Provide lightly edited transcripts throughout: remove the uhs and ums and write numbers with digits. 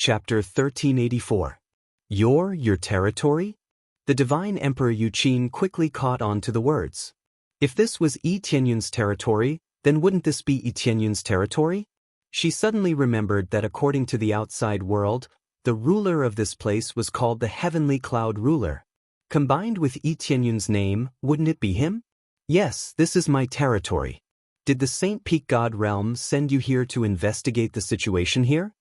Chapter 1384. Your territory? The divine Emperor Yuqin quickly caught on to the words. If this was Yi Tianyun's territory, then wouldn't this be Yi Tianyun's territory? She suddenly remembered that according to the outside world, the ruler of this place was called the Heavenly Cloud Ruler. Combined with Yi Tianyun's name, wouldn't it be him? Yes, this is my territory. Did the Saint Peak God Realm send you here to investigate the situation here?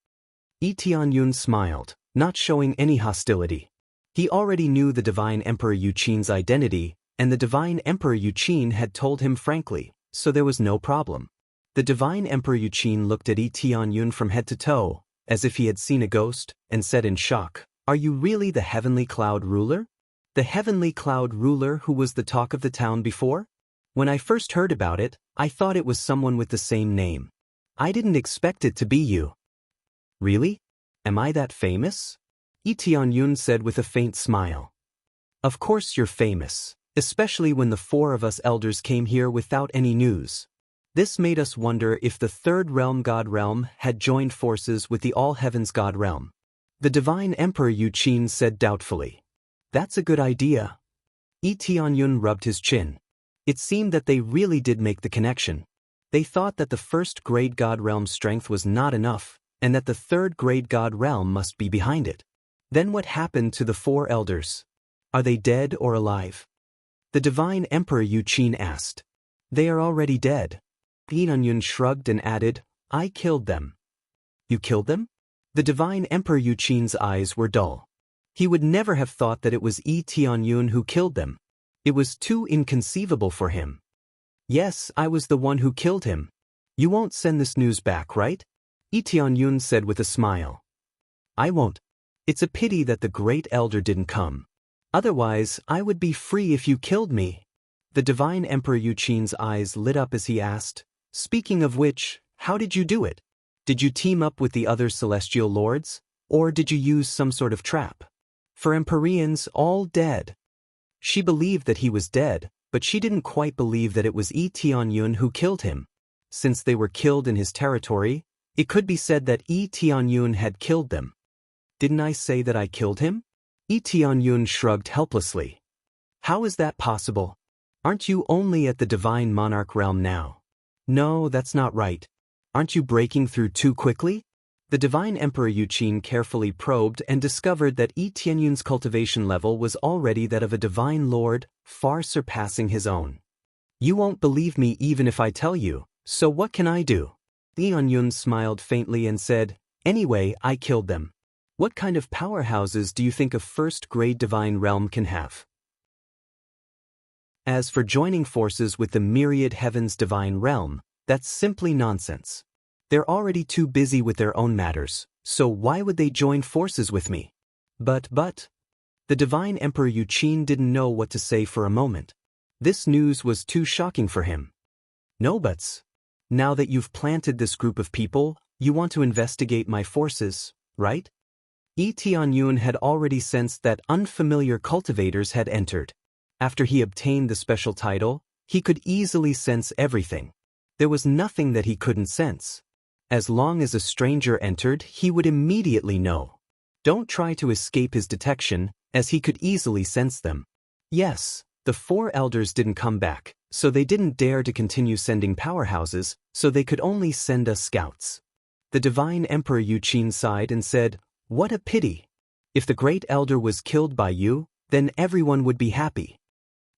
Yi Tianyun smiled, not showing any hostility. He already knew the divine Emperor Yuqin's identity, and the divine Emperor Yuqin had told him frankly, so there was no problem. The divine Emperor Yuqin looked at Yi Tianyun from head to toe, as if he had seen a ghost, and said in shock, "Are you really the Heavenly Cloud Ruler? The Heavenly Cloud Ruler who was the talk of the town before? When I first heard about it, I thought it was someone with the same name. I didn't expect it to be you." "Really? Am I that famous?" Yi Tianyun said with a faint smile. "Of course you're famous, especially when the four of us elders came here without any news. This made us wonder if the Third Realm God Realm had joined forces with the All Heavens God Realm." The divine Emperor Yuqin said doubtfully. "That's a good idea." Yi Tianyun rubbed his chin. It seemed that they really did make the connection. They thought that the first grade God Realm strength was not enough, and that the third grade God Realm must be behind it. Then what happened to the four elders? Are they dead or alive? The divine Emperor Yuqin asked. "They are already dead." Yi Tianyun shrugged and added, "I killed them." "You killed them?" The divine Emperor Yuqin's eyes were dull. He would never have thought that it was Yi Tianyun who killed them. It was too inconceivable for him. "Yes, I was the one who killed him. You won't send this news back, right?" Yi Tianyun said with a smile. "I won't. It's a pity that the great elder didn't come. Otherwise, I would be free if you killed me." The divine Emperor Yuqin's eyes lit up as he asked, "Speaking of which, how did you do it? Did you team up with the other celestial lords, or did you use some sort of trap? For Empyreans, all dead." She believed that he was dead, but she didn't quite believe that it was Yi Tianyun who killed him. Since they were killed in his territory, it could be said that Yi Tianyun had killed them. "Didn't I say that I killed him?" Yi Tianyun shrugged helplessly. "How is that possible? Aren't you only at the divine monarch realm now?" "No, that's not right. Aren't you breaking through too quickly?" The divine Emperor Yuqin carefully probed and discovered that Yi Tianyun's cultivation level was already that of a divine lord, far surpassing his own. "You won't believe me even if I tell you, so what can I do?" Yi Tianyun smiled faintly and said, "Anyway, I killed them. What kind of powerhouses do you think a first-grade divine realm can have? As for joining forces with the myriad heavens divine realm, that's simply nonsense. They're already too busy with their own matters, so why would they join forces with me?" But, the divine Emperor Yuqin didn't know what to say for a moment. This news was too shocking for him. "No buts. Now that you've planted this group of people, you want to investigate my forces, right?" Yi Tianyun had already sensed that unfamiliar cultivators had entered. After he obtained the special title, he could easily sense everything. There was nothing that he couldn't sense. As long as a stranger entered, he would immediately know. Don't try to escape his detection, as he could easily sense them. Yes, the four elders didn't come back, so they didn't dare to continue sending powerhouses, so they could only send us scouts. The divine Emperor Yuqin sighed and said, "What a pity. If the great elder was killed by you, then everyone would be happy."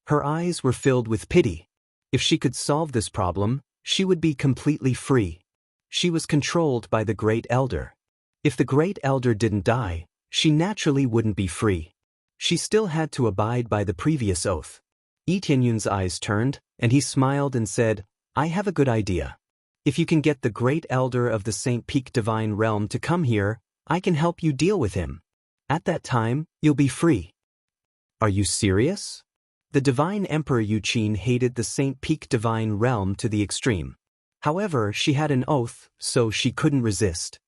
Her eyes were filled with pity. If she could solve this problem, she would be completely free. She was controlled by the great elder. If the great elder didn't die, she naturally wouldn't be free. She still had to abide by the previous oath. Yi Tianyun's eyes turned, and he smiled and said, "I have a good idea. If you can get the great elder of the Saint Peak divine realm to come here, I can help you deal with him. At that time, you'll be free." "Are you serious?" The divine Emperor Yuqin hated the Saint Peak divine realm to the extreme. However, she had an oath, so she couldn't resist.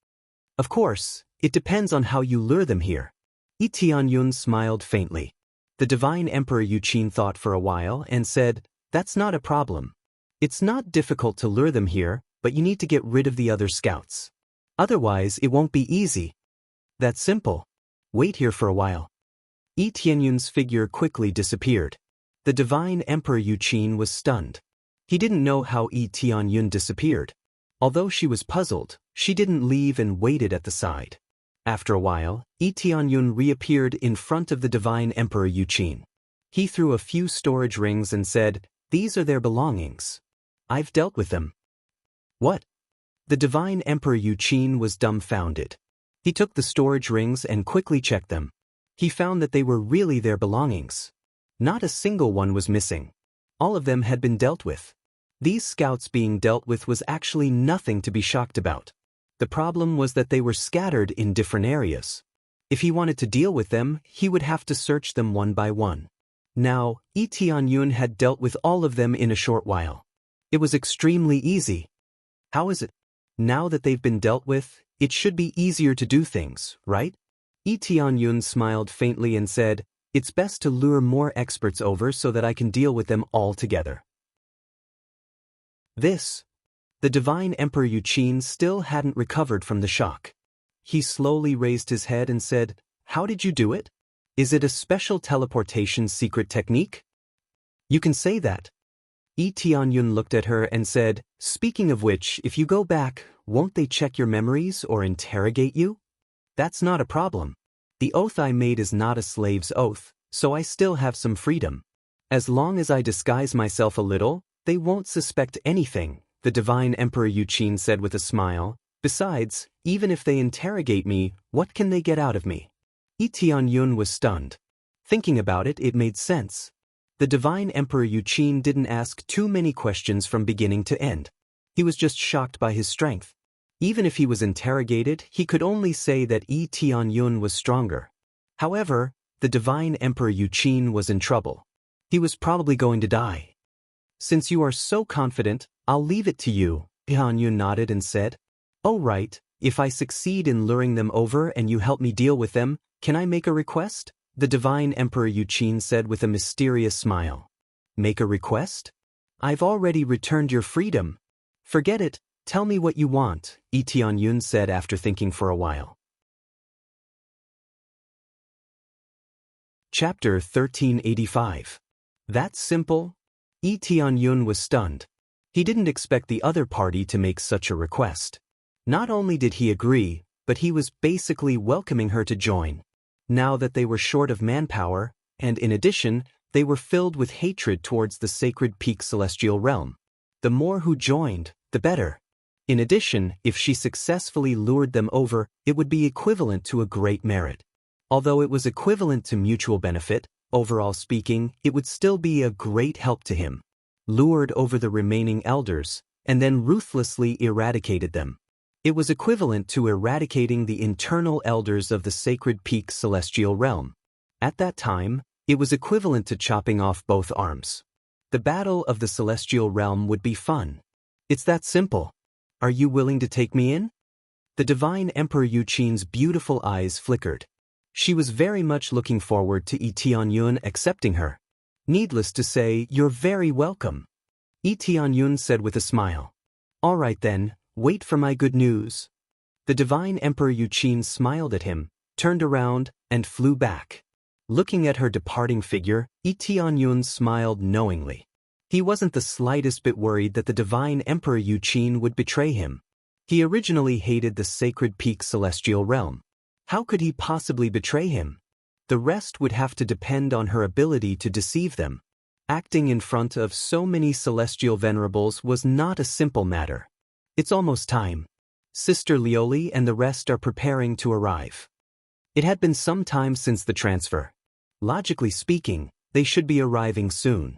"Of course, it depends on how you lure them here." Yi Tianyun smiled faintly. The divine Emperor Yuqin thought for a while and said, "That's not a problem. It's not difficult to lure them here, but you need to get rid of the other scouts. Otherwise, it won't be easy." That's simple. Wait here for a while. Yi Tianyun's figure quickly disappeared. The divine Emperor Yuqin was stunned. He didn't know how Yi Tianyun disappeared. Although she was puzzled, she didn't leave and waited at the side. After a while, Yi Tianyun reappeared in front of the divine Emperor Yuqin. He threw a few storage rings and said, "These are their belongings. I've dealt with them." What? The divine Emperor Yuqin was dumbfounded. He took the storage rings and quickly checked them. He found that they were really their belongings. Not a single one was missing. All of them had been dealt with. These scouts being dealt with was actually nothing to be shocked about. The problem was that they were scattered in different areas. If he wanted to deal with them, he would have to search them one by one. Now, Yi Tianyun had dealt with all of them in a short while. It was extremely easy. How is it? Now that they've been dealt with, it should be easier to do things, right? Yi Tianyun smiled faintly and said, "It's best to lure more experts over so that I can deal with them all together." The divine Emperor Yuqin still hadn't recovered from the shock. He slowly raised his head and said, "How did you do it? Is it a special teleportation secret technique?" "You can say that." Yi Tianyun looked at her and said, "Speaking of which, if you go back, won't they check your memories or interrogate you?" "That's not a problem. The oath I made is not a slave's oath, so I still have some freedom. As long as I disguise myself a little, they won't suspect anything," the divine Emperor Yuqin said with a smile. "Besides, even if they interrogate me, what can they get out of me?" Yi Tianyun was stunned. Thinking about it, it made sense. The divine Emperor Yuqin didn't ask too many questions from beginning to end. He was just shocked by his strength. Even if he was interrogated, he could only say that Yi Tianyun was stronger. However, the divine Emperor Yuqin was in trouble. He was probably going to die. "Since you are so confident, I'll leave it to you," Tianyun nodded and said. "Oh right, if I succeed in luring them over and you help me deal with them, can I make a request?" the divine Emperor Yuqin said with a mysterious smile. "Make a request? I've already returned your freedom. Forget it, tell me what you want," Yi Tianyun said after thinking for a while. Chapter 1385. That's simple? Yi Tianyun was stunned. He didn't expect the other party to make such a request. Not only did he agree, but he was basically welcoming her to join. Now that they were short of manpower, and in addition, they were filled with hatred towards the sacred peak celestial realm. The more who joined, the better. In addition, if she successfully lured them over, it would be equivalent to a great merit. Although it was equivalent to mutual benefit, overall speaking, it would still be a great help to him. Lured over the remaining elders, and then ruthlessly eradicated them. It was equivalent to eradicating the internal elders of the sacred peak celestial realm. At that time, it was equivalent to chopping off both arms. The battle of the celestial realm would be fun. It's that simple. Are you willing to take me in? The divine Emperor Yuqin's beautiful eyes flickered. She was very much looking forward to Yi Tianyun accepting her. Needless to say, "You're very welcome," Yi Tianyun said with a smile. "All right then, wait for my good news." The divine Emperor Yuqin smiled at him, turned around, and flew back. Looking at her departing figure, Yi Tianyun smiled knowingly. He wasn't the slightest bit worried that the divine Emperor Yuqin would betray him. He originally hated the sacred peak celestial realm. How could he possibly betray him? The rest would have to depend on her ability to deceive them. Acting in front of so many celestial venerables was not a simple matter. It's almost time. Sister Lioli and the rest are preparing to arrive. It had been some time since the transfer. Logically speaking, they should be arriving soon.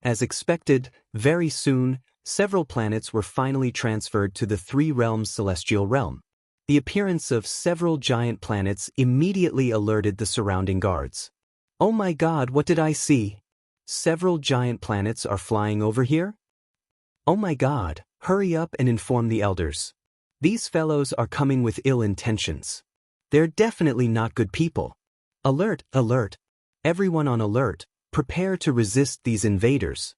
As expected, very soon, several planets were finally transferred to the Three Realms celestial realm. The appearance of several giant planets immediately alerted the surrounding guards. "Oh my God, what did I see? Several giant planets are flying over here? Oh my God, hurry up and inform the elders. These fellows are coming with ill intentions. They're definitely not good people. Alert, alert. Everyone on alert, prepare to resist these invaders."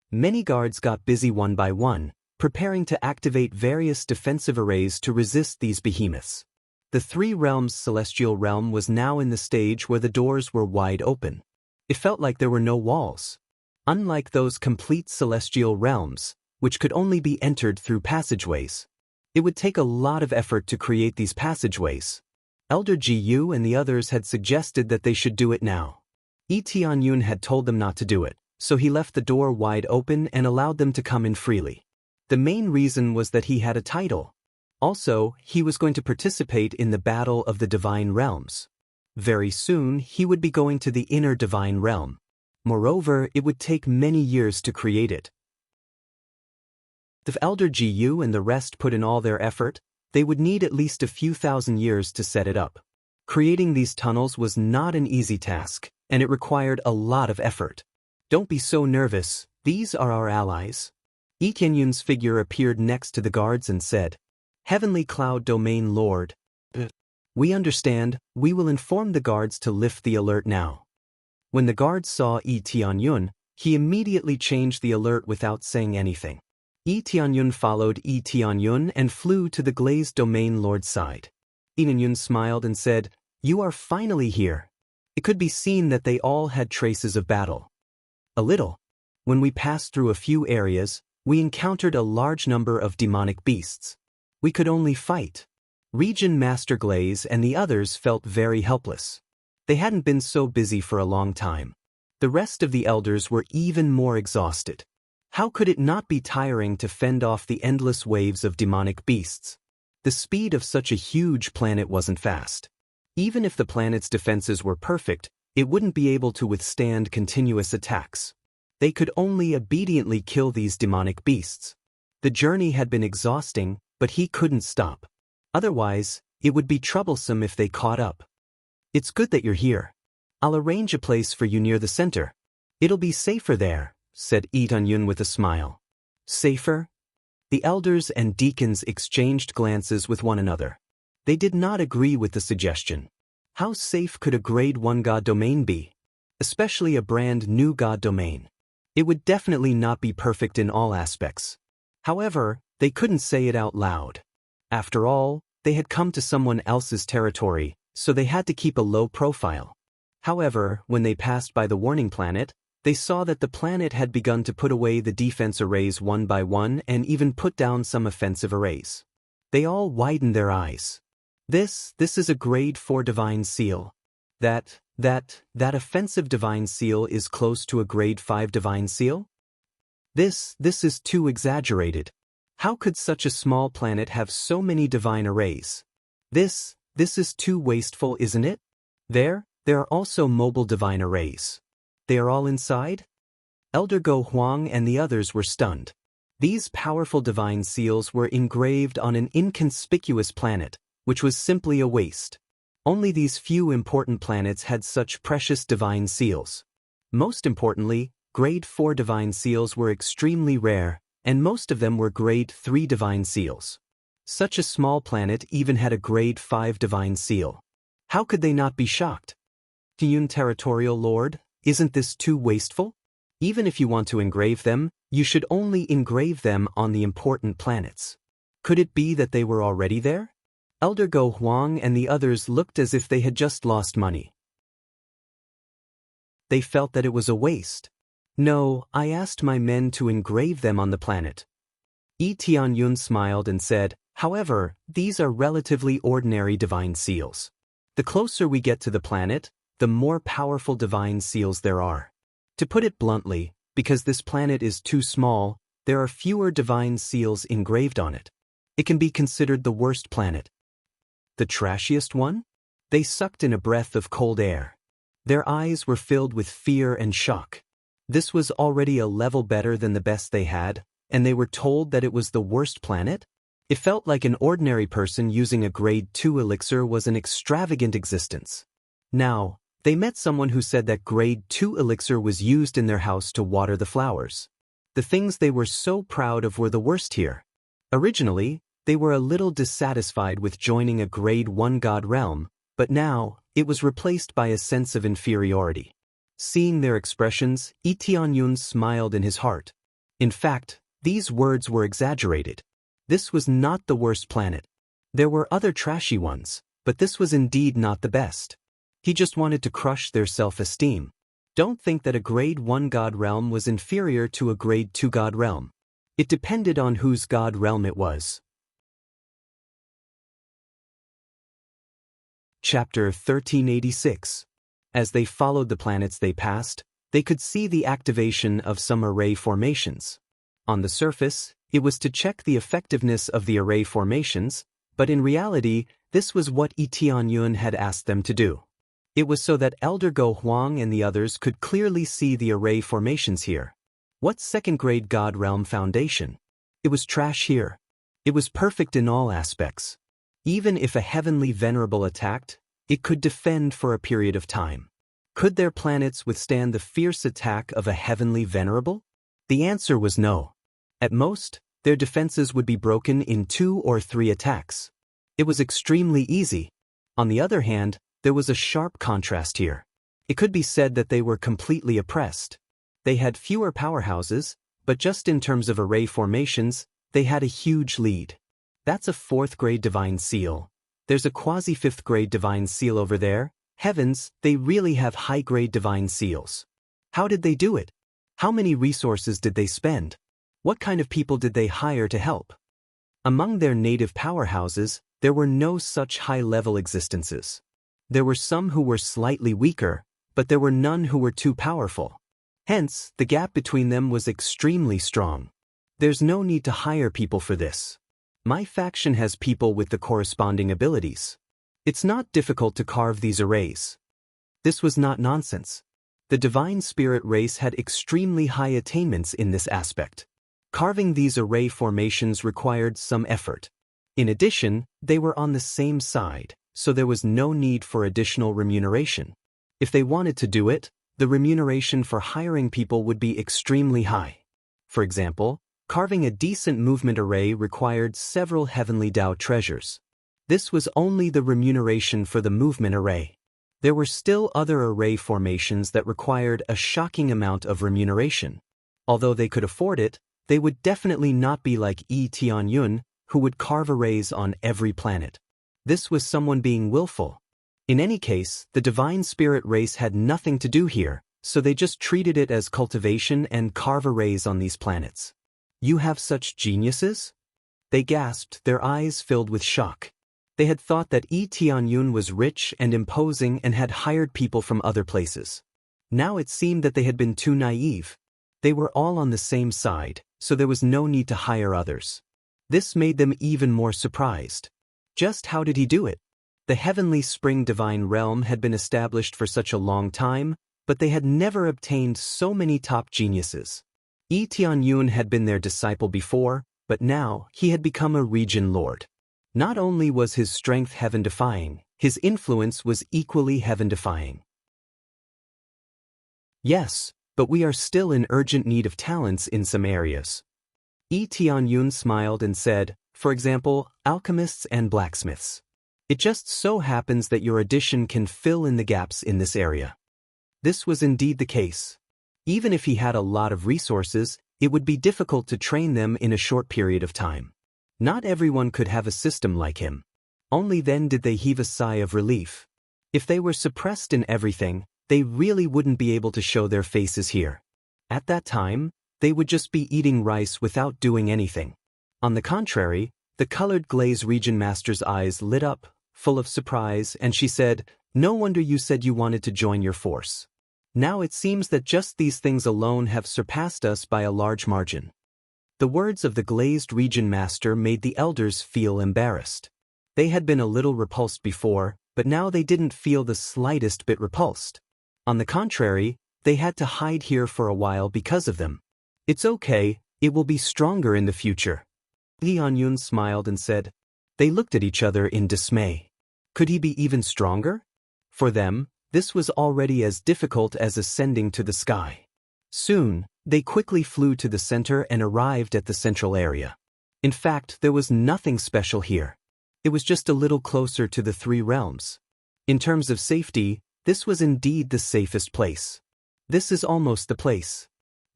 Many guards got busy one by one, preparing to activate various defensive arrays to resist these behemoths. The three realms' celestial realm was now in the stage where the doors were wide open. It felt like there were no walls. Unlike those complete celestial realms, which could only be entered through passageways. It would take a lot of effort to create these passageways. Elder Gu and the others had suggested that they should do it now. Yi Tianyun had told them not to do it, so he left the door wide open and allowed them to come in freely. The main reason was that he had a title. Also, he was going to participate in the Battle of the Divine Realms. Very soon, he would be going to the inner divine realm. Moreover, it would take many years to create it. If Elder Gu and the rest put in all their effort, they would need at least a few thousand years to set it up. Creating these tunnels was not an easy task, and it required a lot of effort. Don't be so nervous, these are our allies. Yi Tianyun's figure appeared next to the guards and said, Heavenly Cloud Domain Lord. We understand, we will inform the guards to lift the alert now. When the guards saw Yi Tianyun, he immediately changed the alert without saying anything. Yi Tianyun followed Yi Tianyun and flew to the glazed domain lord's side. Yi Tianyun smiled and said, You are finally here. It could be seen that they all had traces of battle. A little. When we passed through a few areas, we encountered a large number of demonic beasts. We could only fight. Region Master Glaze and the others felt very helpless. They hadn't been so busy for a long time. The rest of the elders were even more exhausted. How could it not be tiring to fend off the endless waves of demonic beasts? The speed of such a huge planet wasn't fast. Even if the planet's defenses were perfect, it wouldn't be able to withstand continuous attacks. They could only obediently kill these demonic beasts. The journey had been exhausting, but he couldn't stop. Otherwise, it would be troublesome if they caught up. It's good that you're here. I'll arrange a place for you near the center. It'll be safer there, said Yi Tianyun with a smile. Safer? The elders and deacons exchanged glances with one another. They did not agree with the suggestion. How safe could a grade 1 god domain be? Especially a brand new god domain. It would definitely not be perfect in all aspects. However, they couldn't say it out loud. After all, they had come to someone else's territory, so they had to keep a low profile. However, when they passed by the warning planet, they saw that the planet had begun to put away the defense arrays one by one and even put down some offensive arrays. They all widened their eyes. This is a grade 4 divine seal. That offensive divine seal is close to a grade 5 divine seal? This is too exaggerated. How could such a small planet have so many divine arrays? This is too wasteful, isn't it? There are also mobile divine arrays. They are all inside? Elder Go Huang and the others were stunned. These powerful divine seals were engraved on an inconspicuous planet, which was simply a waste. Only these few important planets had such precious divine seals. Most importantly, grade 4 divine seals were extremely rare, and most of them were grade 3 divine seals. Such a small planet even had a grade 5 divine seal. How could they not be shocked? Tianyun Territorial Lord, isn't this too wasteful? Even if you want to engrave them, you should only engrave them on the important planets. Could it be that they were already there? Elder Go Huang and the others looked as if they had just lost money. They felt that it was a waste. No, I asked my men to engrave them on the planet. Yi Tianyun smiled and said, However, these are relatively ordinary divine seals. The closer we get to the planet, the more powerful divine seals there are. To put it bluntly, because this planet is too small, there are fewer divine seals engraved on it. It can be considered the worst planet. The trashiest one? They sucked in a breath of cold air. Their eyes were filled with fear and shock. This was already a level better than the best they had, and they were told that it was the worst planet? It felt like an ordinary person using a grade 2 elixir was an extravagant existence. Now, they met someone who said that grade 2 elixir was used in their house to water the flowers. The things they were so proud of were the worst here. Originally, they were a little dissatisfied with joining a grade 1 god realm, but now, it was replaced by a sense of inferiority. Seeing their expressions, Yi Tianyun smiled in his heart. In fact, these words were exaggerated. This was not the worst planet. There were other trashy ones, But this was indeed not the best. He just wanted to crush their self-esteem. Don't think that a grade 1 god realm was inferior to a grade 2 god realm. It depended on whose god realm it was. Chapter 1386. As they followed the planets they passed, they could see the activation of some array formations. On the surface, it was to check the effectiveness of the array formations, but in reality, this was what Yi Tianyun had asked them to do. It was so that Elder Go Huang and the others could clearly see the array formations here. What second-grade God Realm foundation? It was trash here. It was perfect in all aspects. Even if a heavenly venerable attacked, it could defend for a period of time. Could their planets withstand the fierce attack of a heavenly venerable? The answer was no. At most, their defenses would be broken in 2 or 3 attacks. It was extremely easy. On the other hand, there was a sharp contrast here. It could be said that they were completely oppressed. They had fewer powerhouses, but just in terms of array formations, they had a huge lead. That's a 4th grade divine seal. There's a quasi 5th grade divine seal over there. Heavens, they really have high grade divine seals. How did they do it? How many resources did they spend? What kind of people did they hire to help? Among their native powerhouses, there were no such high-level existences. There were some who were slightly weaker, but there were none who were too powerful. Hence, the gap between them was extremely strong. There's no need to hire people for this. My faction has people with the corresponding abilities. It's not difficult to carve these arrays. This was not nonsense. The Divine Spirit race had extremely high attainments in this aspect. Carving these array formations required some effort. In addition, they were on the same side, so there was no need for additional remuneration. If they wanted to do it, the remuneration for hiring people would be extremely high. For example, carving a decent movement array required several heavenly Tao treasures. This was only the remuneration for the movement array. There were still other array formations that required a shocking amount of remuneration. Although they could afford it, they would definitely not be like Yi Tianyun, who would carve arrays on every planet. This was someone being willful. In any case, the Divine Spirit race had nothing to do here, so they just treated it as cultivation and carve arrays on these planets. You have such geniuses? They gasped, their eyes filled with shock. They had thought that Yi Tianyun was rich and imposing and had hired people from other places. Now it seemed that they had been too naive. They were all on the same side, so there was no need to hire others. This made them even more surprised. Just how did he do it? The Heavenly Spring Divine Realm had been established for such a long time, but they had never obtained so many top geniuses. Yi Tianyun had been their disciple before, but now he had become a region lord. Not only was his strength heaven-defying, his influence was equally heaven-defying. Yes, but we are still in urgent need of talents in some areas. Yi Tianyun smiled and said, for example, alchemists and blacksmiths. It just so happens that your addition can fill in the gaps in this area. This was indeed the case. Even if he had a lot of resources, it would be difficult to train them in a short period of time. Not everyone could have a system like him. Only then did they heave a sigh of relief. If they were suppressed in everything, they really wouldn't be able to show their faces here. At that time, they would just be eating rice without doing anything. On the contrary, the colored glaze region master's eyes lit up, full of surprise, and she said, "No wonder you said you wanted to join your force. Now it seems that just these things alone have surpassed us by a large margin." The words of the glazed region master made the elders feel embarrassed. They had been a little repulsed before, but now they didn't feel the slightest bit repulsed. On the contrary, they had to hide here for a while because of them. It's okay, it will be stronger in the future. Yi Tianyun smiled and said. They looked at each other in dismay. Could he be even stronger? For them, this was already as difficult as ascending to the sky. Soon, they quickly flew to the center and arrived at the central area. In fact, there was nothing special here. It was just a little closer to the 3 realms. In terms of safety, this was indeed the safest place. This is almost the place.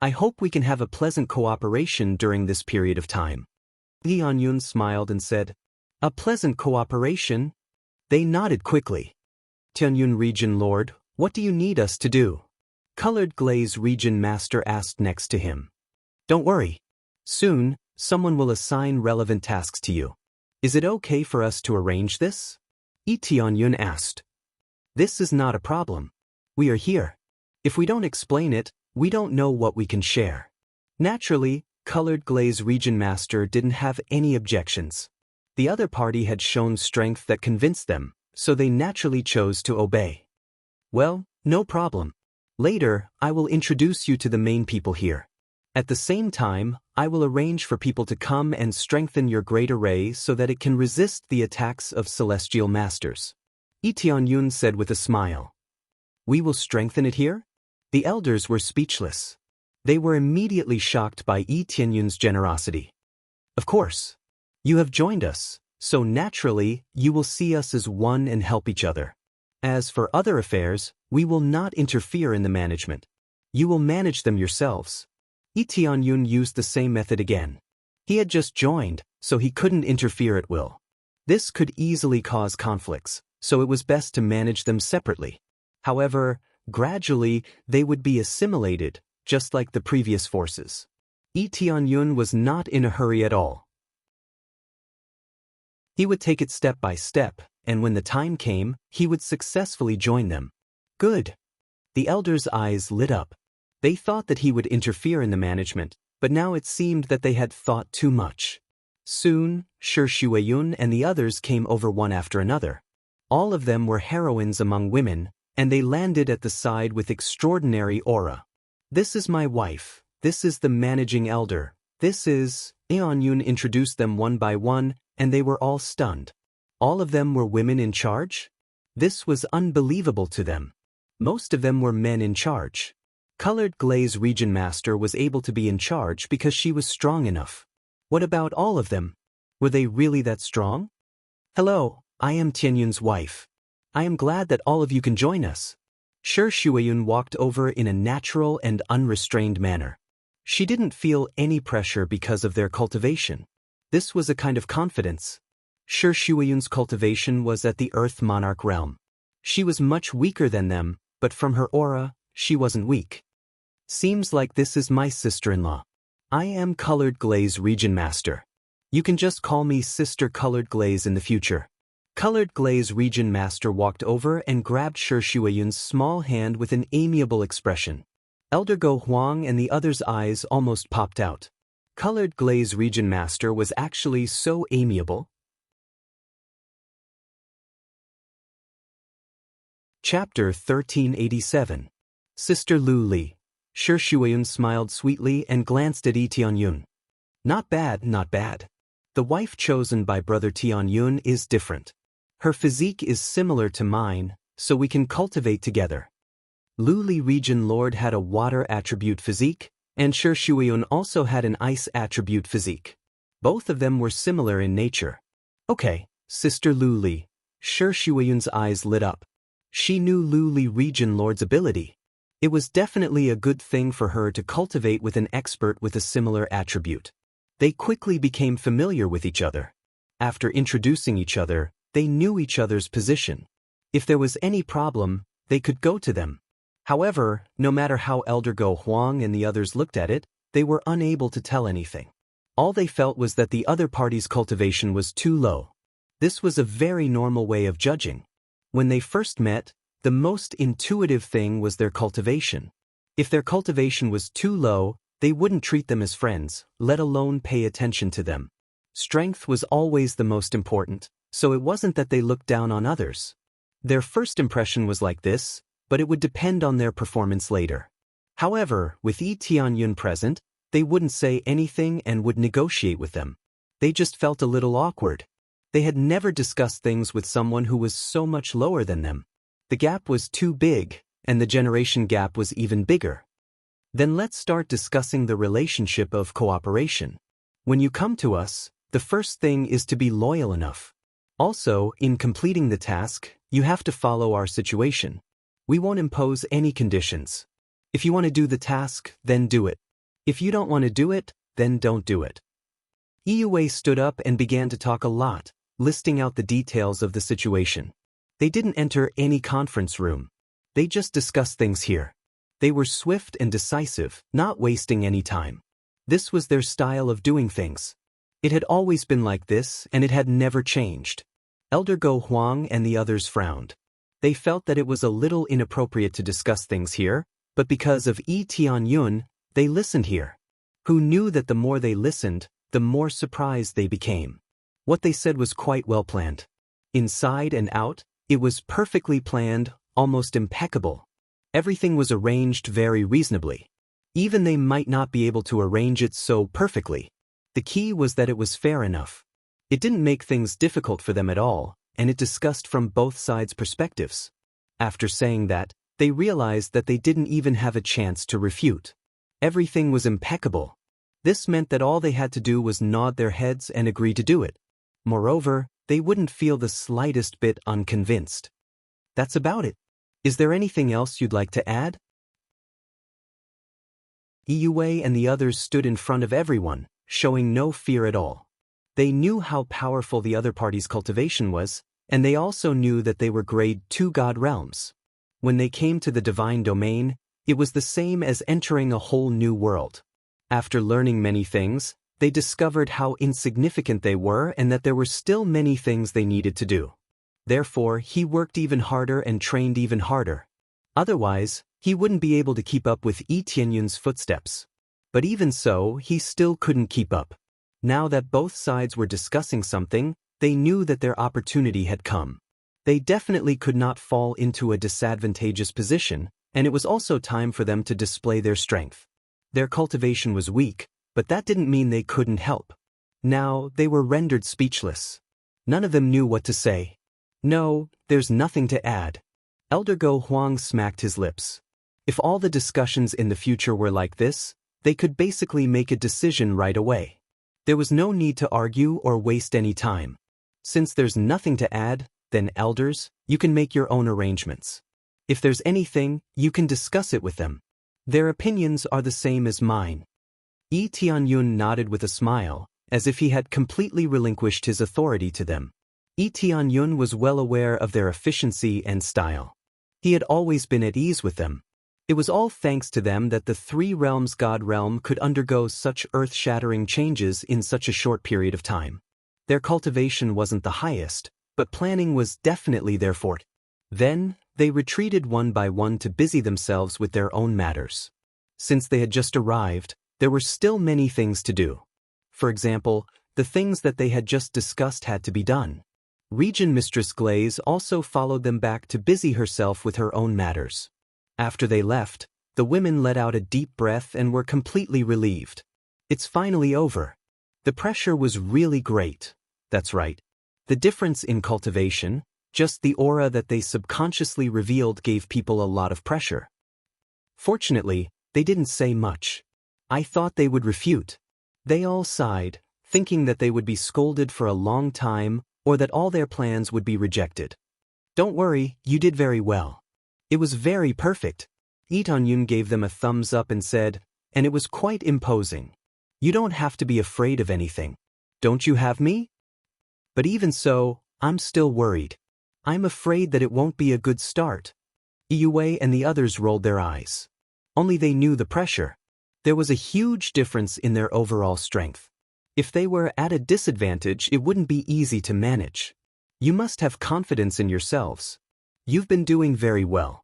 I hope we can have a pleasant cooperation during this period of time. Yi Tianyun smiled and said, A pleasant cooperation? They nodded quickly. Tianyun Region Lord, what do you need us to do? Colored Glaze Region Master asked next to him. Don't worry. Soon, someone will assign relevant tasks to you. Is it okay for us to arrange this? Tianyun asked. This is not a problem. We are here. If we don't explain it, we don't know what we can share. Naturally, Colored Glaze Region Master didn't have any objections. The other party had shown strength that convinced them, so they naturally chose to obey. Well, no problem. Later, I will introduce you to the main people here. At the same time, I will arrange for people to come and strengthen your great array so that it can resist the attacks of celestial masters. Tianyun said with a smile. We will strengthen it here? The elders were speechless. They were immediately shocked by Tianyun's generosity. Of course. You have joined us, so naturally, you will see us as one and help each other. As for other affairs, we will not interfere in the management. You will manage them yourselves. Tianyun used the same method again. He had just joined, so he couldn't interfere at will. This could easily cause conflicts, so it was best to manage them separately. However, gradually, they would be assimilated, just like the previous forces. Tianyun was not in a hurry at all. He would take it step by step, and when the time came, he would successfully join them. Good. The elders' eyes lit up. They thought that he would interfere in the management, but now it seemed that they had thought too much. Soon, Shi Shuiyun and the others came over one after another. All of them were heroines among women, and they landed at the side with extraordinary aura. This is my wife. This is the managing elder. This is... Tianyun introduced them one by one, and they were all stunned. All of them were women in charge? This was unbelievable to them. Most of them were men in charge. Colored Glaze Region Master was able to be in charge because she was strong enough. What about all of them? Were they really that strong? Hello, I am Tianyun's wife. I am glad that all of you can join us. Shi Shuiyun walked over in a natural and unrestrained manner. She didn't feel any pressure because of their cultivation. This was a kind of confidence. Shi Shuiyun's cultivation was at the Earth Monarch realm. She was much weaker than them, but from her aura, she wasn't weak. Seems like this is my sister-in-law. I am Colored Glaze Region Master. You can just call me Sister Colored Glaze in the future. Colored Glaze Region Master walked over and grabbed Shi Shuiyun's small hand with an amiable expression. Elder Go Huang and the others' eyes almost popped out. Colored Glaze Region Master was actually so amiable. Chapter 1387. Sister Lu Li. Shi Shuiyun smiled sweetly and glanced at Tianyun. Not bad, not bad. The wife chosen by Brother Tianyun is different. Her physique is similar to mine, so we can cultivate together. Lu Li Region Lord had a water attribute physique, and Shi Shuiyun also had an ice attribute physique. Both of them were similar in nature. Okay, Sister Lu Li. Shi Shuiyun's eyes lit up. She knew Lu Li Region Lord's ability. It was definitely a good thing for her to cultivate with an expert with a similar attribute. They quickly became familiar with each other. After introducing each other, they knew each other's position. If there was any problem, they could go to them. However, no matter how Elder Go Huang and the others looked at it, they were unable to tell anything. All they felt was that the other party's cultivation was too low. This was a very normal way of judging. When they first met, the most intuitive thing was their cultivation. If their cultivation was too low, they wouldn't treat them as friends, let alone pay attention to them. Strength was always the most important, so it wasn't that they looked down on others. Their first impression was like this, but it would depend on their performance later. However, with Tianyun present, they wouldn't say anything and would negotiate with them. They just felt a little awkward. They had never discussed things with someone who was so much lower than them. The gap was too big, and the generation gap was even bigger. Then let's start discussing the relationship of cooperation. When you come to us, the first thing is to be loyal enough. Also, in completing the task, you have to follow our situation. We won't impose any conditions. If you want to do the task, then do it. If you don't want to do it, then don't do it. Iyue stood up and began to talk a lot, listing out the details of the situation. They didn't enter any conference room. They just discussed things here. They were swift and decisive, not wasting any time. This was their style of doing things. It had always been like this, and it had never changed. Elder Go Huang and the others frowned. They felt that it was a little inappropriate to discuss things here, but because of Yi Tianyun, they listened here. Who knew that the more they listened, the more surprised they became. What they said was quite well planned. Inside and out, it was perfectly planned, almost impeccable. Everything was arranged very reasonably. Even they might not be able to arrange it so perfectly. The key was that it was fair enough. It didn't make things difficult for them at all, and it discussed from both sides' perspectives. After saying that, they realized that they didn't even have a chance to refute. Everything was impeccable. This meant that all they had to do was nod their heads and agree to do it. Moreover, they wouldn't feel the slightest bit unconvinced. That's about it. Is there anything else you'd like to add? Yue and the others stood in front of everyone, showing no fear at all. They knew how powerful the other party's cultivation was, and they also knew that they were grade 2 god realms. When they came to the divine domain, it was the same as entering a whole new world. After learning many things, they discovered how insignificant they were and that there were still many things they needed to do. Therefore, he worked even harder and trained even harder. Otherwise, he wouldn't be able to keep up with Yi Tianyun's footsteps. But even so, he still couldn't keep up. Now that both sides were discussing something, they knew that their opportunity had come. They definitely could not fall into a disadvantageous position, and it was also time for them to display their strength. Their cultivation was weak, but that didn't mean they couldn't help. Now, they were rendered speechless. None of them knew what to say. No, there's nothing to add. Elder Go Huang smacked his lips. If all the discussions in the future were like this, they could basically make a decision right away. There was no need to argue or waste any time. Since there's nothing to add, then elders, you can make your own arrangements. If there's anything, you can discuss it with them. Their opinions are the same as mine. Yi Tianyun nodded with a smile, as if he had completely relinquished his authority to them. Yi Tianyun was well aware of their efficiency and style. He had always been at ease with them. It was all thanks to them that the 3 realms god realm could undergo such earth-shattering changes in such a short period of time. Their cultivation wasn't the highest, but planning was definitely their forte. Then, they retreated one by one to busy themselves with their own matters. Since they had just arrived, there were still many things to do. For example, the things that they had just discussed had to be done. Region Mistress Glaze also followed them back to busy herself with her own matters. After they left, the women let out a deep breath and were completely relieved. It's finally over. The pressure was really great. That's right. The difference in cultivation, just the aura that they subconsciously revealed, gave people a lot of pressure. Fortunately, they didn't say much. I thought they would refute. They all sighed, thinking that they would be scolded for a long time or that all their plans would be rejected. Don't worry, you did very well. It was very perfect. Yi Tianyun gave them a thumbs up and said, and it was quite imposing. You don't have to be afraid of anything. Don't you have me? But even so, I'm still worried. I'm afraid that it won't be a good start. Yue and the others rolled their eyes. Only they knew the pressure. There was a huge difference in their overall strength. If they were at a disadvantage, it wouldn't be easy to manage. You must have confidence in yourselves. You've been doing very well.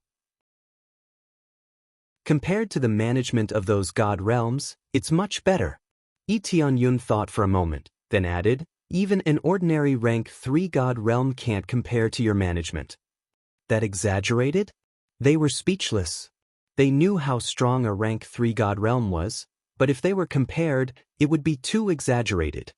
Compared to the management of those god realms, it's much better. Yi Tianyun thought for a moment, then added, even an ordinary rank 3 god realm can't compare to your management. That exaggerated? They were speechless. They knew how strong a rank 3 god realm was, but if they were compared, it would be too exaggerated.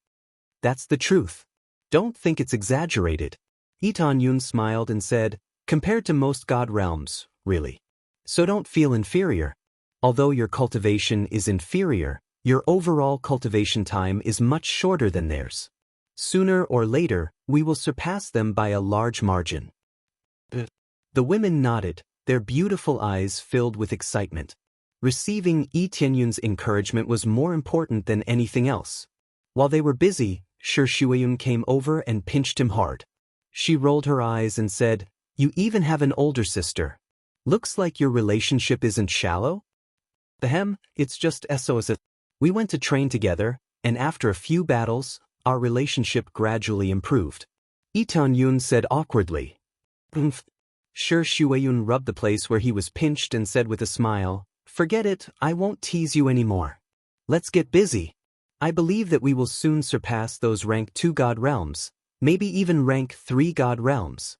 That's the truth. Don't think it's exaggerated. Yi Tianyun smiled and said, compared to most god realms, really. So don't feel inferior. Although your cultivation is inferior, your overall cultivation time is much shorter than theirs. Sooner or later, we will surpass them by a large margin. The women nodded, their beautiful eyes filled with excitement. Receiving Yi Tianyun's encouragement was more important than anything else. While they were busy, Shi Shuiyun came over and pinched him hard. She rolled her eyes and said, "You even have an older sister. Looks like your relationship isn't shallow?" It's just SOS. We went to train together, and after a few battles, our relationship gradually improved. Lee Tianyun said awkwardly. Shi Shuiyun rubbed the place where he was pinched and said with a smile, "Forget it, I won't tease you anymore. Let's get busy. I believe that we will soon surpass those rank 2 god realms, maybe even rank 3 god realms."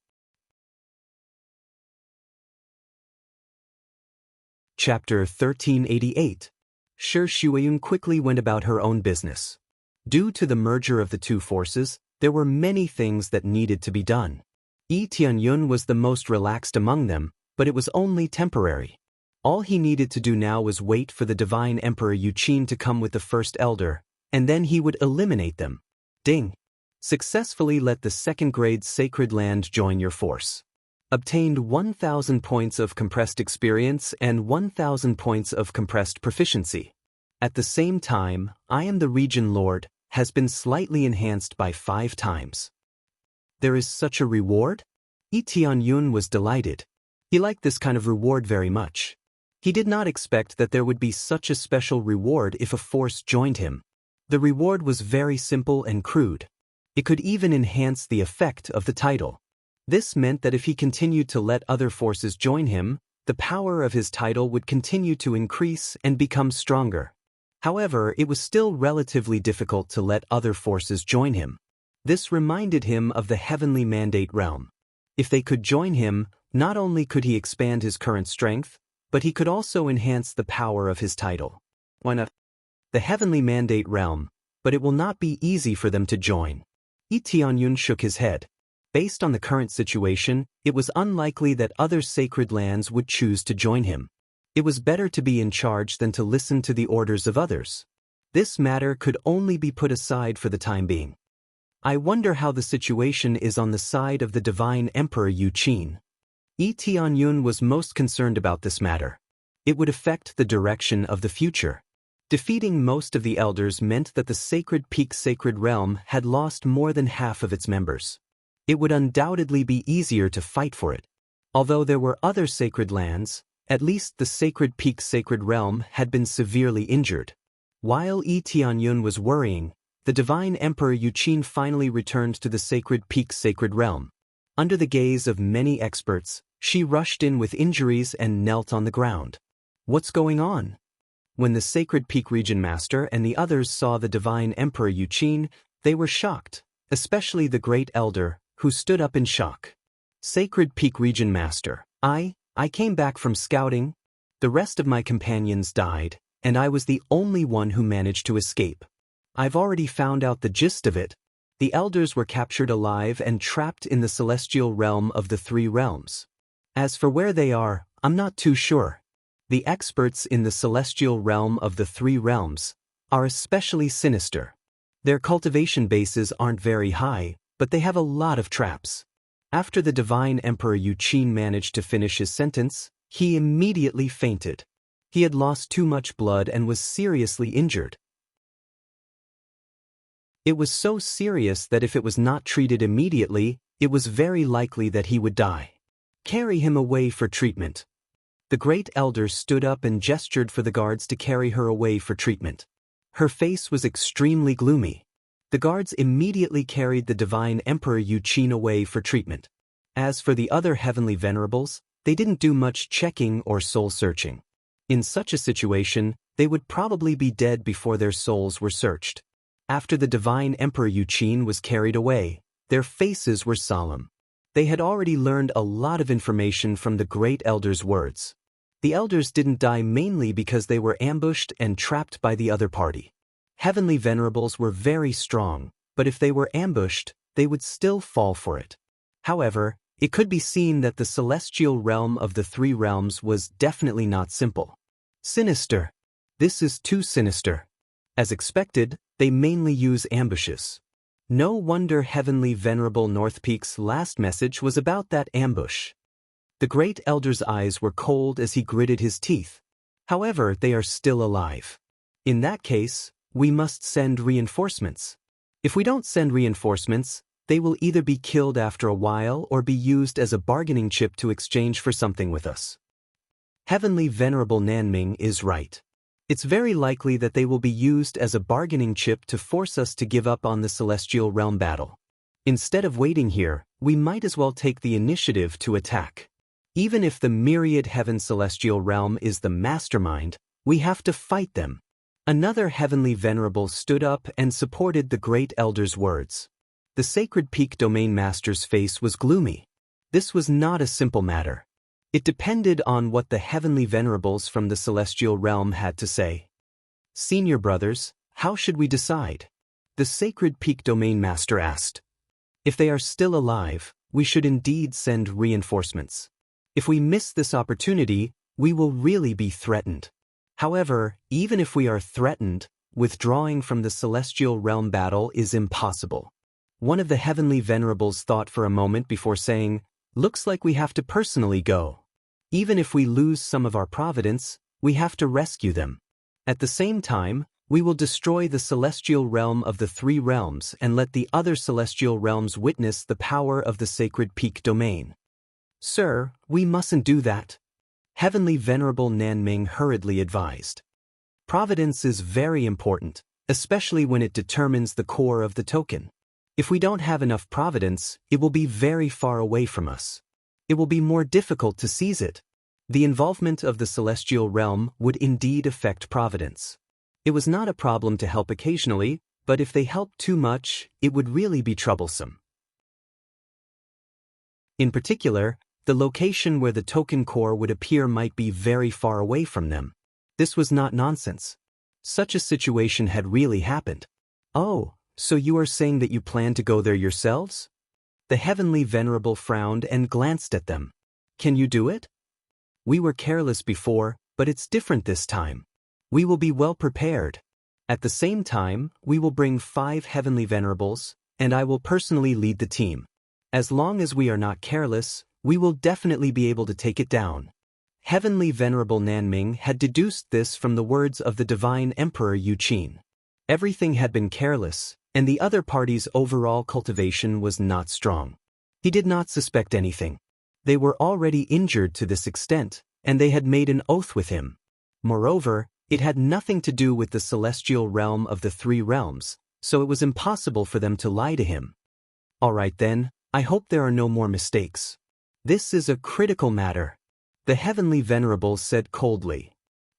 Chapter 1388. Shi Shuiyun quickly went about her own business. Due to the merger of the two forces, there were many things that needed to be done. Lee Tianyun was the most relaxed among them, but it was only temporary. All he needed to do now was wait for the divine Emperor Yuqin to come with the first elder, and then he would eliminate them. Ding! Successfully let the second-grade sacred land join your force. Obtained 1,000 points of compressed experience and 1,000 points of compressed proficiency. At the same time, I am the region lord, has been slightly enhanced by 5 times. There is such a reward? Lee Tianyun was delighted. He liked this kind of reward very much. He did not expect that there would be such a special reward if a force joined him. The reward was very simple and crude. It could even enhance the effect of the title. This meant that if he continued to let other forces join him, the power of his title would continue to increase and become stronger. However, it was still relatively difficult to let other forces join him. This reminded him of the heavenly mandate realm. If they could join him, not only could he expand his current strength, but he could also enhance the power of his title. Why not? The heavenly mandate realm, but it will not be easy for them to join. Lee Tianyun shook his head. Based on the current situation, it was unlikely that other sacred lands would choose to join him. It was better to be in charge than to listen to the orders of others. This matter could only be put aside for the time being. I wonder how the situation is on the side of the divine Emperor Yuqin. Lee Tianyun was most concerned about this matter. It would affect the direction of the future. Defeating most of the elders meant that the Sacred Peak Sacred Realm had lost more than half of its members. It would undoubtedly be easier to fight for it. Although there were other sacred lands, at least the Sacred Peak Sacred Realm had been severely injured. While Lee Tianyun was worrying, the divine Emperor Yuqin finally returned to the Sacred Peak Sacred Realm. Under the gaze of many experts, she rushed in with injuries and knelt on the ground. What's going on? When the Sacred Peak Region Master and the others saw the divine Emperor Yuqin, they were shocked, especially the Great Elder, who stood up in shock. Sacred Peak Region Master, I came back from scouting. The rest of my companions died, and I was the only one who managed to escape. I've already found out the gist of it. The elders were captured alive and trapped in the celestial realm of the 3 realms. As for where they are, I'm not too sure. The experts in the celestial realm of the 3 realms are especially sinister. Their cultivation bases aren't very high, but they have a lot of traps. After the divine Emperor Yuqin managed to finish his sentence, he immediately fainted. He had lost too much blood and was seriously injured. It was so serious that if it was not treated immediately, it was very likely that he would die. Carry him away for treatment. The Great Elder stood up and gestured for the guards to carry her away for treatment. Her face was extremely gloomy. The guards immediately carried the divine Emperor Yuqin away for treatment. As for the other heavenly venerables, they didn't do much checking or soul-searching. In such a situation, they would probably be dead before their souls were searched. After the divine Emperor Yuqin was carried away, their faces were solemn. They had already learned a lot of information from the Great Elder's words. The elders didn't die mainly because they were ambushed and trapped by the other party. Heavenly venerables were very strong, but if they were ambushed, they would still fall for it. However, it could be seen that the celestial realm of the 3 realms was definitely not simple. Sinister. This is too sinister. As expected, they mainly use ambushes. No wonder Heavenly Venerable North Peak's last message was about that ambush. The Great Elder's eyes were cold as he gritted his teeth. However, they are still alive. In that case, we must send reinforcements. If we don't send reinforcements, they will either be killed after a while or be used as a bargaining chip to exchange for something with us. Heavenly Venerable Nanming is right. It's very likely that they will be used as a bargaining chip to force us to give up on the celestial realm battle. Instead of waiting here, we might as well take the initiative to attack. Even if the myriad heaven celestial realm is the mastermind, we have to fight them. Another heavenly venerable stood up and supported the great elder's words. The sacred peak domain master's face was gloomy. This was not a simple matter. It depended on what the heavenly venerables from the celestial realm had to say. Senior brothers, how should we decide? The sacred peak domain master asked. If they are still alive, we should indeed send reinforcements. If we miss this opportunity, we will really be threatened. However, even if we are threatened, withdrawing from the celestial realm battle is impossible. One of the heavenly venerables thought for a moment before saying, "Looks like we have to personally go. Even if we lose some of our providence, we have to rescue them. At the same time, we will destroy the celestial realm of the three realms and let the other celestial realms witness the power of the sacred peak domain." "Sir, we mustn't do that," Heavenly Venerable Nanming hurriedly advised. Providence is very important, especially when it determines the core of the token. If we don't have enough providence, it will be very far away from us. It will be more difficult to seize it. The involvement of the celestial realm would indeed affect providence. It was not a problem to help occasionally, but if they helped too much, it would really be troublesome. In particular, the location where the token core would appear might be very far away from them. This was not nonsense. Such a situation had really happened. "Oh, so you are saying that you plan to go there yourselves?" The heavenly venerable frowned and glanced at them. "Can you do it?" "We were careless before, but it's different this time. We will be well prepared. At the same time, we will bring 5 heavenly venerables, and I will personally lead the team. As long as we are not careless, we will definitely be able to take it down." Heavenly Venerable Nanming had deduced this from the words of the Divine Emperor Yuqin. Everything had been careless, and the other party's overall cultivation was not strong. He did not suspect anything. They were already injured to this extent, and they had made an oath with him. Moreover, it had nothing to do with the celestial realm of the three realms, so it was impossible for them to lie to him. "All right then, I hope there are no more mistakes. This is a critical matter," the heavenly venerable said coldly.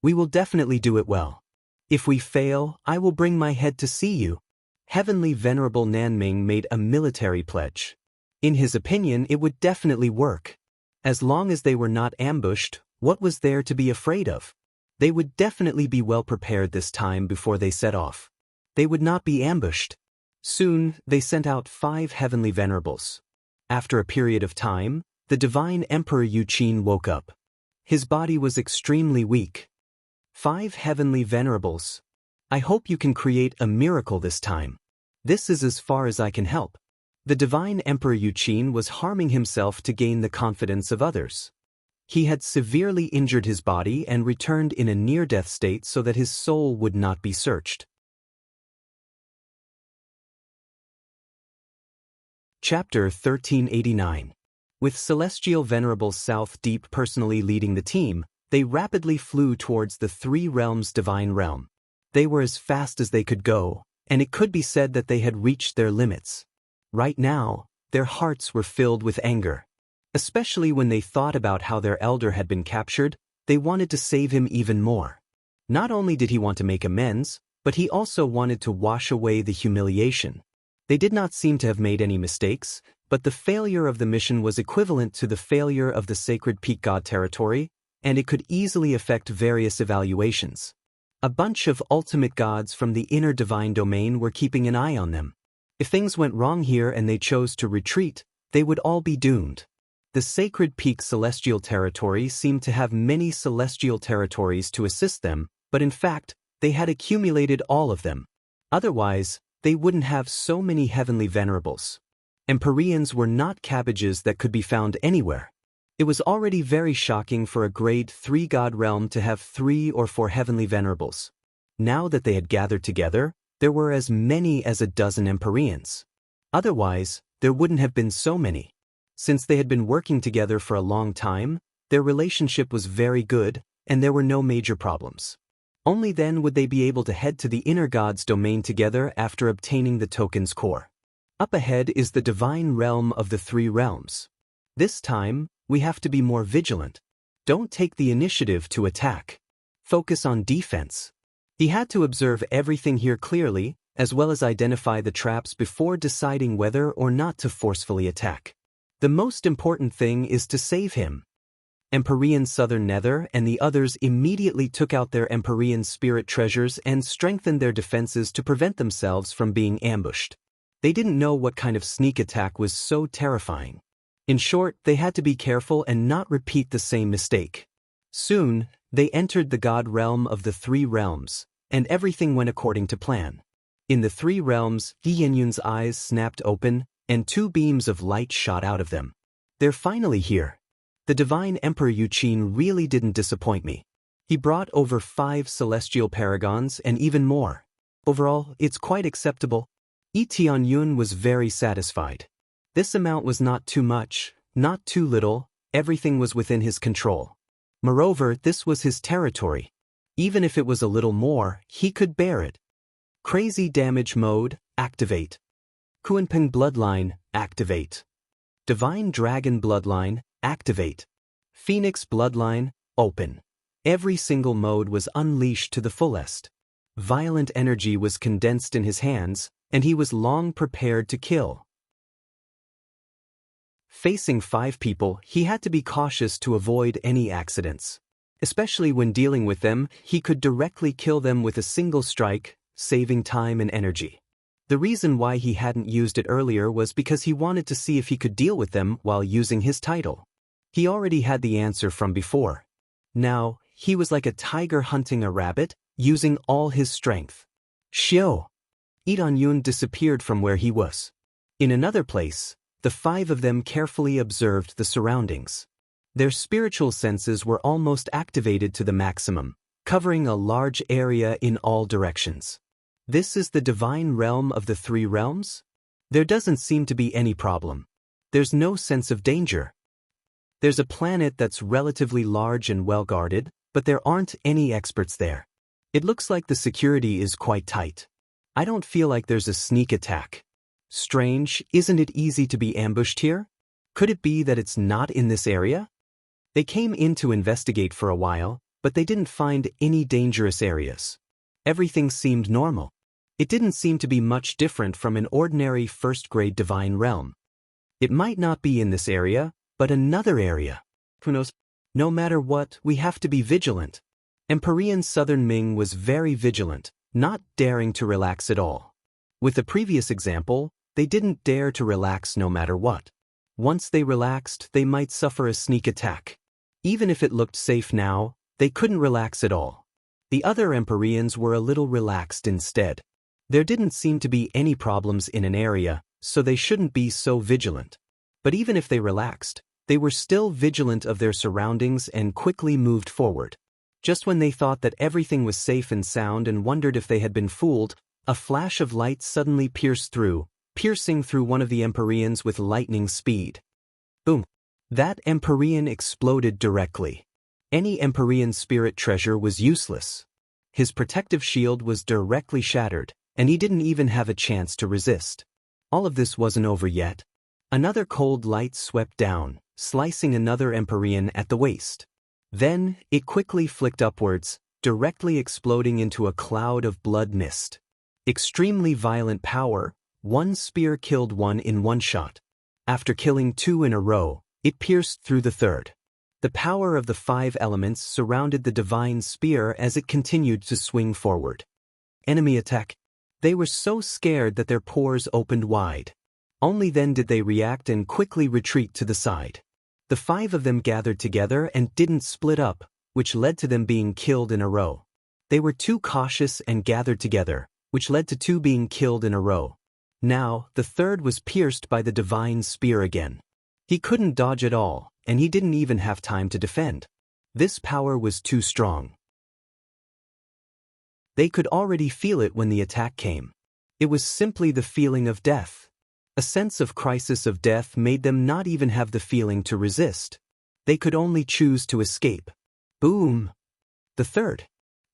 "We will definitely do it well. If we fail, I will bring my head to see you." Heavenly Venerable Nanming made a military pledge. In his opinion, it would definitely work. As long as they were not ambushed, what was there to be afraid of? They would definitely be well prepared this time before they set off. They would not be ambushed. Soon, they sent out 5 heavenly venerables. After a period of time, the Divine Emperor Yuqin woke up. His body was extremely weak. 5 heavenly venerables. I hope you can create a miracle this time. This is as far as I can help. The Divine Emperor Yuqin was harming himself to gain the confidence of others. He had severely injured his body and returned in a near-death state so that his soul would not be searched. Chapter 1389. With Celestial Venerable South Deep personally leading the team, they rapidly flew towards the three realms' divine realm. They were as fast as they could go, and it could be said that they had reached their limits. Right now, their hearts were filled with anger. Especially when they thought about how their elder had been captured, they wanted to save him even more. Not only did he want to make amends, but he also wanted to wash away the humiliation. They did not seem to have made any mistakes, but the failure of the mission was equivalent to the failure of the sacred peak god territory, and it could easily affect various evaluations. A bunch of ultimate gods from the inner divine domain were keeping an eye on them. If things went wrong here and they chose to retreat, they would all be doomed. The sacred peak celestial territory seemed to have many celestial territories to assist them, but in fact, they had accumulated all of them. Otherwise, they wouldn't have so many heavenly venerables. Empyreans were not cabbages that could be found anywhere. It was already very shocking for a grade 3 god realm to have 3 or 4 heavenly venerables. Now that they had gathered together, There were as many as a dozen Empyreans. Otherwise, there wouldn't have been so many. Since they had been working together for a long time, their relationship was very good, and there were no major problems. Only then would they be able to head to the inner god's domain together after obtaining the token's core. Up ahead is the divine realm of the three realms. This time, we have to be more vigilant. Don't take the initiative to attack. Focus on defense. He had to observe everything here clearly, as well as identify the traps before deciding whether or not to forcefully attack. The most important thing is to save him. Empyrean Southern Nether and the others immediately took out their Empyrean spirit treasures and strengthened their defenses to prevent themselves from being ambushed. They didn't know what kind of sneak attack was so terrifying. In short, they had to be careful and not repeat the same mistake. Soon, they entered the god realm of the three realms, and everything went according to plan. In the three realms, Yenyun's eyes snapped open, and two beams of light shot out of them. They're finally here. The divine Emperor Yuqin really didn't disappoint me. He brought over 5 celestial paragons and even more. Overall, it's quite acceptable. Yi Tianyun was very satisfied. This amount was not too much, not too little, everything was within his control. Moreover, this was his territory. Even if it was a little more, he could bear it. Crazy Damage Mode, activate. Kuanping Bloodline, activate. Divine Dragon Bloodline, activate. Phoenix Bloodline, open. Every single mode was unleashed to the fullest. Violent energy was condensed in his hands, and he was long prepared to kill. Facing 5 people, he had to be cautious to avoid any accidents. Especially when dealing with them, he could directly kill them with a single strike, saving time and energy. The reason why he hadn't used it earlier was because he wanted to see if he could deal with them while using his title. He already had the answer from before. Now, he was like a tiger hunting a rabbit, using all his strength. Xiao! Yi Tianyun disappeared from where he was. In another place, the 5 of them carefully observed the surroundings. Their spiritual senses were almost activated to the maximum, covering a large area in all directions. This is the divine realm of the three realms? There doesn't seem to be any problem. There's no sense of danger. There's a planet that's relatively large and well-guarded, but there aren't any experts there. It looks like the security is quite tight. I don't feel like there's a sneak attack. Strange, isn't it easy to be ambushed here? Could it be that it's not in this area? They came in to investigate for a while, but they didn't find any dangerous areas. Everything seemed normal. It didn't seem to be much different from an ordinary first-grade divine realm. It might not be in this area, but another area. Who knows? No matter what, we have to be vigilant. Empyrean Southern Ming was very vigilant, not daring to relax at all. With the previous example, they didn't dare to relax no matter what. Once they relaxed, they might suffer a sneak attack. Even if it looked safe now, they couldn't relax at all. The other Empyreans were a little relaxed instead. There didn't seem to be any problems in an area, so they shouldn't be so vigilant. But even if they relaxed, they were still vigilant of their surroundings and quickly moved forward. Just when they thought that everything was safe and sound and wondered if they had been fooled, a flash of light suddenly piercing through one of the Empyreans with lightning speed. Boom! That Empyrean exploded directly. Any Empyrean spirit treasure was useless. His protective shield was directly shattered, and he didn't even have a chance to resist. All of this wasn't over yet. Another cold light swept down, slicing another Empyrean at the waist. Then, it quickly flicked upwards, directly exploding into a cloud of blood mist. Extremely violent power, one spear killed one in one shot. After killing 2 in a row, it pierced through the third. The power of the 5 elements surrounded the divine spear as it continued to swing forward. Enemy attack. They were so scared that their pores opened wide. Only then did they react and quickly retreat to the side. The 5 of them gathered together and didn't split up, which led to them being killed in a row. They were too cautious and gathered together, which led to 2 being killed in a row. Now, the third was pierced by the divine spear again. He couldn't dodge at all, and he didn't even have time to defend. This power was too strong. They could already feel it when the attack came. It was simply the feeling of death. A sense of crisis of death made them not even have the feeling to resist. They could only choose to escape. Boom! The third.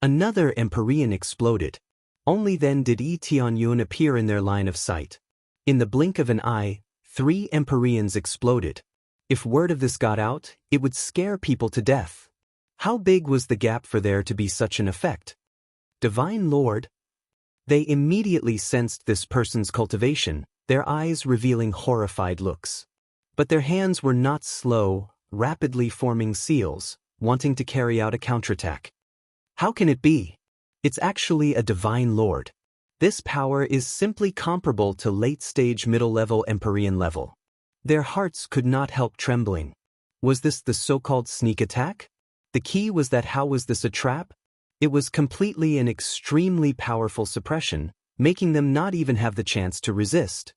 Another Empyrean exploded. Only then did Yi Tianyun appear in their line of sight. In the blink of an eye, 3 Empyreans exploded. If word of this got out, it would scare people to death. How big was the gap for there to be such an effect? Divine Lord? They immediately sensed this person's cultivation, their eyes revealing horrified looks. But their hands were not slow, rapidly forming seals, wanting to carry out a counterattack. How can it be? It's actually a Divine Lord. This power is simply comparable to late-stage middle-level Empyrean level. Their hearts could not help trembling. Was this the so-called sneak attack? The key was that how was this a trap? It was completely an extremely powerful suppression, making them not even have the chance to resist.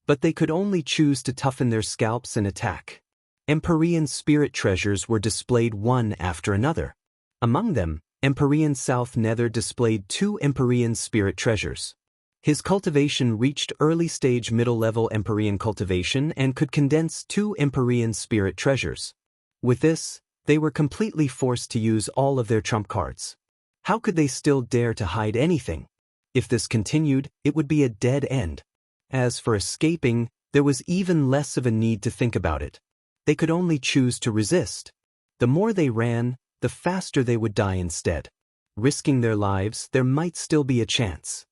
But they could only choose to toughen their scalps and attack. Empyrean spirit treasures were displayed one after another. Among them, Empyrean South Nether displayed 2 Empyrean spirit treasures. His cultivation reached early-stage middle-level Empyrean cultivation and could condense 2 Empyrean spirit treasures. With this, they were completely forced to use all of their trump cards. How could they still dare to hide anything? If this continued, it would be a dead end. As for escaping, there was even less of a need to think about it. They could only choose to resist. The more they ran, the faster they would die instead. Risking their lives, there might still be a chance.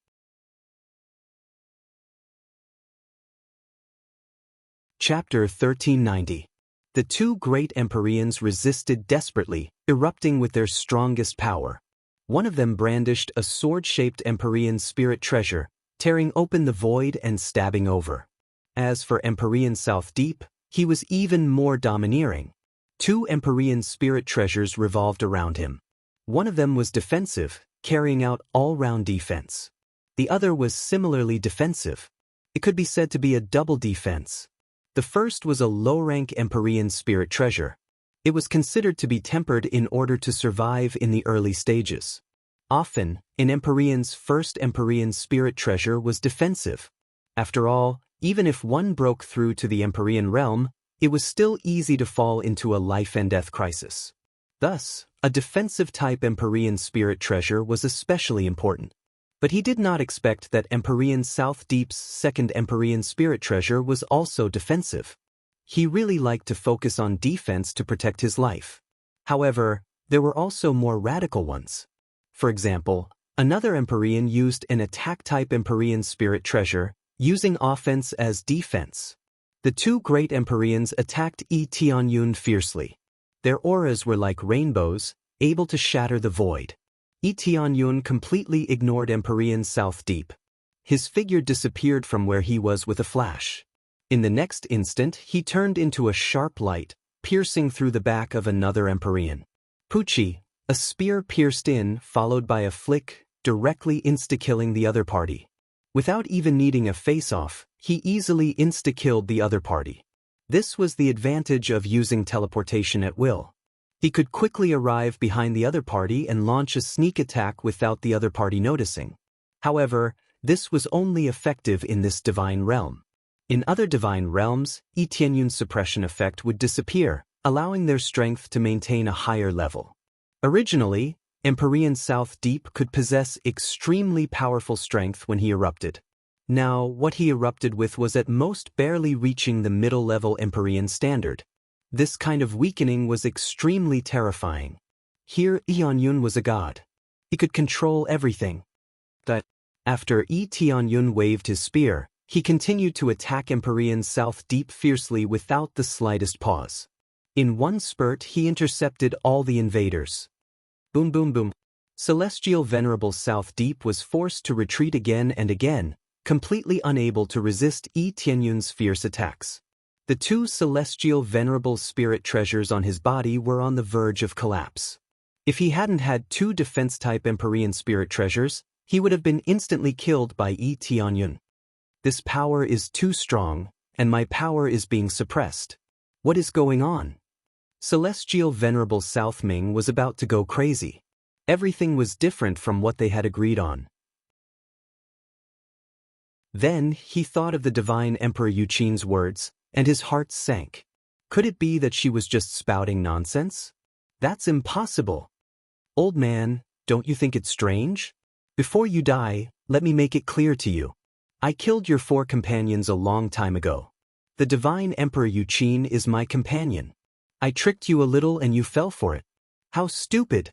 Chapter 1390. The 2 great Empyreans resisted desperately, erupting with their strongest power. One of them brandished a sword-shaped Empyrean spirit treasure, tearing open the void and stabbing over. As for Empyrean South Deep, he was even more domineering. 2 Empyrean spirit treasures revolved around him. One of them was defensive, carrying out all-round defense. The other was similarly defensive. It could be said to be a double defense. The first was a low-rank Empyrean spirit treasure. It was considered to be tempered in order to survive in the early stages. Often, an Empyrean's first Empyrean spirit treasure was defensive. After all, even if one broke through to the Empyrean realm, it was still easy to fall into a life-and-death crisis. Thus, a defensive-type Empyrean spirit treasure was especially important. But he did not expect that Empyrean South Deep's second Empyrean spirit treasure was also defensive. He really liked to focus on defense to protect his life. However, there were also more radical ones. For example, another Empyrean used an attack-type Empyrean spirit treasure, using offense as defense. The 2 great Empyreans attacked Yi Tianyun fiercely. Their auras were like rainbows, able to shatter the void. Yi Tianyun completely ignored Empyrean South Deep. His figure disappeared from where he was with a flash. In the next instant, he turned into a sharp light, piercing through the back of another Empyrean. Pucci, a spear pierced in, followed by a flick, directly insta-killing the other party. Without even needing a face-off, he easily insta-killed the other party. This was the advantage of using teleportation at will. He could quickly arrive behind the other party and launch a sneak attack without the other party noticing. However, this was only effective in this divine realm. In other divine realms, Yi Tianyun's suppression effect would disappear, allowing their strength to maintain a higher level. Originally, Empyrean South Deep could possess extremely powerful strength when he erupted. Now, what he erupted with was at most barely reaching the middle-level Empyrean standard. This kind of weakening was extremely terrifying. Here, Yi Tianyun was a god. He could control everything. But after Yi Tianyun waved his spear, he continued to attack Empyrean South Deep fiercely without the slightest pause. In one spurt, he intercepted all the invaders. Boom boom boom. Celestial Venerable South Deep was forced to retreat again and again, completely unable to resist Yi Tianyun's fierce attacks. The 2 celestial venerable spirit treasures on his body were on the verge of collapse. If he hadn't had 2 defense-type Empyrean spirit treasures, he would have been instantly killed by Yi Tianyun. This power is too strong, and my power is being suppressed. What is going on? Celestial Venerable South Ming was about to go crazy. Everything was different from what they had agreed on. Then, he thought of the divine Emperor Yuqin's words, and his heart sank. Could it be that she was just spouting nonsense? That's impossible. Old man, don't you think it's strange? Before you die, let me make it clear to you. I killed your 4 companions a long time ago. The divine Emperor Yuqin is my companion. I tricked you a little and you fell for it. How stupid!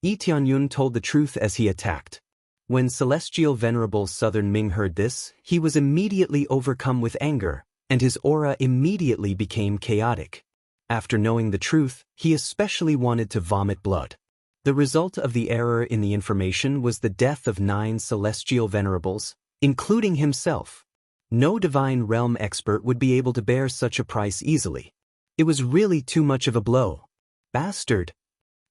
Yi Tianyun told the truth as he attacked. When Celestial Venerable Southern Ming heard this, he was immediately overcome with anger, and his aura immediately became chaotic. After knowing the truth, he especially wanted to vomit blood. The result of the error in the information was the death of 9 Celestial Venerables, including himself. No divine realm expert would be able to bear such a price easily. It was really too much of a blow. Bastard!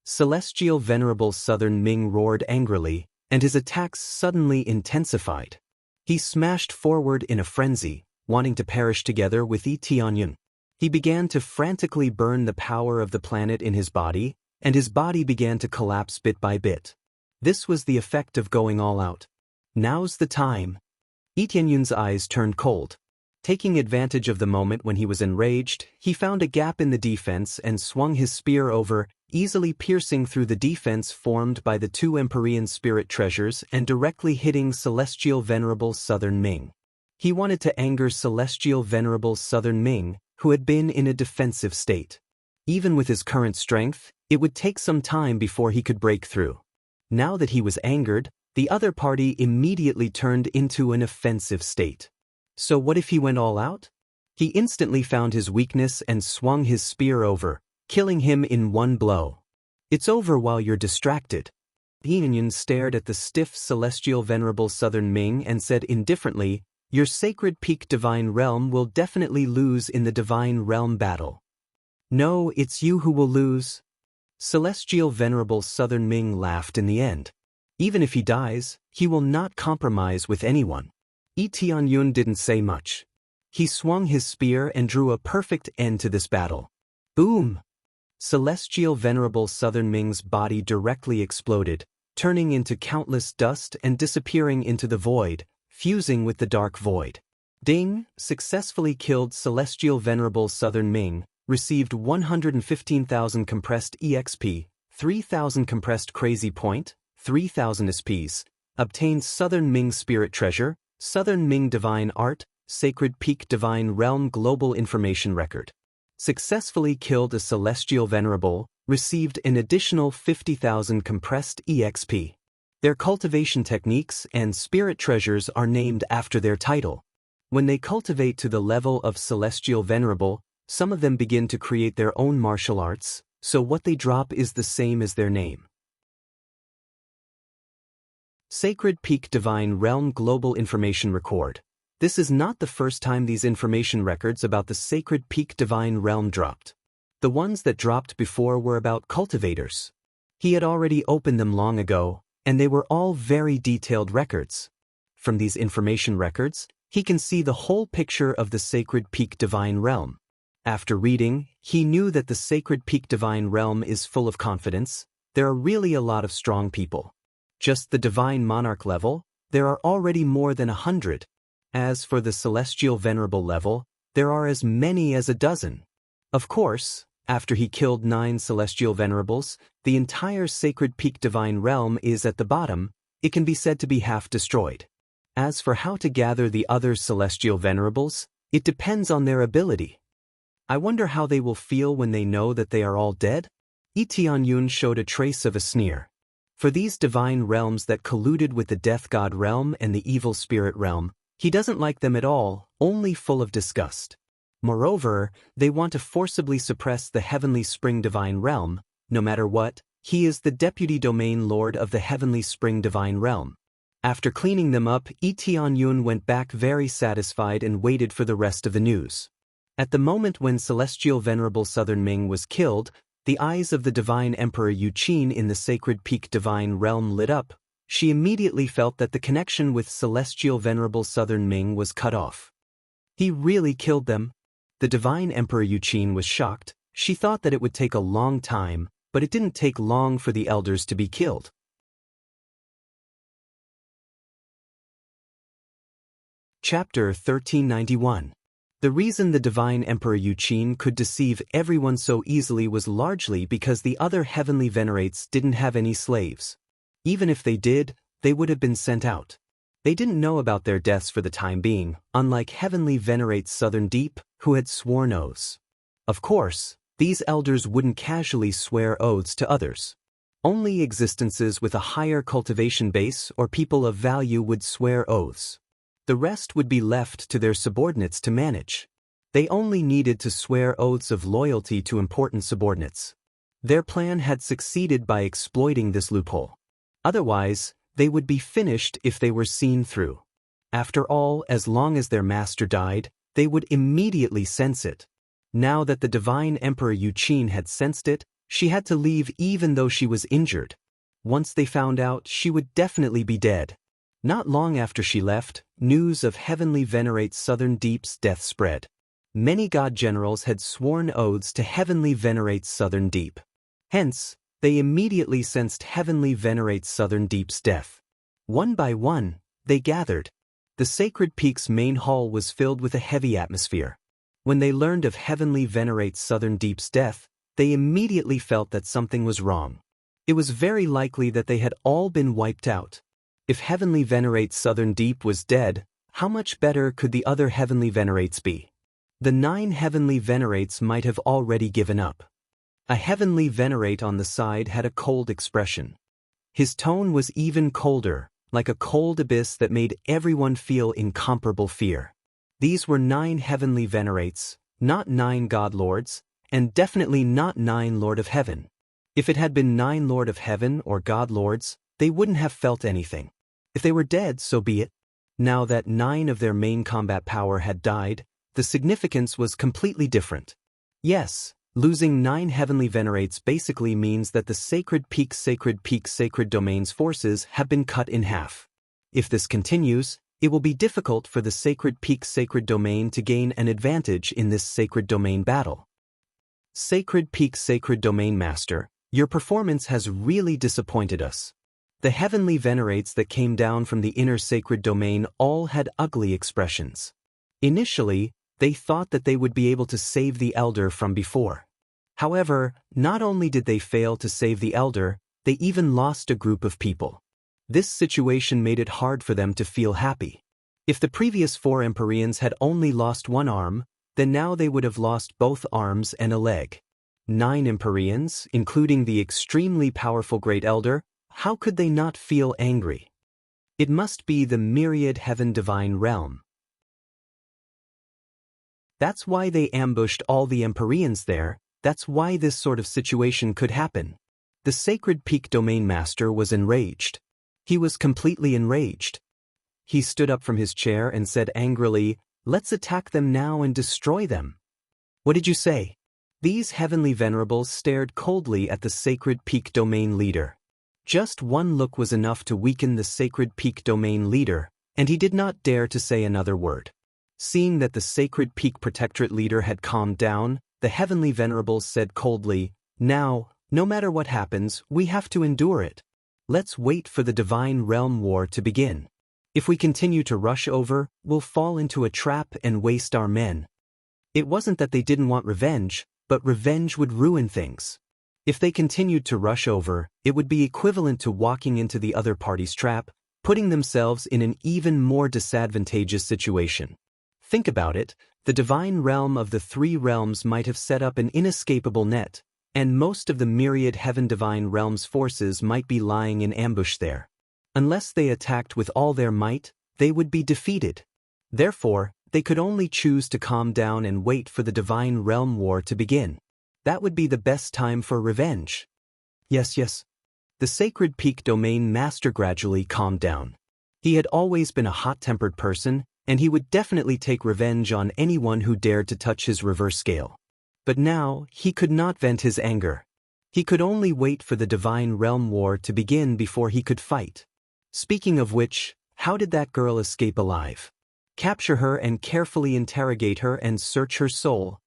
Celestial Venerable Southern Ming roared angrily, and his attacks suddenly intensified. He smashed forward in a frenzy, wanting to perish together with Yi Tianyun. He began to frantically burn the power of the planet in his body, and his body began to collapse bit by bit. This was the effect of going all out. Now's the time. Yi Tianyun's eyes turned cold. Taking advantage of the moment when he was enraged, he found a gap in the defense and swung his spear over, easily piercing through the defense formed by the 2 Empyrean spirit treasures and directly hitting Celestial Venerable Southern Ming. He wanted to anger Celestial Venerable Southern Ming, who had been in a defensive state. Even with his current strength, it would take some time before he could break through. Now that he was angered, the other party immediately turned into an offensive state. So what if he went all out? He instantly found his weakness and swung his spear over, killing him in one blow. It's over while you're distracted. Yi Tianyun stared at the stiff Celestial Venerable Southern Ming and said indifferently, your sacred peak divine realm will definitely lose in the divine realm battle. No, it's you who will lose. Celestial Venerable Southern Ming laughed in the end. Even if he dies, he will not compromise with anyone. Yi Tianyun didn't say much. He swung his spear and drew a perfect end to this battle. Boom! Celestial Venerable Southern Ming's body directly exploded, turning into countless dust and disappearing into the void, fusing with the dark void. Ding! Successfully killed Celestial Venerable Southern Ming, received 115,000 compressed EXP, 3,000 compressed Crazy Point, 3,000 SPs, obtained Southern Ming Spirit Treasure, Southern Ming Divine Art, Sacred Peak Divine Realm Global Information Record. Successfully killed a Celestial Venerable, received an additional 50,000 compressed EXP. Their cultivation techniques and spirit treasures are named after their title. When they cultivate to the level of Celestial Venerable, some of them begin to create their own martial arts, so what they drop is the same as their name. Sacred Peak Divine Realm Global Information Record. This is not the first time these information records about the Sacred Peak Divine Realm dropped. The ones that dropped before were about cultivators. He had already opened them long ago, and they were all very detailed records. From these information records, he can see the whole picture of the Sacred Peak Divine Realm. After reading, he knew that the Sacred Peak Divine Realm is full of confidence. There are really a lot of strong people. Just the Divine Monarch level, there are already more than 100. As for the Celestial Venerable level, there are as many as a dozen. Of course, after he killed 9 Celestial Venerables, the entire Sacred Peak Divine Realm is at the bottom. It can be said to be half destroyed. As for how to gather the other Celestial Venerables, it depends on their ability. I wonder how they will feel when they know that they are all dead? Yi Tianyun showed a trace of a sneer. For these divine realms that colluded with the Death God realm and the Evil Spirit realm, he doesn't like them at all, only full of disgust. Moreover, they want to forcibly suppress the Heavenly Spring Divine Realm. No matter what, he is the Deputy Domain Lord of the Heavenly Spring Divine Realm. After cleaning them up, Yi Tianyun went back very satisfied and waited for the rest of the news. At the moment when Celestial Venerable Southern Ming was killed, the eyes of the Divine Emperor Yuqin in the Sacred Peak Divine Realm lit up. She immediately felt that the connection with Celestial Venerable Southern Ming was cut off. He really killed them? The Divine Emperor Yuqin was shocked. She thought that it would take a long time, but it didn't take long for the elders to be killed. Chapter 1391. The reason the divine Emperor Yuqin could deceive everyone so easily was largely because the other heavenly venerates didn't have any slaves. Even if they did, they would have been sent out. They didn't know about their deaths for the time being, unlike heavenly venerates Southern Deep, who had sworn oaths. Of course, these elders wouldn't casually swear oaths to others. Only existences with a higher cultivation base or people of value would swear oaths. The rest would be left to their subordinates to manage. They only needed to swear oaths of loyalty to important subordinates. Their plan had succeeded by exploiting this loophole. Otherwise, they would be finished if they were seen through. After all, as long as their master died, they would immediately sense it. Now that the divine Emperor Yuqin had sensed it, she had to leave even though she was injured. Once they found out, she would definitely be dead. Not long after she left, news of heavenly venerate Southern Deep's death spread. Many god generals had sworn oaths to heavenly venerate Southern Deep. Hence, they immediately sensed heavenly venerate Southern Deep's death. One by one, they gathered. The sacred peak's main hall was filled with a heavy atmosphere. When they learned of heavenly venerate Southern Deep's death, they immediately felt that something was wrong. It was very likely that they had all been wiped out. If heavenly venerate Southern Deep was dead, how much better could the other heavenly venerates be? The 9 heavenly venerates might have already given up. A heavenly venerate on the side had a cold expression. His tone was even colder, like a cold abyss that made everyone feel incomparable fear. These were 9 heavenly venerates, not 9 god lords, and definitely not 9 Lord of Heaven. If it had been 9 Lord of Heaven or god lords, they wouldn't have felt anything. If they were dead, so be it. Now that 9 of their main combat power had died, the significance was completely different. Yes, losing 9 heavenly venerates basically means that the sacred peak domain's forces have been cut in half. If this continues, it will be difficult for the sacred peak sacred domain to gain an advantage in this sacred domain battle. Sacred peak sacred domain master, your performance has really disappointed us. The heavenly venerates that came down from the inner sacred domain all had ugly expressions. Initially, they thought that they would be able to save the elder from before. However, not only did they fail to save the elder, they even lost a group of people. This situation made it hard for them to feel happy. If the previous 4 Empyreans had only lost 1 arm, then now they would have lost both arms and a leg. 9 Empyreans, including the extremely powerful Great Elder, how could they not feel angry? It must be the myriad heaven divine realm. That's why they ambushed all the Empyreans there, that's why this sort of situation could happen. The sacred peak domain master was enraged. He was completely enraged. He stood up from his chair and said angrily, "Let's attack them now and destroy them." "What did you say?" These heavenly venerables stared coldly at the sacred peak domain leader. Just one look was enough to weaken the sacred peak domain leader, and he did not dare to say another word. Seeing that the sacred peak protectorate leader had calmed down, the heavenly venerables said coldly, "Now, no matter what happens, we have to endure it. Let's wait for the divine realm war to begin. If we continue to rush over, we'll fall into a trap and waste our men." It wasn't that they didn't want revenge, but revenge would ruin things. If they continued to rush over, it would be equivalent to walking into the other party's trap, putting themselves in an even more disadvantageous situation. Think about it, the divine realm of the 3 realms might have set up an inescapable net, and most of the myriad heaven divine realms forces might be lying in ambush there. Unless they attacked with all their might, they would be defeated. Therefore, they could only choose to calm down and wait for the divine realm war to begin. That would be the best time for revenge. Yes. The sacred peak domain master gradually calmed down. He had always been a hot-tempered person, and he would definitely take revenge on anyone who dared to touch his reverse scale. But now, he could not vent his anger. He could only wait for the divine realm war to begin before he could fight. Speaking of which, how did that girl escape alive? Capture her and carefully interrogate her and search her soul.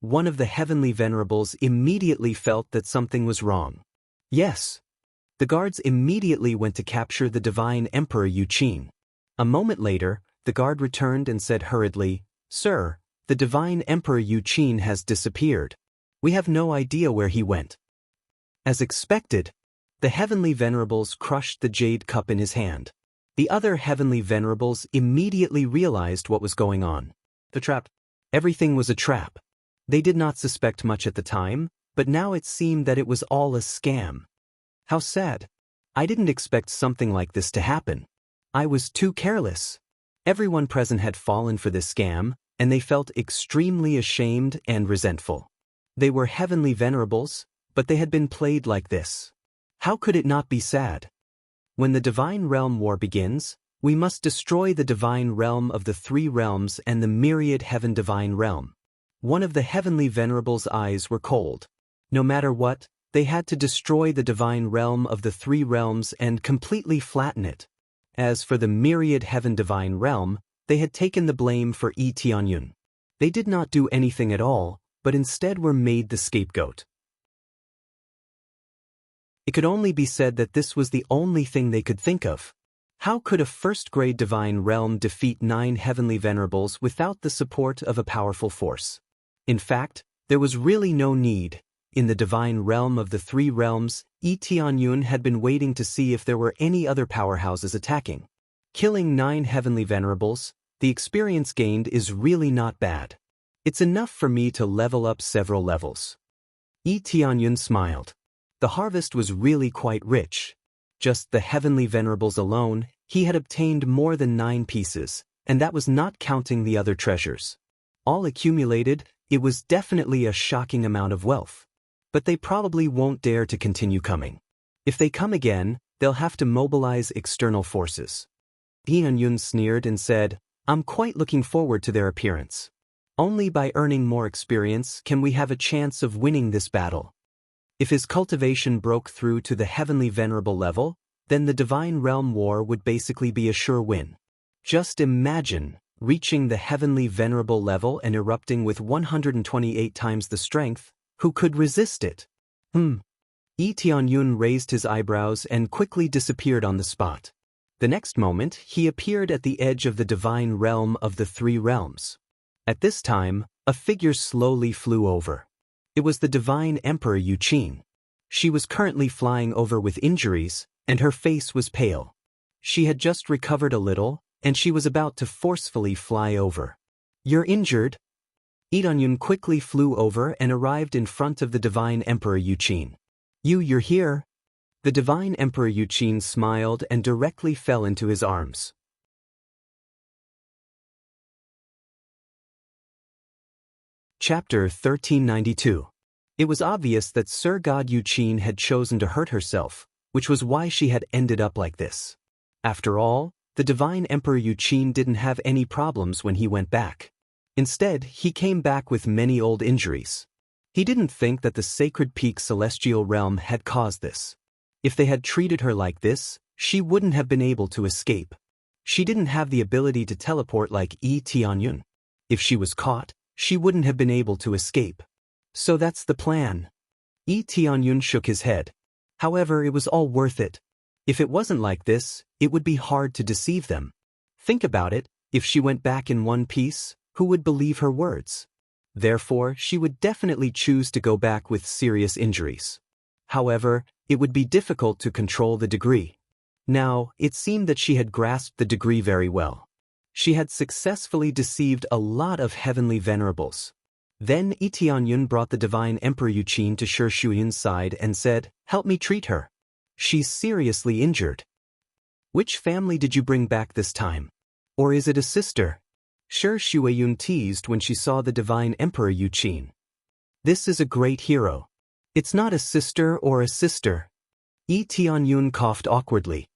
One of the heavenly venerables immediately felt that something was wrong. Yes. The guards immediately went to capture the divine Emperor Yuqin. A moment later, the guard returned and said hurriedly, "Sir, the divine Emperor Yuqin has disappeared. We have no idea where he went." As expected, the heavenly venerables crushed the jade cup in his hand. The other heavenly venerables immediately realized what was going on. The trap. Everything was a trap. They did not suspect much at the time, but now it seemed that it was all a scam. How sad. I didn't expect something like this to happen. I was too careless. Everyone present had fallen for this scam, and they felt extremely ashamed and resentful. They were heavenly venerables, but they had been played like this. How could it not be sad? When the Divine Realm War begins, we must destroy the Divine Realm of the Three Realms and the myriad Heaven Divine Realm. One of the heavenly venerables' eyes were cold. No matter what, they had to destroy the Divine Realm of the Three Realms and completely flatten it. As for the myriad Heaven Divine Realm, they had taken the blame for Yi Tianyun. They did not do anything at all, but instead were made the scapegoat. It could only be said that this was the only thing they could think of. How could a first-grade divine realm defeat 9 heavenly venerables without the support of a powerful force? In fact, there was really no need. In the divine realm of the Three Realms, Yi Tianyun had been waiting to see if there were any other powerhouses attacking. Killing 9 heavenly venerables, the experience gained is really not bad. It's enough for me to level up several levels. Yi Tianyun smiled. The harvest was really quite rich. Just the heavenly venerables alone, he had obtained more than 9 pieces, and that was not counting the other treasures. All accumulated, it was definitely a shocking amount of wealth. But they probably won't dare to continue coming. If they come again, they'll have to mobilize external forces. Tianyun sneered and said, "I'm quite looking forward to their appearance. Only by earning more experience can we have a chance of winning this battle." If his cultivation broke through to the heavenly venerable level, then the Divine Realm War would basically be a sure win. Just imagine reaching the heavenly venerable level and erupting with 128 times the strength. Who could resist it? Yi Tianyun raised his eyebrows and quickly disappeared on the spot. The next moment, he appeared at the edge of the Divine Realm of the Three Realms. At this time, a figure slowly flew over. It was the Divine Emperor Yuqin. She was currently flying over with injuries, and her face was pale. She had just recovered a little, and she was about to forcefully fly over. "You're injured?" Yi Tianyun quickly flew over and arrived in front of the Divine Emperor Yuqin. You're here?" The Divine Emperor Yuqin smiled and directly fell into his arms. Chapter 1392. It was obvious that Sir God Yuqin had chosen to hurt herself, which was why she had ended up like this. After all, the Divine Emperor Yuqin didn't have any problems when he went back. Instead, he came back with many old injuries. He didn't think that the Sacred Peak Celestial Realm had caused this. If they had treated her like this, she wouldn't have been able to escape. She didn't have the ability to teleport like Yi Tianyun. If she was caught, she wouldn't have been able to escape. So that's the plan. Yi Tianyun shook his head. However, it was all worth it. If it wasn't like this, it would be hard to deceive them. Think about it, if she went back in one piece, who would believe her words? Therefore, she would definitely choose to go back with serious injuries. However, it would be difficult to control the degree. Now, it seemed that she had grasped the degree very well. She had successfully deceived a lot of heavenly venerables. Then Yi Tianyun brought the Divine Emperor Yuqin to Shi Shuiyun's side and said, "Help me treat her. She's seriously injured." "Which family did you bring back this time? Or is it a sister?" Shi Shuiyun teased when she saw the Divine Emperor Yuqin. "This is a great hero. It's not a sister or a sister." Yi Tianyun coughed awkwardly.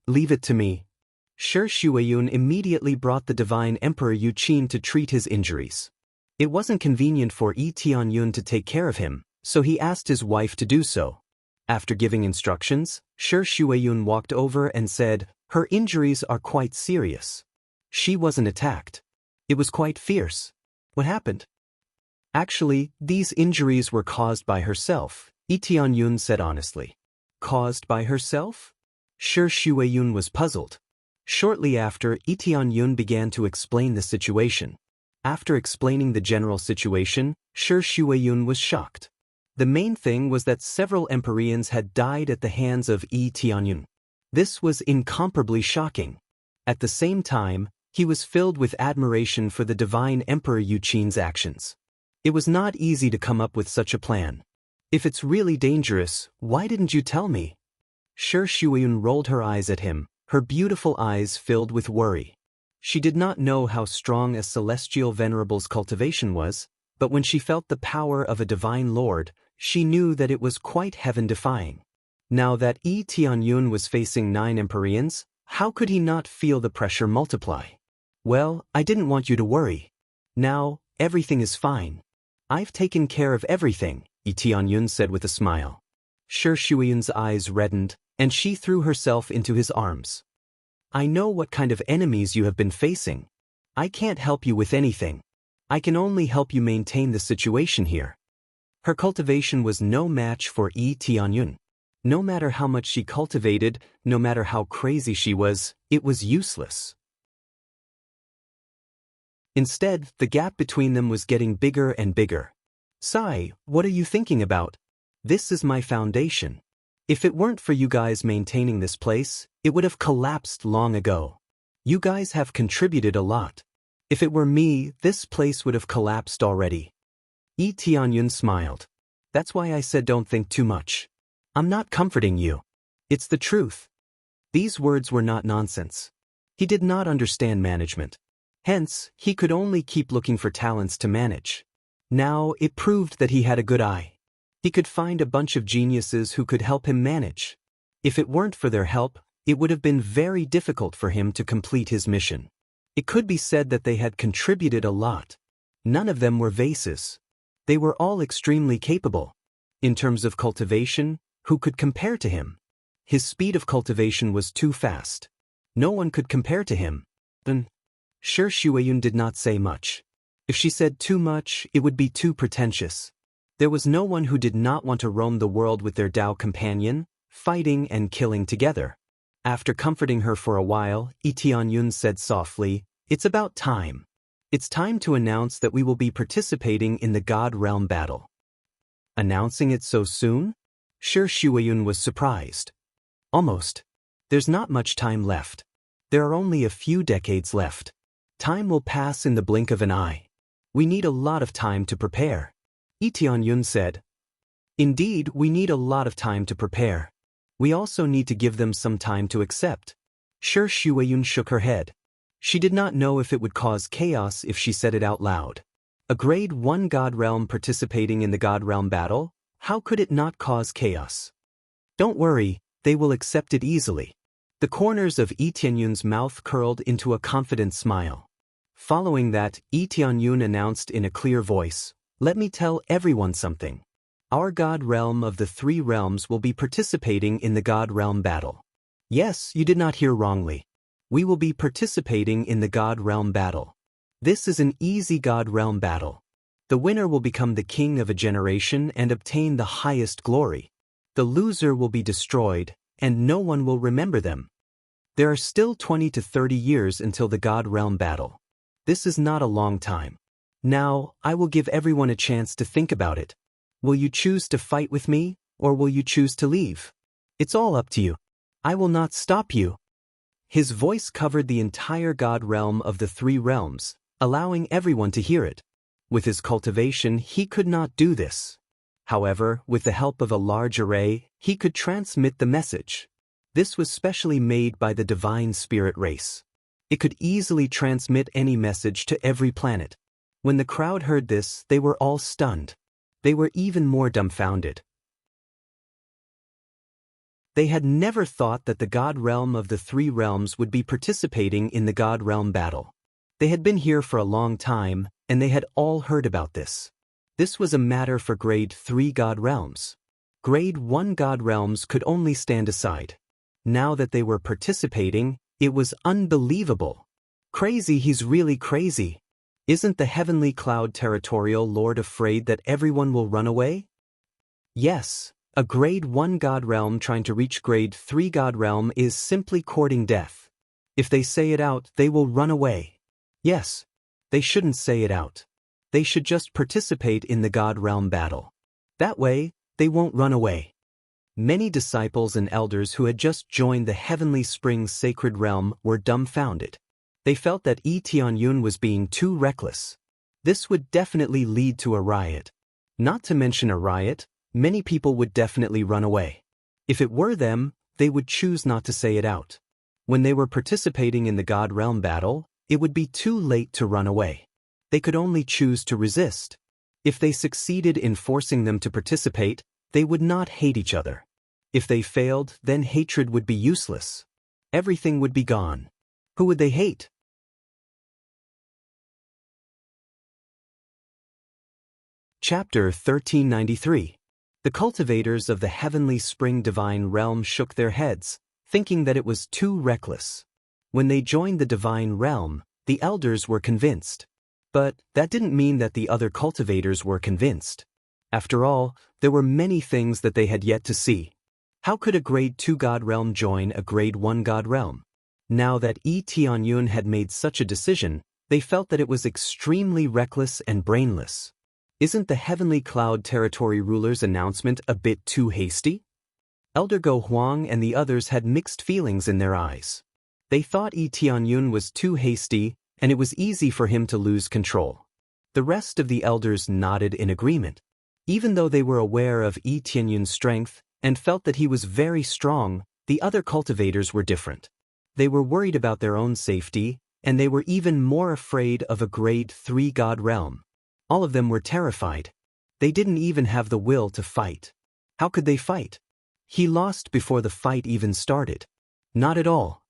Leave it to me." Shi Shuiyun immediately brought the Divine Emperor Yuqin to treat his injuries. It wasn't convenient for Yi Tianyun to take care of him, so he asked his wife to do so. After giving instructions, Shi Shuiyun walked over and said, "Her injuries are quite serious. She wasn't attacked. It was quite fierce. What happened?" Actually, these injuries were caused by herself, Lee Tianyun said honestly. Caused by herself? Shi Shuiyun was puzzled. Shortly after, Lee Tianyun began to explain the situation. After explaining the general situation, Shi Shuiyun was shocked. The main thing was that several Emperors had died at the hands of Lee Tianyun. This was incomparably shocking. At the same time, he was filled with admiration for the divine Emperor Yuqin's actions. It was not easy to come up with such a plan. If it's really dangerous, why didn't you tell me? Shi Shuiyun rolled her eyes at him, her beautiful eyes filled with worry. She did not know how strong a celestial venerable's cultivation was, but when she felt the power of a divine lord, she knew that it was quite heaven-defying. Now that Lee Tianyun was facing 9 Emperors, how could he not feel the pressure multiply? Well, I didn't want you to worry. Now, everything is fine. I've taken care of everything, Lee Tianyun said with a smile. Shi Shuiyun's eyes reddened, and she threw herself into his arms. I know what kind of enemies you have been facing. I can't help you with anything. I can only help you maintain the situation here. Her cultivation was no match for Lee Tianyun. No matter how much she cultivated, no matter how crazy she was, it was useless. Instead, the gap between them was getting bigger and bigger. Sai, what are you thinking about? This is my foundation. If it weren't for you guys maintaining this place, it would have collapsed long ago. You guys have contributed a lot. If it were me, this place would have collapsed already. Lee Tianyun smiled. That's why I said don't think too much. I'm not comforting you. It's the truth. These words were not nonsense. He did not understand management. Hence, he could only keep looking for talents to manage. Now, it proved that he had a good eye. He could find a bunch of geniuses who could help him manage. If it weren't for their help, it would have been very difficult for him to complete his mission. It could be said that they had contributed a lot. None of them were vases. They were all extremely capable. In terms of cultivation, who could compare to him? His speed of cultivation was too fast. No one could compare to him. Then, Shi Shuiyun did not say much. If she said too much, it would be too pretentious. There was no one who did not want to roam the world with their Tao companion, fighting and killing together. After comforting her for a while, Lee Tianyun said softly, "It's about time. It's time to announce that we will be participating in the God Realm battle." Announcing it so soon? Shi Shuiyun was surprised. Almost. There's not much time left. There are only a few decades left. Time will pass in the blink of an eye. We need a lot of time to prepare. Lee Tianyun said. Indeed, we need a lot of time to prepare. We also need to give them some time to accept. Shi Shuiyun shook her head. She did not know if it would cause chaos if she said it out loud. A grade 1 God Realm participating in the God Realm battle? How could it not cause chaos? Don't worry, they will accept it easily. The corners of Lee Tianyun's mouth curled into a confident smile. Following that, Lee Tianyun announced in a clear voice, "Let me tell everyone something. Our God Realm of the 3 realms will be participating in the God Realm battle." Yes, you did not hear wrongly. We will be participating in the God Realm battle. This is an easy God Realm battle. The winner will become the king of a generation and obtain the highest glory. The loser will be destroyed, and no one will remember them. There are still 20 to 30 years until the God Realm battle. This is not a long time. Now, I will give everyone a chance to think about it. Will you choose to fight with me, or will you choose to leave? It's all up to you. I will not stop you. His voice covered the entire God Realm of the 3 realms, allowing everyone to hear it. With his cultivation, he could not do this. However, with the help of a large array, he could transmit the message. This was specially made by the divine spirit race. It could easily transmit any message to every planet. When the crowd heard this, they were all stunned. They were even more dumbfounded. They had never thought that the God Realm of the 3 realms would be participating in the God Realm battle. They had been here for a long time, and they had all heard about this. This was a matter for Grade 3 God Realms. Grade 1 God Realms could only stand aside. Now that they were participating, it was unbelievable. Crazy, he's really crazy. Isn't the heavenly cloud territorial lord afraid that everyone will run away? Yes, a grade 1 god realm trying to reach grade 3 god realm is simply courting death. If they say it out, they will run away. Yes, they shouldn't say it out. They should just participate in the god realm battle. That way, they won't run away. Many disciples and elders who had just joined the Heavenly Springs sacred realm were dumbfounded. They felt that Yi Tianyun was being too reckless. This would definitely lead to a riot. Not to mention a riot, many people would definitely run away. If it were them, they would choose not to say it out. When they were participating in the God realm battle, it would be too late to run away. They could only choose to resist. If they succeeded in forcing them to participate, they would not hate each other. If they failed, then hatred would be useless. Everything would be gone. Who would they hate? Chapter 1393. The cultivators of the Heavenly Spring Divine Realm shook their heads, thinking that it was too reckless. When they joined the Divine Realm, the elders were convinced. But that didn't mean that the other cultivators were convinced. After all, there were many things that they had yet to see. How could a grade 2 god realm join a grade 1 god realm? Now that Yi Tianyun had made such a decision, they felt that it was extremely reckless and brainless. Isn't the Heavenly Cloud Territory ruler's announcement a bit too hasty? Elder Go Huang and the others had mixed feelings in their eyes. They thought Yi Tianyun was too hasty, and it was easy for him to lose control. The rest of the elders nodded in agreement. Even though they were aware of Yi Tianyun's strength and felt that he was very strong, the other cultivators were different. They were worried about their own safety, and they were even more afraid of a grade 3 god realm. All of them were terrified. They didn't even have the will to fight. How could they fight? He lost before the fight even started. Not at all.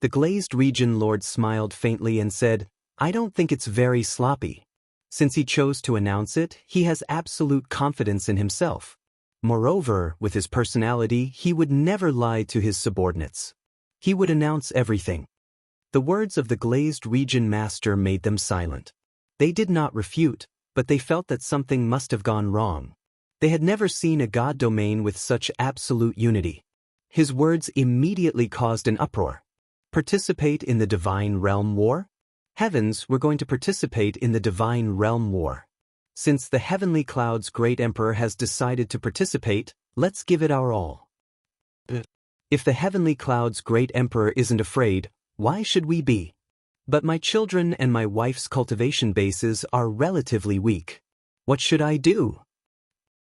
The glazed region lord smiled faintly and said, "I don't think it's very sloppy." Since he chose to announce it, he has absolute confidence in himself. Moreover, with his personality, he would never lie to his subordinates. He would announce everything. The words of the glazed region master made them silent. They did not refute, but they felt that something must have gone wrong. They had never seen a god domain with such absolute unity. His words immediately caused an uproar. Participate in the Divine Realm War? Heavens were going to participate in the Divine Realm War. Since the Heavenly Cloud's Great Emperor has decided to participate, let's give it our all. If the Heavenly Cloud's Great Emperor isn't afraid, why should we be? But my children and my wife's cultivation bases are relatively weak. What should I do?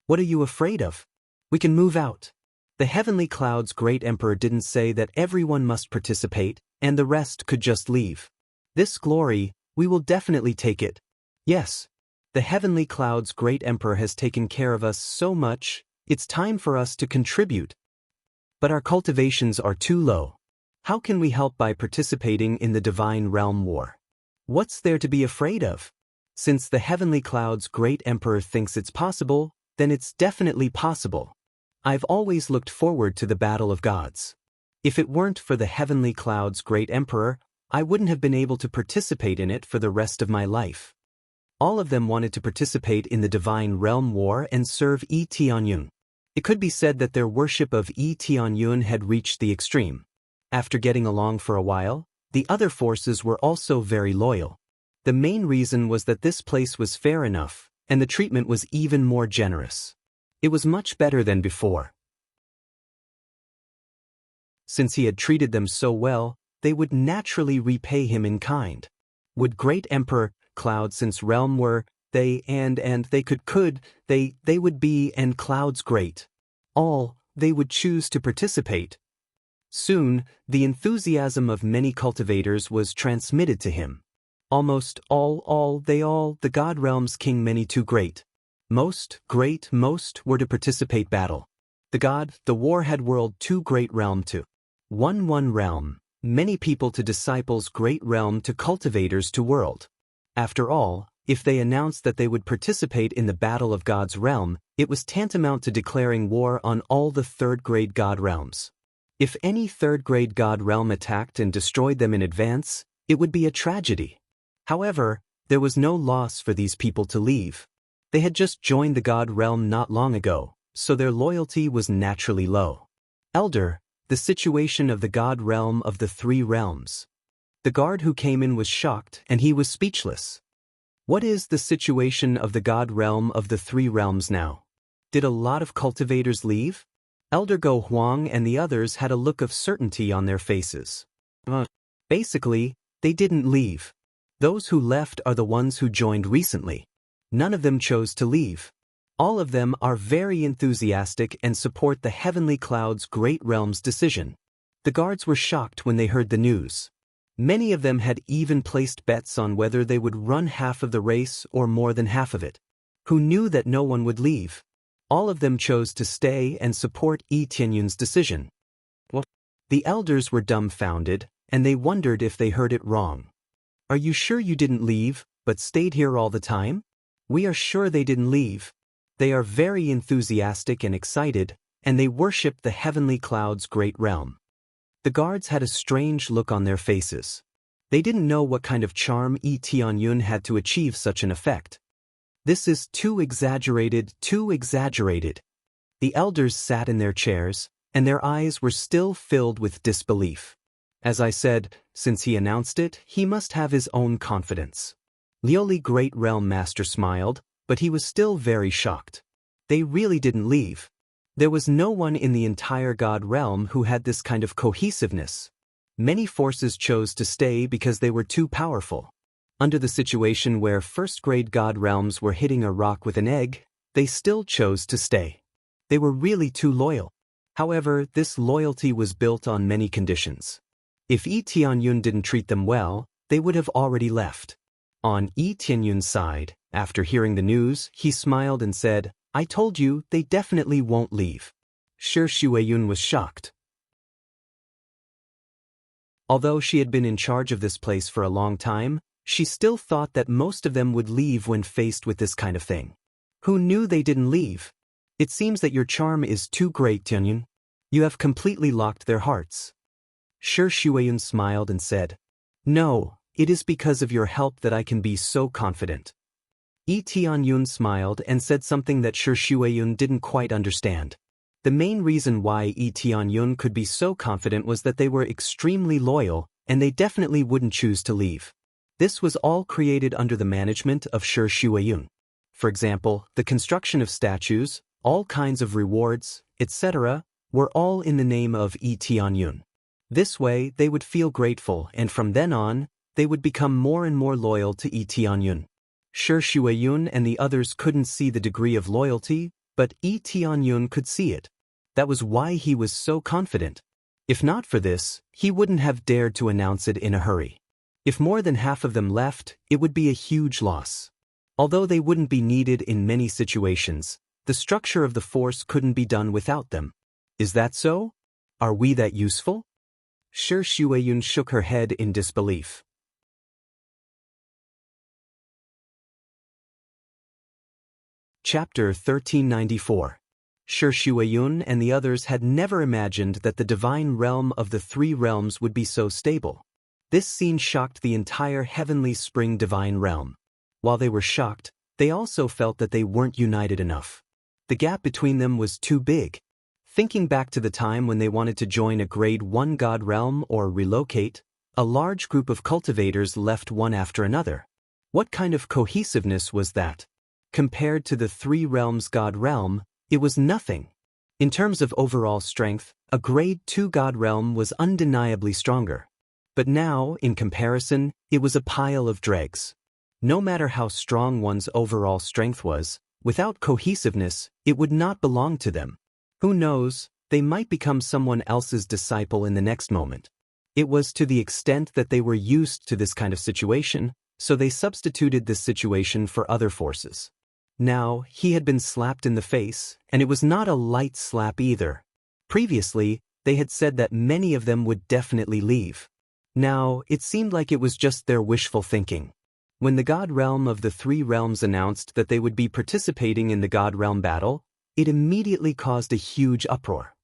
What are you afraid of? We can move out. The Heavenly Cloud's Great Emperor didn't say that everyone must participate, and the rest could just leave. This glory, we will definitely take it. Yes. The Heavenly Cloud's Great Emperor has taken care of us so much, it's time for us to contribute. But our cultivations are too low. How can we help by participating in the Divine Realm War? What's there to be afraid of? Since the Heavenly Cloud's Great Emperor thinks it's possible, then it's definitely possible. I've always looked forward to the Battle of Gods. If it weren't for the Heavenly Cloud's Great Emperor, I wouldn't have been able to participate in it for the rest of my life. All of them wanted to participate in the Divine Realm War and serve Yi Tianyun. It could be said that their worship of Yi Tianyun had reached the extreme. After getting along for a while, the other forces were also very loyal. The main reason was that this place was fair enough, and the treatment was even more generous. It was much better than before. Since he had treated them so well, they would naturally repay him in kind. Would Great Emperor Cloud since realm were they and they could they would be and Cloud's great. All, they would choose to participate. Soon, the enthusiasm of many cultivators was transmitted to him. Almost all, the God realm's king many too great. Most were to participate battle. The war had world too great realm to. One realm, many people to disciples great realm to cultivators to world. After all, if they announced that they would participate in the battle of God's realm, it was tantamount to declaring war on all the third-grade God realms. If any third-grade God realm attacked and destroyed them in advance, it would be a tragedy. However, There was no loss for these people to leave. They had just joined the God realm not long ago, so their loyalty was naturally low. Elder, the situation of the God realm of the three realms. The guard who came in was shocked and he was speechless. What is the situation of the God realm of the three realms now? Did a lot of cultivators leave? Elder Go Huang and the others had a look of certainty on their faces. Basically, they didn't leave. Those who left are the ones who joined recently. None of them chose to leave. All of them are very enthusiastic and support the Heavenly Cloud's Great Realm's decision. The guards were shocked when they heard the news. Many of them had even placed bets on whether they would run half of the race or more than half of it. Who knew that no one would leave? All of them chose to stay and support Yi Tianyun's decision. What? The elders were dumbfounded, and they wondered if they heard it wrong. Are you sure you didn't leave, but stayed here all the time? We are sure they didn't leave. They are very enthusiastic and excited, and they worship the Heavenly Cloud's great realm. The guards had a strange look on their faces. They didn't know what kind of charm Yi Tianyun had to achieve such an effect. This is too exaggerated, too exaggerated. The elders sat in their chairs, and their eyes were still filled with disbelief. As I said, since he announced it, he must have his own confidence. Lioli Great Realm Master smiled, but he was still very shocked. They really didn't leave. There was no one in the entire God realm who had this kind of cohesiveness. Many forces chose to stay because they were too powerful. Under the situation where first-grade God realms were hitting a rock with an egg, they still chose to stay. They were really too loyal. However, this loyalty was built on many conditions. If Yi Tianyun didn't treat them well, they would have already left. On Yi Tianyun's side, after hearing the news, he smiled and said, I told you, they definitely won't leave. Shi Shuiyun was shocked. Although she had been in charge of this place for a long time, she still thought that most of them would leave when faced with this kind of thing. Who knew they didn't leave? It seems that your charm is too great, Tianyun. You have completely locked their hearts. Shi Shuiyun smiled and said, No, it is because of your help that I can be so confident. Yi Tianyun smiled and said something that Shi Shuiyun didn't quite understand. The main reason why Yi Tianyun could be so confident was that they were extremely loyal, and they definitely wouldn't choose to leave. This was all created under the management of Shi Shuiyun. For example, the construction of statues, all kinds of rewards, etc., were all in the name of Yi Tianyun. This way, they would feel grateful, and from then on, they would become more and more loyal to Yi Tianyun. Shi Shuiyun and the others couldn't see the degree of loyalty, but Yi Tianyun could see it. That was why he was so confident. If not for this, he wouldn't have dared to announce it in a hurry. If more than half of them left, it would be a huge loss. Although they wouldn't be needed in many situations, the structure of the force couldn't be done without them. Is that so? Are we that useful? Shi Shuiyun shook her head in disbelief. Chapter 1394. Shi Shuiyun and the others had never imagined that the divine realm of the three realms would be so stable. This scene shocked the entire Heavenly Spring divine realm. While they were shocked, they also felt that they weren't united enough. The gap between them was too big. Thinking back to the time when they wanted to join a Grade 1 God realm or relocate, a large group of cultivators left one after another. What kind of cohesiveness was that? Compared to the three realms God realm, it was nothing. In terms of overall strength, a Grade 2 God realm was undeniably stronger. But now, in comparison, it was a pile of dregs. No matter how strong one's overall strength was, without cohesiveness, it would not belong to them. Who knows, they might become someone else's disciple in the next moment. It was to the extent that they were used to this kind of situation, so they substituted this situation for other forces. Now, he had been slapped in the face, and it was not a light slap either. Previously, they had said that many of them would definitely leave. Now, it seemed like it was just their wishful thinking. When the God realm of the three realms announced that they would be participating in the God realm battle, it immediately caused a huge uproar.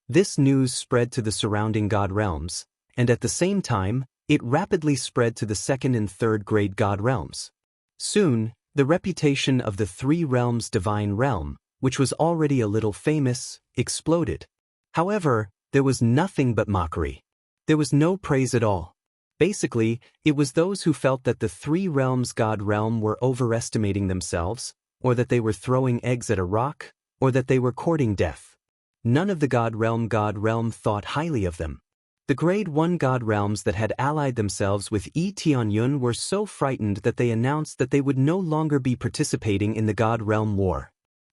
This news spread to the surrounding God realms, and at the same time, it rapidly spread to the second and third grade God realms. Soon, the reputation of the Three Realms divine realm, which was already a little famous, exploded. However, there was nothing but mockery. There was no praise at all. Basically, it was those who felt that the Three Realms God realm were overestimating themselves, or that they were throwing eggs at a rock, or that they were courting death. None of the God realm thought highly of them. The Grade 1 God realms that had allied themselves with Yi Tianyun were so frightened that they announced that they would no longer be participating in the God realm war.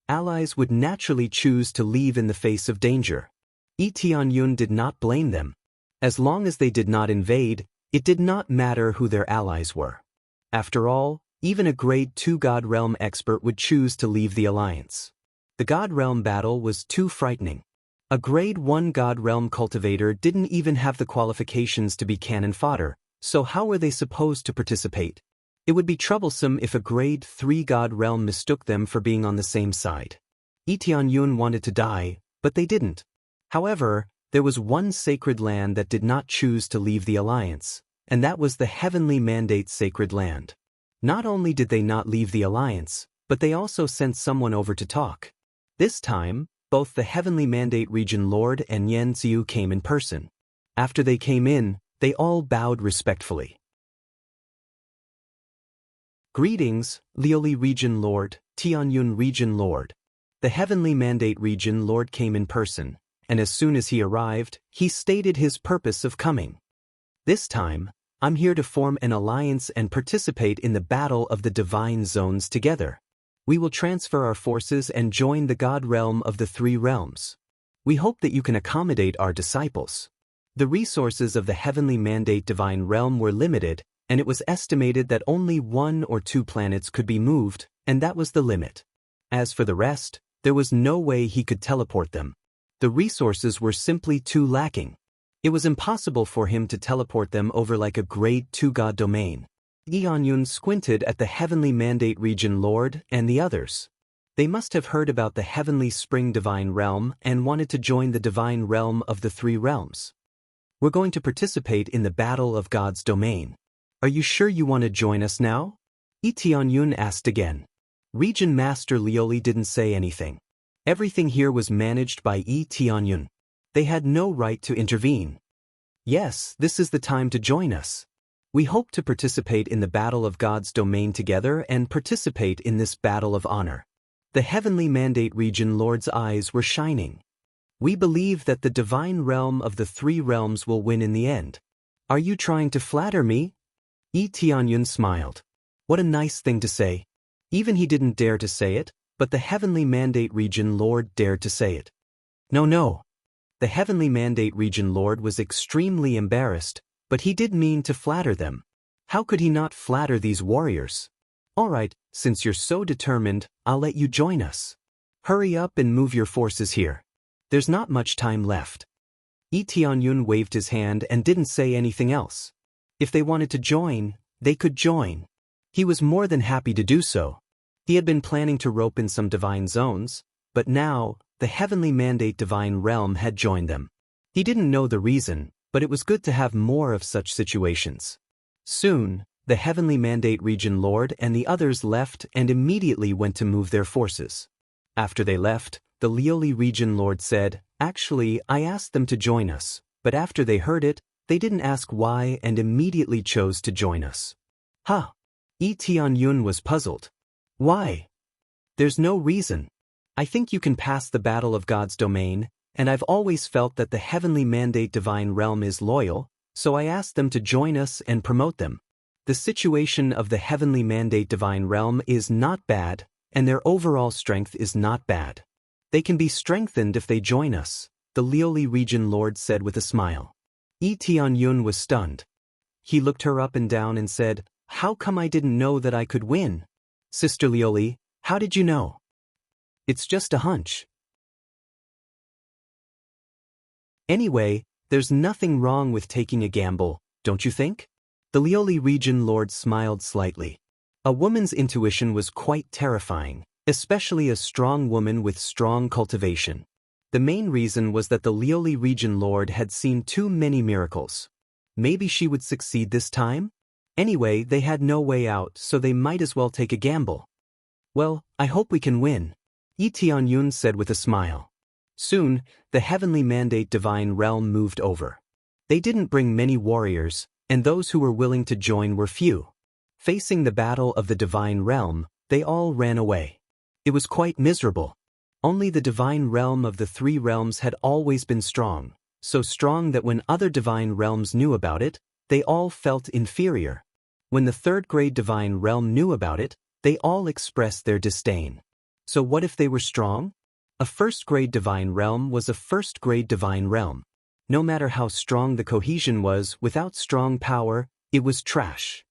Allies would naturally choose to leave in the face of danger. Yi Tianyun did not blame them. As long as they did not invade, it did not matter who their allies were. After all, even a Grade 2 God realm expert would choose to leave the alliance. The God realm battle was too frightening. A Grade 1 God realm cultivator didn't even have the qualifications to be cannon fodder, so how were they supposed to participate? It would be troublesome if a Grade 3 God realm mistook them for being on the same side. Yi Tianyun wanted to die, but they didn't. However, there was one sacred land that did not choose to leave the alliance, and that was the Heavenly Mandate Sacred Land. Not only did they not leave the alliance, but they also sent someone over to talk. This time, both the Heavenly Mandate Region Lord and Yan Xiu came in person. After they came in, they all bowed respectfully. Greetings, Lioli Region Lord, Tianyun Region Lord. The Heavenly Mandate Region Lord came in person, and as soon as he arrived, he stated his purpose of coming. This time, I'm here to form an alliance and participate in the battle of the divine zones together. We will transfer our forces and join the God realm of the Three Realms. We hope that you can accommodate our disciples. The resources of the Heavenly Mandate Divine Realm were limited, and it was estimated that only 1 or 2 planets could be moved, and that was the limit. As for the rest, there was no way he could teleport them. The resources were simply too lacking. It was impossible for him to teleport them over like a Grade 2 God domain. Tianyun squinted at the Heavenly Mandate Region Lord and the others. They must have heard about the Heavenly Spring Divine Realm and wanted to join the Divine Realm of the Three Realms. We're going to participate in the Battle of God's Domain. Are you sure you want to join us now? Yi Tianyun asked again. Region Master Lioli didn't say anything. Everything here was managed by Yi Tianyun. They had no right to intervene. Yes, this is the time to join us. We hope to participate in the battle of God's domain together and participate in this battle of honor. The Heavenly Mandate Region Lord's eyes were shining. We believe that the divine realm of the Three Realms will win in the end. Are you trying to flatter me? Yi Tianyun smiled. What a nice thing to say. Even he didn't dare to say it, but the Heavenly Mandate Region Lord dared to say it. No. The Heavenly Mandate Region Lord was extremely embarrassed, but he did mean to flatter them. How could he not flatter these warriors? All right, since you're so determined, I'll let you join us. Hurry up and move your forces here. There's not much time left. Yi Tianyun waved his hand and didn't say anything else. If they wanted to join, they could join. He was more than happy to do so. He had been planning to rope in some divine zones, but now, the Heavenly Mandate Divine Realm had joined them. He didn't know the reason, but it was good to have more of such situations. Soon, the Heavenly Mandate Region Lord and the others left and immediately went to move their forces. After they left, the Lioli Region Lord said, Actually, I asked them to join us, but after they heard it, they didn't ask why and immediately chose to join us. Huh. Yi Tianyun was puzzled. Why? There's no reason. I think you can pass the battle of God's domain, and I've always felt that the Heavenly Mandate Divine Realm is loyal, so I asked them to join us and promote them. The situation of the Heavenly Mandate Divine Realm is not bad, and their overall strength is not bad. They can be strengthened if they join us, the Lioli Region Lord said with a smile. Yi Tianyun was stunned. He looked her up and down and said, How come I didn't know that I could win? Sister Lioli, how did you know? It's just a hunch. Anyway, there's nothing wrong with taking a gamble, don't you think? The Lioli Region Lord smiled slightly. A woman's intuition was quite terrifying, especially a strong woman with strong cultivation. The main reason was that the Lioli Region Lord had seen too many miracles. Maybe she would succeed this time? Anyway, they had no way out, so they might as well take a gamble. Well, I hope we can win, Yi Tianyun said with a smile. Soon, the heavenly mandate divine realm moved over. They didn't bring many warriors, and those who were willing to join were few. Facing the battle of the divine realm, they all ran away. It was quite miserable. Only the divine realm of the three realms had always been strong, so strong that when other divine realms knew about it, they all felt inferior. When the third-grade divine realm knew about it, they all expressed their disdain. So what if they were strong? A first-grade divine realm was a first-grade divine realm. No matter how strong the cohesion was, without strong power, it was trash.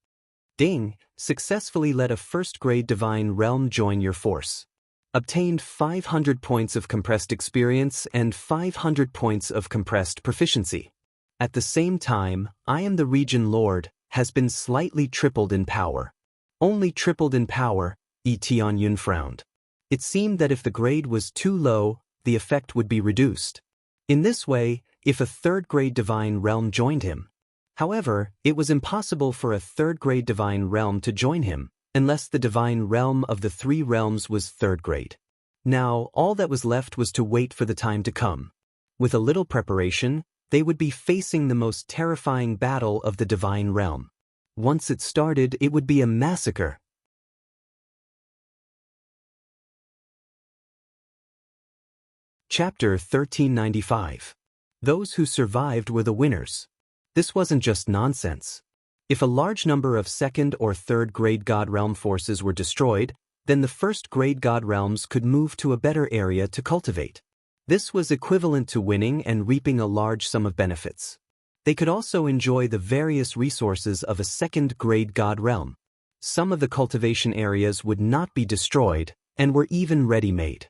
Ding, successfully let a first-grade divine realm join your force. Obtained 500 points of compressed experience and 500 points of compressed proficiency. At the same time, I am the region lord, has been slightly tripled in power. Only tripled in power, Yi Tianyun frowned. It seemed that if the grade was too low, the effect would be reduced. In this way, if a third-grade divine realm joined him. However, it was impossible for a third-grade divine realm to join him, unless the divine realm of the three realms was third grade. Now, all that was left was to wait for the time to come. With a little preparation, they would be facing the most terrifying battle of the divine realm. Once it started, it would be a massacre. Chapter 1395. Those who survived were the winners. This wasn't just nonsense. If a large number of second or third grade God Realm forces were destroyed, then the first grade God Realms could move to a better area to cultivate. This was equivalent to winning and reaping a large sum of benefits. They could also enjoy the various resources of a second grade God Realm. Some of the cultivation areas would not be destroyed, and were even ready-made.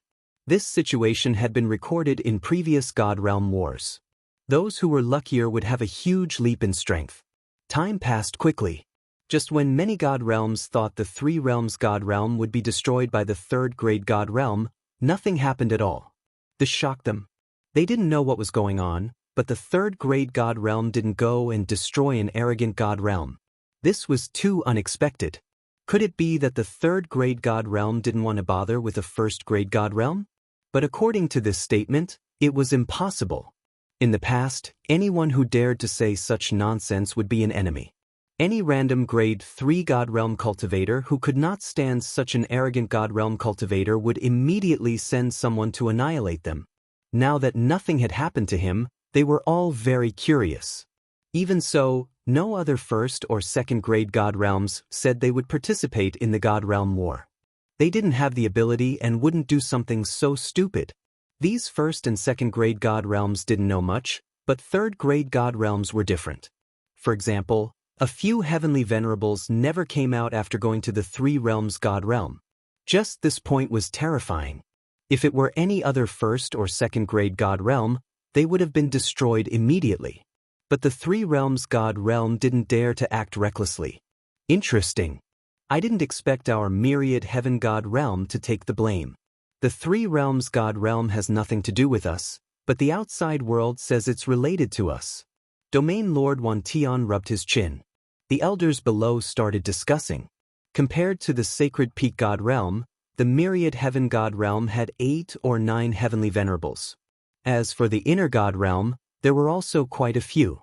This situation had been recorded in previous God Realm wars. Those who were luckier would have a huge leap in strength. Time passed quickly. Just when many God Realms thought the three realms God Realm would be destroyed by the third grade God Realm, nothing happened at all. This shocked them. They didn't know what was going on, but the third grade God Realm didn't go and destroy an arrogant God Realm. This was too unexpected. Could it be that the third grade God Realm didn't want to bother with a first grade God Realm? But according to this statement, it was impossible. In the past, anyone who dared to say such nonsense would be an enemy. Any random grade 3 God Realm cultivator who could not stand such an arrogant God Realm cultivator would immediately send someone to annihilate them. Now that nothing had happened to him, they were all very curious. Even so, no other first or second grade God Realms said they would participate in the God Realm war. They didn't have the ability and wouldn't do something so stupid. These first and second grade God Realms didn't know much, but third grade God Realms were different. For example, a few heavenly venerables never came out after going to the three realms God Realm. Just this point was terrifying. If it were any other first or second grade God Realm, they would have been destroyed immediately. But the three realms God Realm didn't dare to act recklessly. Interesting. I didn't expect our myriad heaven God Realm to take the blame. The three realms God Realm has nothing to do with us, but the outside world says it's related to us. Domain Lord Wantian rubbed his chin. The elders below started discussing. Compared to the sacred peak God Realm, the myriad heaven God Realm had 8 or 9 heavenly venerables. As for the inner God Realm, there were also quite a few.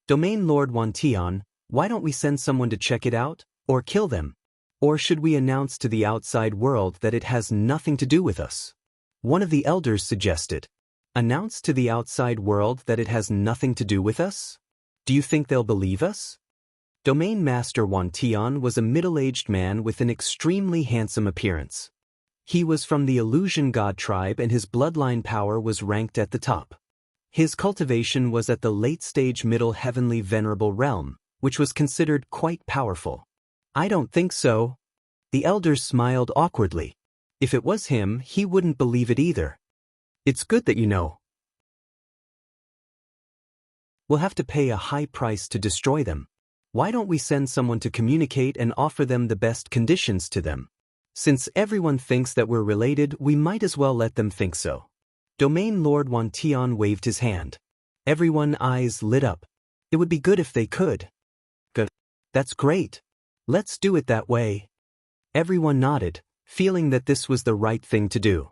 Domain Lord Wantian, why don't we send someone to check it out, or kill them? Or should we announce to the outside world that it has nothing to do with us? One of the elders suggested. Announce to the outside world that it has nothing to do with us? Do you think they'll believe us? Domain Master Wantian was a middle-aged man with an extremely handsome appearance. He was from the Illusion God tribe and his bloodline power was ranked at the top. His cultivation was at the late-stage middle heavenly venerable realm, which was considered quite powerful. I don't think so. The elders smiled awkwardly. If it was him, he wouldn't believe it either. It's good that you know. We'll have to pay a high price to destroy them. Why don't we send someone to communicate and offer them the best conditions to them? Since everyone thinks that we're related, we might as well let them think so. Domain Lord Wantian waved his hand. Everyone's eyes lit up. It would be good if they could. Good. That's great. Let's do it that way. Everyone nodded, feeling that this was the right thing to do.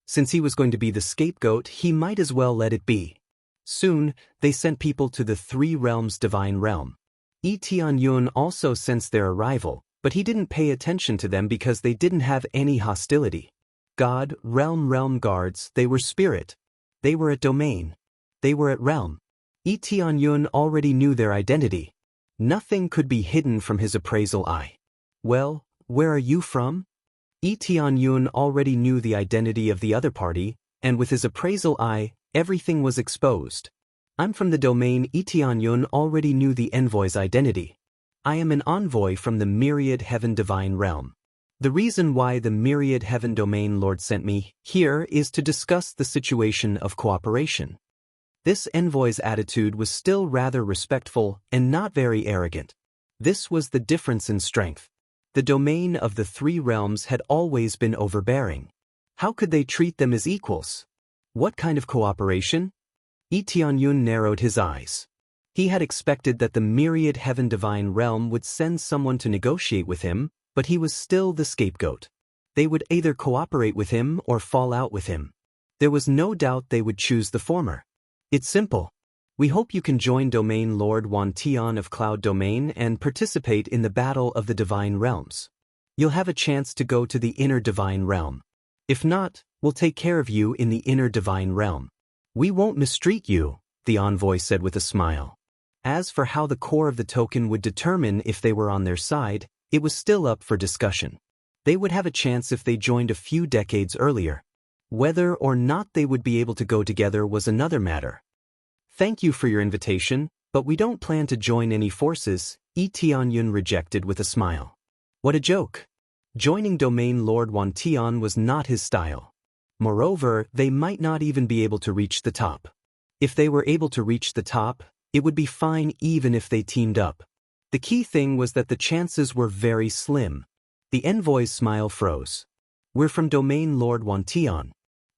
Since he was going to be the scapegoat, he might as well let it be. Soon, they sent people to the Three Realms Divine Realm. Tianyun also sensed their arrival, but he didn't pay attention to them because they didn't have any hostility. God, realm guards, they were spirit. They were at domain. They were at realm. Tianyun already knew their identity. Nothing could be hidden from his appraisal eye. Well, where are you from? Tianyun already knew the identity of the other party, and with his appraisal eye, everything was exposed. I'm from the domain. Tianyun already knew the envoy's identity. I am an envoy from the Myriad Heaven Divine Realm. The reason why the Myriad Heaven Domain Lord sent me here is to discuss the situation of cooperation. This envoy's attitude was still rather respectful and not very arrogant. This was the difference in strength. The domain of the three realms had always been overbearing. How could they treat them as equals? What kind of cooperation? Tianyun narrowed his eyes. He had expected that the Myriad Heaven Divine Realm would send someone to negotiate with him, but he was still the scapegoat. They would either cooperate with him or fall out with him. There was no doubt they would choose the former. It's simple. We hope you can join Domain Lord Wantian of Cloud Domain and participate in the Battle of the Divine Realms. You'll have a chance to go to the Inner Divine Realm. If not, we'll take care of you in the Inner Divine Realm. We won't mistreat you, the envoy said with a smile. As for how the core of the token would determine if they were on their side, it was still up for discussion. They would have a chance if they joined a few decades earlier. Whether or not they would be able to go together was another matter. Thank you for your invitation, but we don't plan to join any forces, Tianyun rejected with a smile. What a joke. Joining Domain Lord Wantian was not his style. Moreover, they might not even be able to reach the top. If they were able to reach the top, it would be fine even if they teamed up. The key thing was that the chances were very slim. The envoy's smile froze. We're from Domain Lord Wantian.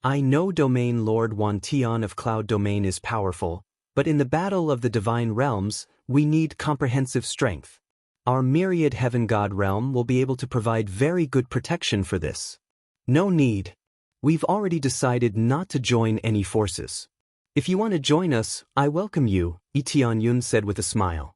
I know Domain Lord Wantian of Cloud Domain is powerful, but in the battle of the Divine Realms, we need comprehensive strength. Our Myriad Heaven God Realm will be able to provide very good protection for this. No need. We've already decided not to join any forces. If you want to join us, I welcome you, Tianyun said with a smile.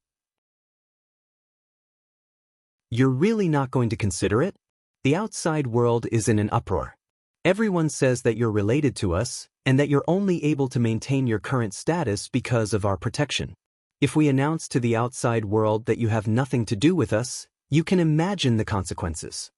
You're really not going to consider it? The outside world is in an uproar. Everyone says that you're related to us, and that you're only able to maintain your current status because of our protection. If we announce to the outside world that you have nothing to do with us, you can imagine the consequences.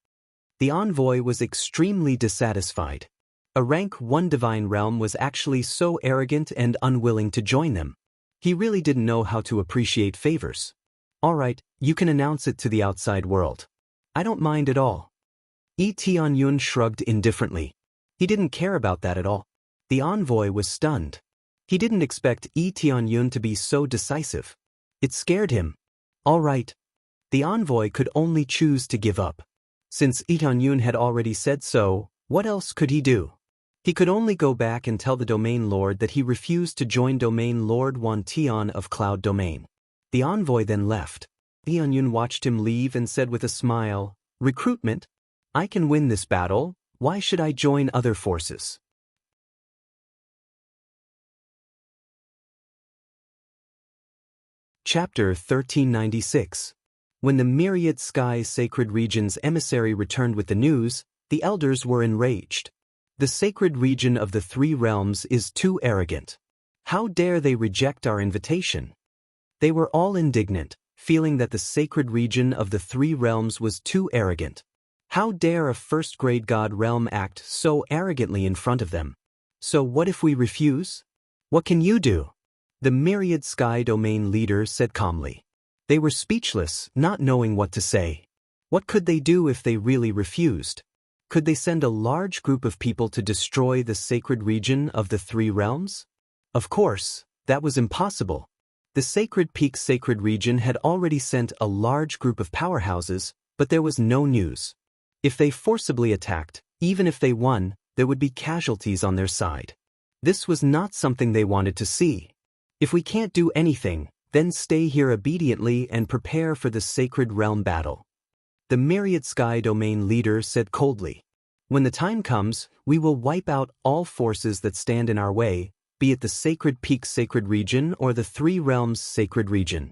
The envoy was extremely dissatisfied. A rank 1 divine realm was actually so arrogant and unwilling to join them. He really didn't know how to appreciate favors. All right, you can announce it to the outside world. I don't mind at all. Tianyun shrugged indifferently. He didn't care about that at all. The envoy was stunned. He didn't expect Tianyun to be so decisive. It scared him. All right. The envoy could only choose to give up. Since Tianyun had already said so, what else could he do? He could only go back and tell the Domain Lord that he refused to join Domain Lord Wantian of Cloud Domain. The envoy then left. Tianyun watched him leave and said with a smile, "Recruitment? I can win this battle. Why should I join other forces?" Chapter 1396. When the Myriad Sky Sacred Region's emissary returned with the news, the elders were enraged. The sacred region of the three realms is too arrogant. How dare they reject our invitation? They were all indignant, feeling that the sacred region of the three realms was too arrogant. How dare a first-grade god realm act so arrogantly in front of them? So what if we refuse? What can you do? The Myriad Sky Domain leader said calmly. They were speechless, not knowing what to say. What could they do if they really refused? Could they send a large group of people to destroy the sacred region of the three realms? Of course, that was impossible. The Sacred Peak Sacred Region had already sent a large group of powerhouses, but there was no news. If they forcibly attacked, even if they won, there would be casualties on their side. This was not something they wanted to see. If we can't do anything, Then stay here obediently and prepare for the sacred realm battle. The myriad sky domain leader said coldly. When the time comes, we will wipe out all forces that stand in our way, be it the sacred peak sacred region or the three realms sacred region.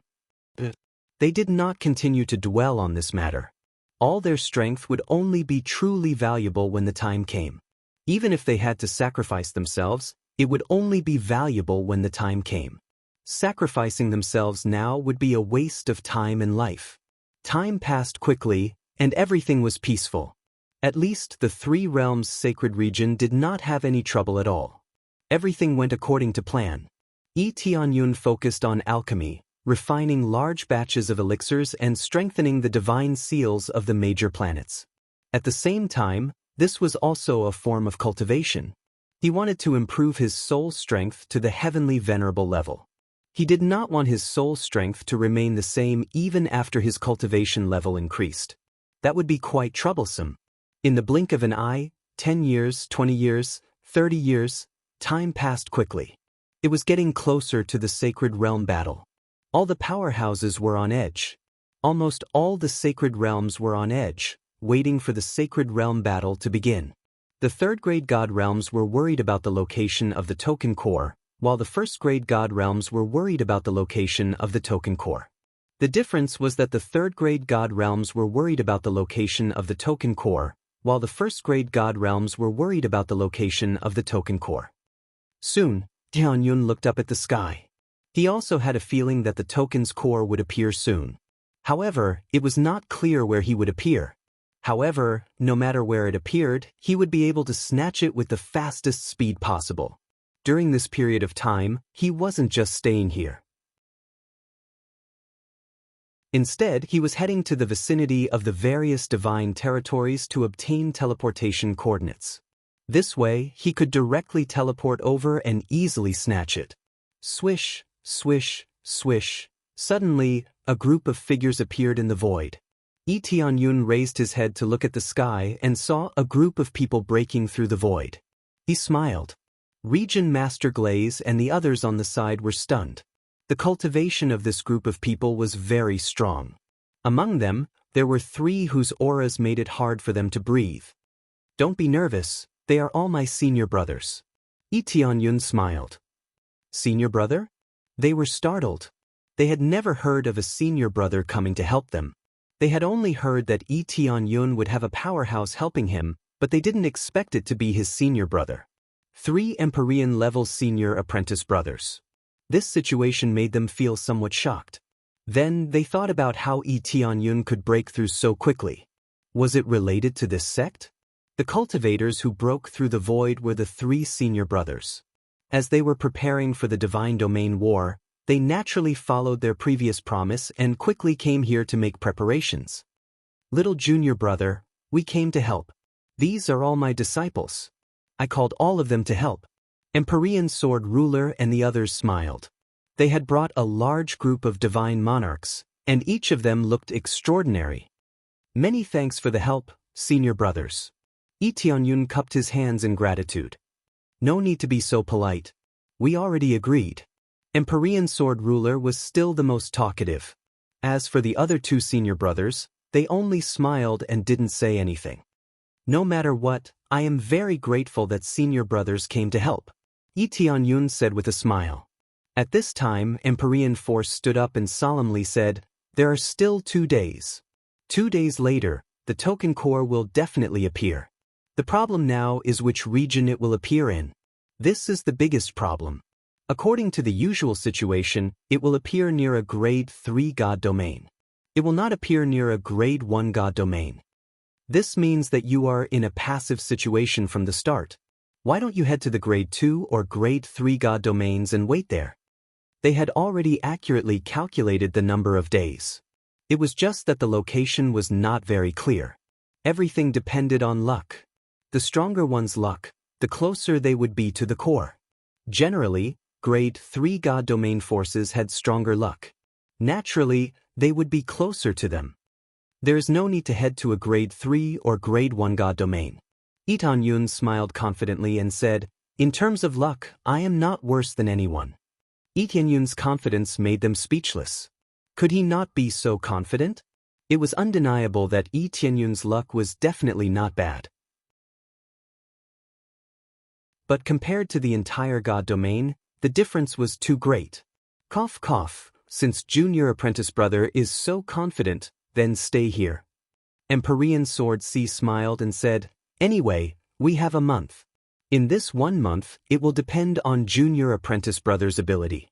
They did not continue to dwell on this matter. All their strength would only be truly valuable when the time came. Even if they had to sacrifice themselves, it would only be valuable when the time came. Sacrificing themselves now would be a waste of time and life. Time passed quickly, and everything was peaceful. At least the three realms sacred region did not have any trouble at all. Everything went according to plan. Tianyun focused on alchemy, refining large batches of elixirs and strengthening the divine seals of the major planets. At the same time, this was also a form of cultivation. He wanted to improve his soul strength to the heavenly venerable level. He did not want his soul strength to remain the same even after his cultivation level increased. That would be quite troublesome. In the blink of an eye, 10 years, 20 years, 30 years, time passed quickly. It was getting closer to the sacred realm battle. All the powerhouses were on edge. Almost all the sacred realms were on edge, waiting for the sacred realm battle to begin. The third-grade god realms were worried about the location of the token core, while the first-grade god realms were worried about the location of the token core. The difference was that the third-grade god realms were worried about the location of the token core, while the first-grade god realms were worried about the location of the token core. Soon, Tianyun looked up at the sky. He also had a feeling that the token's core would appear soon. However, it was not clear where he would appear. However, no matter where it appeared, he would be able to snatch it with the fastest speed possible. During this period of time, he wasn't just staying here. Instead, he was heading to the vicinity of the various divine territories to obtain teleportation coordinates. This way, he could directly teleport over and easily snatch it. Swish, swish, swish. Suddenly, a group of figures appeared in the void. Tianyun raised his head to look at the sky and saw a group of people breaking through the void. He smiled. Region Master Glaze and the others on the side were stunned. The cultivation of this group of people was very strong. Among them, there were 3 whose auras made it hard for them to breathe. Don't be nervous, they are all my senior brothers. Tianyun smiled. Senior brother? They were startled. They had never heard of a senior brother coming to help them. They had only heard that Tianyun would have a powerhouse helping him, but they didn't expect it to be his senior brother. 3 Empyrean-level senior apprentice brothers. This situation made them feel somewhat shocked. Then they thought about how Tianyun could break through so quickly. Was it related to this sect? The cultivators who broke through the void were the 3 senior brothers. As they were preparing for the Divine Domain War, they naturally followed their previous promise and quickly came here to make preparations. Little junior brother, we came to help. These are all my disciples. I called all of them to help. Empyrean Sword Ruler and the others smiled. They had brought a large group of divine monarchs, and each of them looked extraordinary. Many thanks for the help, senior brothers. Tianyun cupped his hands in gratitude. No need to be so polite. We already agreed. Empyrean Sword Ruler was still the most talkative. As for the other 2 senior brothers, they only smiled and didn't say anything. No matter what, I am very grateful that senior brothers came to help. Tianyun said with a smile. At this time, Empyrean Force stood up and solemnly said, there are still 2 days. 2 days later, the token core will definitely appear. The problem now is which region it will appear in. This is the biggest problem. According to the usual situation, it will appear near a grade 3 god domain. It will not appear near a grade 1 god domain. This means that you are in a passive situation from the start. Why don't you head to the grade 2 or grade 3 god domains and wait there? They had already accurately calculated the number of days. It was just that the location was not very clear. Everything depended on luck. The stronger one's luck, the closer they would be to the core. Generally, grade 3 god domain forces had stronger luck. Naturally, they would be closer to them. There is no need to head to a grade 3 or grade 1 god domain. Tianyun smiled confidently and said, in terms of luck, I am not worse than anyone. Yi Tianyun's confidence made them speechless. Could he not be so confident? It was undeniable that Yi Tianyun's luck was definitely not bad. But compared to the entire God domain, the difference was too great. Cough cough, since junior apprentice brother is so confident, then stay here. Empyrean Sword C smiled and said, anyway, we have a month. In this 1 month, it will depend on junior apprentice brother's ability.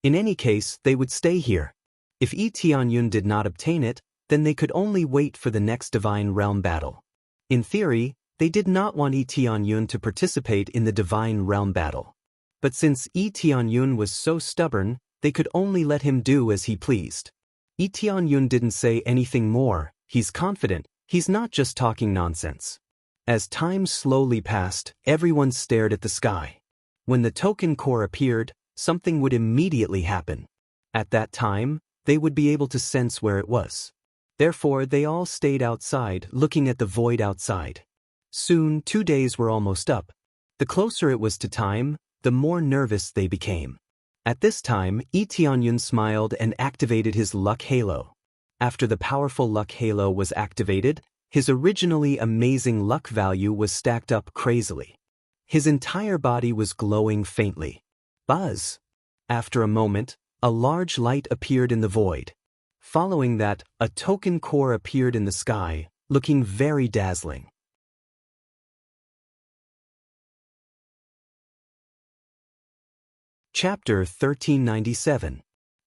In any case, they would stay here. If Yi Tianyun did not obtain it, then they could only wait for the next Divine Realm battle. In theory, they did not want Yi Tianyun to participate in the Divine Realm battle. But since Yi Tianyun was so stubborn, they could only let him do as he pleased. Yi Tianyun didn't say anything more. He's confident, he's not just talking nonsense. As time slowly passed, everyone stared at the sky. When the token core appeared, something would immediately happen. At that time, they would be able to sense where it was. Therefore, they all stayed outside, looking at the void outside. Soon, 2 days were almost up. The closer it was to time, the more nervous they became. At this time, Yi Tianyun smiled and activated his luck halo. After the powerful luck halo was activated, his originally amazing luck value was stacked up crazily. His entire body was glowing faintly. Buzz! After a moment, a large light appeared in the void. Following that, a token core appeared in the sky, looking very dazzling. Chapter 1397.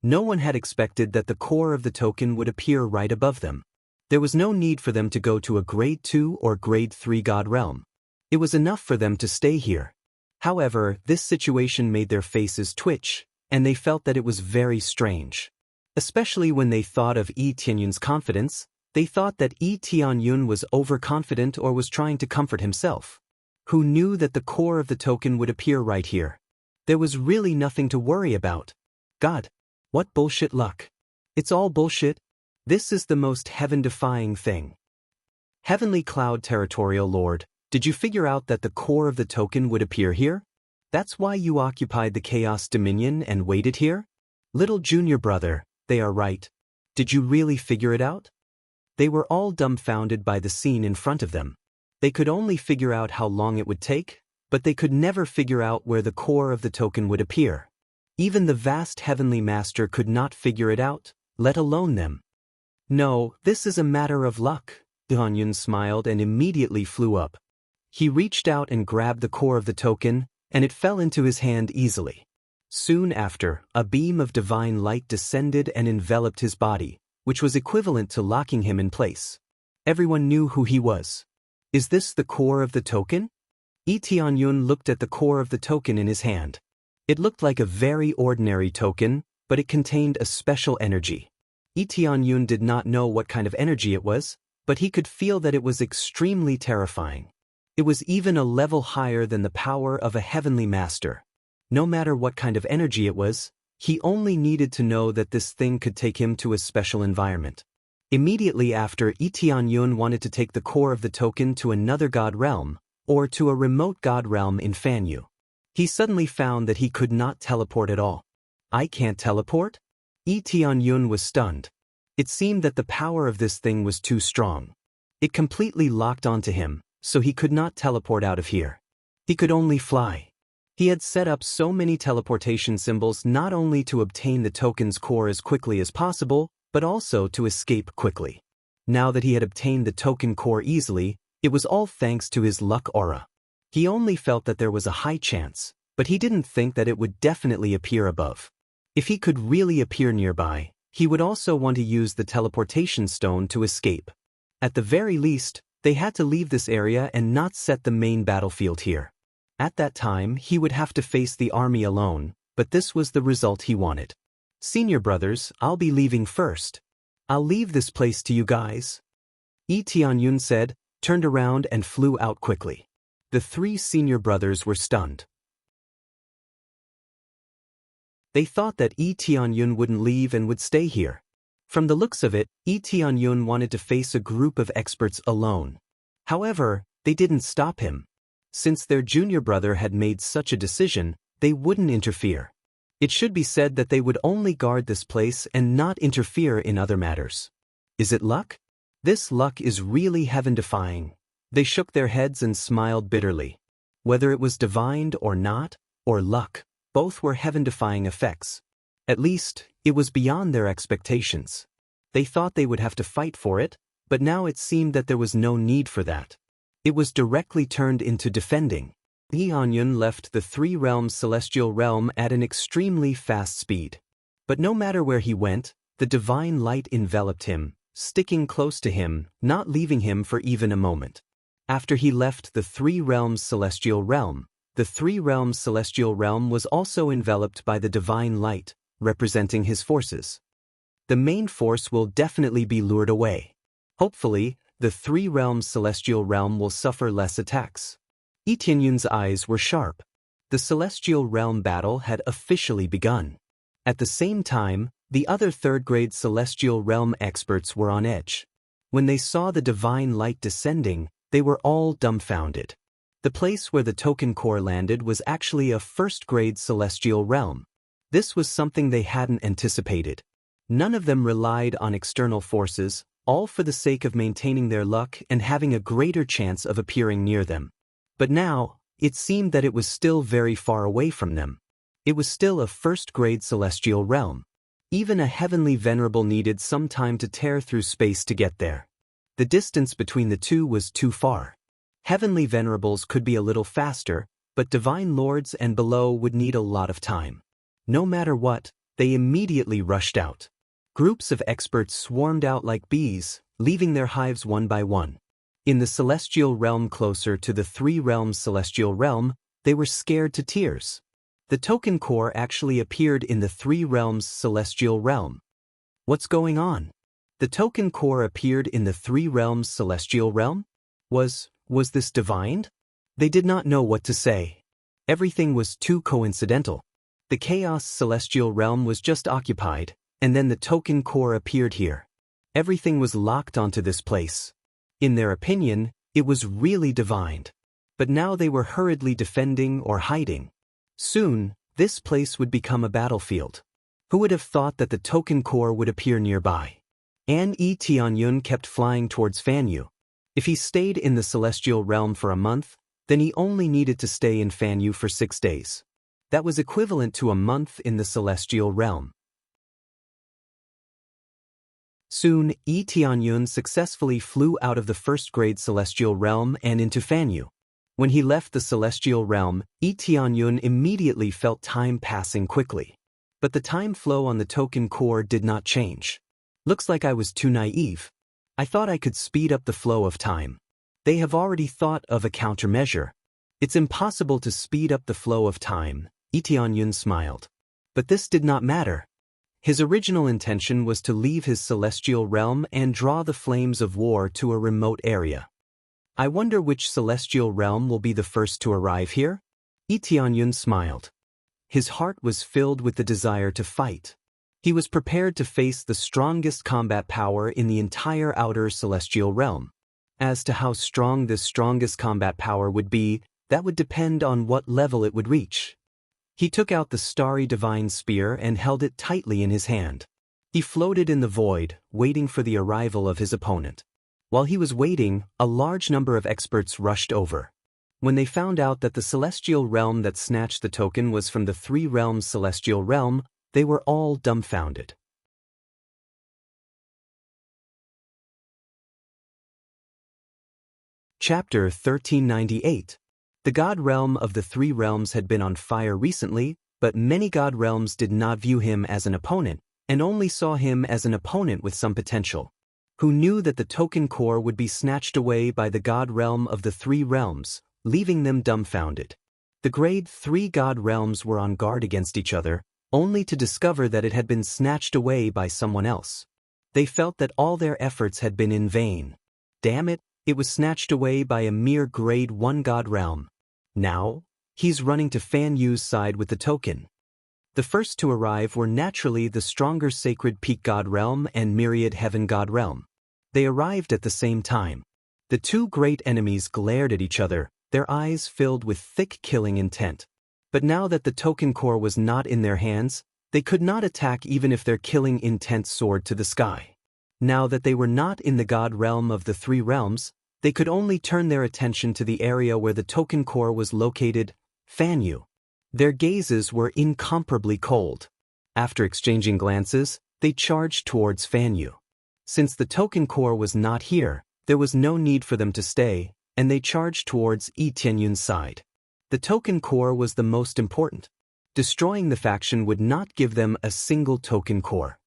No one had expected that the core of the token would appear right above them. There was no need for them to go to a Grade 2 or Grade 3 God realm. It was enough for them to stay here. However, this situation made their faces twitch, and they felt that it was very strange. Especially when they thought of Yi Tianyun's confidence, they thought that Yi Tianyun was overconfident or was trying to comfort himself. Who knew that the core of the token would appear right here? There was really nothing to worry about. God, what bullshit luck. It's all bullshit. This is the most heaven-defying thing. Heavenly Cloud Territorial Lord, did you figure out that the core of the token would appear here? That's why you occupied the Chaos Dominion and waited here? Little junior brother, they are right. Did you really figure it out? They were all dumbfounded by the scene in front of them. They could only figure out how long it would take, but they could never figure out where the core of the token would appear. Even the vast Heavenly Master could not figure it out, let alone them. No, this is a matter of luck. Tianyun smiled and immediately flew up. He reached out and grabbed the core of the token, and it fell into his hand easily. Soon after, a beam of divine light descended and enveloped his body, which was equivalent to locking him in place. Everyone knew who he was. Is this the core of the token? Yi Tianyun looked at the core of the token in his hand. It looked like a very ordinary token, but it contained a special energy. Yi Tianyun did not know what kind of energy it was, but he could feel that it was extremely terrifying. It was even a level higher than the power of a heavenly master. No matter what kind of energy it was, he only needed to know that this thing could take him to a special environment. Immediately after, Yi Tianyun wanted to take the core of the token to another god realm, or to a remote god realm in Fanyu. He suddenly found that he could not teleport at all. I can't teleport? Yi Tianyun was stunned. It seemed that the power of this thing was too strong. It completely locked onto him, so he could not teleport out of here. He could only fly. He had set up so many teleportation symbols not only to obtain the token's core as quickly as possible, but also to escape quickly. Now that he had obtained the token core easily, it was all thanks to his luck aura. He only felt that there was a high chance, but he didn't think that it would definitely appear above. If he could really appear nearby, he would also want to use the teleportation stone to escape. At the very least, they had to leave this area and not set the main battlefield here. At that time, he would have to face the army alone, but this was the result he wanted. Senior brothers, I'll be leaving first. I'll leave this place to you guys. Yi Tianyun said, turned around and flew out quickly. The 3 senior brothers were stunned. They thought that Yi Tianyun wouldn't leave and would stay here. From the looks of it, Yi Tianyun wanted to face a group of experts alone. However, they didn't stop him. Since their junior brother had made such a decision, they wouldn't interfere. It should be said that they would only guard this place and not interfere in other matters. Is it luck? This luck is really heaven-defying. They shook their heads and smiled bitterly. Whether it was divined or not, or luck, both were heaven-defying effects. At least, it was beyond their expectations. They thought they would have to fight for it, but now it seemed that there was no need for that. It was directly turned into defending. Eonyun left the Three Realms celestial realm at an extremely fast speed. But no matter where he went, the divine light enveloped him, sticking close to him, not leaving him for even a moment. After he left the Three Realms celestial realm, the Three Realms celestial realm was also enveloped by the divine light, representing his forces. The main force will definitely be lured away. Hopefully, the Three Realms celestial realm will suffer less attacks. Etienne's eyes were sharp. The celestial realm battle had officially begun. At the same time, the other third-grade celestial realm experts were on edge. When they saw the divine light descending, they were all dumbfounded. The place where the token core landed was actually a first-grade celestial realm. This was something they hadn't anticipated. None of them relied on external forces, all for the sake of maintaining their luck and having a greater chance of appearing near them. But now, it seemed that it was still very far away from them. It was still a first-grade celestial realm. Even a heavenly venerable needed some time to tear through space to get there. The distance between the two was too far. Heavenly venerables could be a little faster, but divine lords and below would need a lot of time. No matter what, they immediately rushed out. Groups of experts swarmed out like bees, leaving their hives one by one. In the celestial realm closer to the Three Realms celestial realm, they were scared to tears. The token core actually appeared in the Three Realms celestial realm. What's going on? The token core appeared in the Three Realms celestial realm? Was this divined? They did not know what to say. Everything was too coincidental. The chaos celestial realm was just occupied, and then the token core appeared here. Everything was locked onto this place. In their opinion, it was really divined. But now they were hurriedly defending or hiding. Soon, this place would become a battlefield. Who would have thought that the token core would appear nearby? Tianyun kept flying towards Fanyu. If he stayed in the celestial realm for a month, then he only needed to stay in Fanyu for 6 days. That was equivalent to a month in the celestial realm. Soon, Tianyun successfully flew out of the first-grade celestial realm and into Fanyu. When he left the celestial realm, Tianyun immediately felt time passing quickly. But the time flow on the token core did not change. Looks like I was too naive. I thought I could speed up the flow of time. They have already thought of a countermeasure. It's impossible to speed up the flow of time, Tianyun smiled. But this did not matter. His original intention was to leave his celestial realm and draw the flames of war to a remote area. I wonder which celestial realm will be the first to arrive here? Tianyun smiled. His heart was filled with the desire to fight. He was prepared to face the strongest combat power in the entire outer celestial realm. As to how strong this strongest combat power would be, that would depend on what level it would reach. He took out the starry divine spear and held it tightly in his hand. He floated in the void, waiting for the arrival of his opponent. While he was waiting, a large number of experts rushed over. When they found out that the celestial realm that snatched the token was from the Three Realms celestial realm, they were all dumbfounded. Chapter 1398. The god realm of the Three Realms had been on fire recently, but many god realms did not view him as an opponent, and only saw him as an opponent with some potential. Who knew that the token core would be snatched away by the god realm of the Three Realms, leaving them dumbfounded. The grade 3 god realms were on guard against each other, only to discover that it had been snatched away by someone else. They felt that all their efforts had been in vain. Damn it, it was snatched away by a mere grade 1 god realm. Now, he's running to Fan Yu's side with the token. The first to arrive were naturally the stronger Sacred Peak God Realm and Myriad Heaven God Realm. They arrived at the same time. The two great enemies glared at each other, their eyes filled with thick killing intent. But now that the token core was not in their hands, they could not attack even if their killing intent soared to the sky. Now that they were not in the god realm of the three realms, they could only turn their attention to the area where the token core was located, Fanyu. Their gazes were incomparably cold. After exchanging glances, they charged towards Fanyu. Since the token core was not here, there was no need for them to stay, and they charged towards Yi Tianyun's side. The token core was the most important. Destroying the faction would not give them a single token core.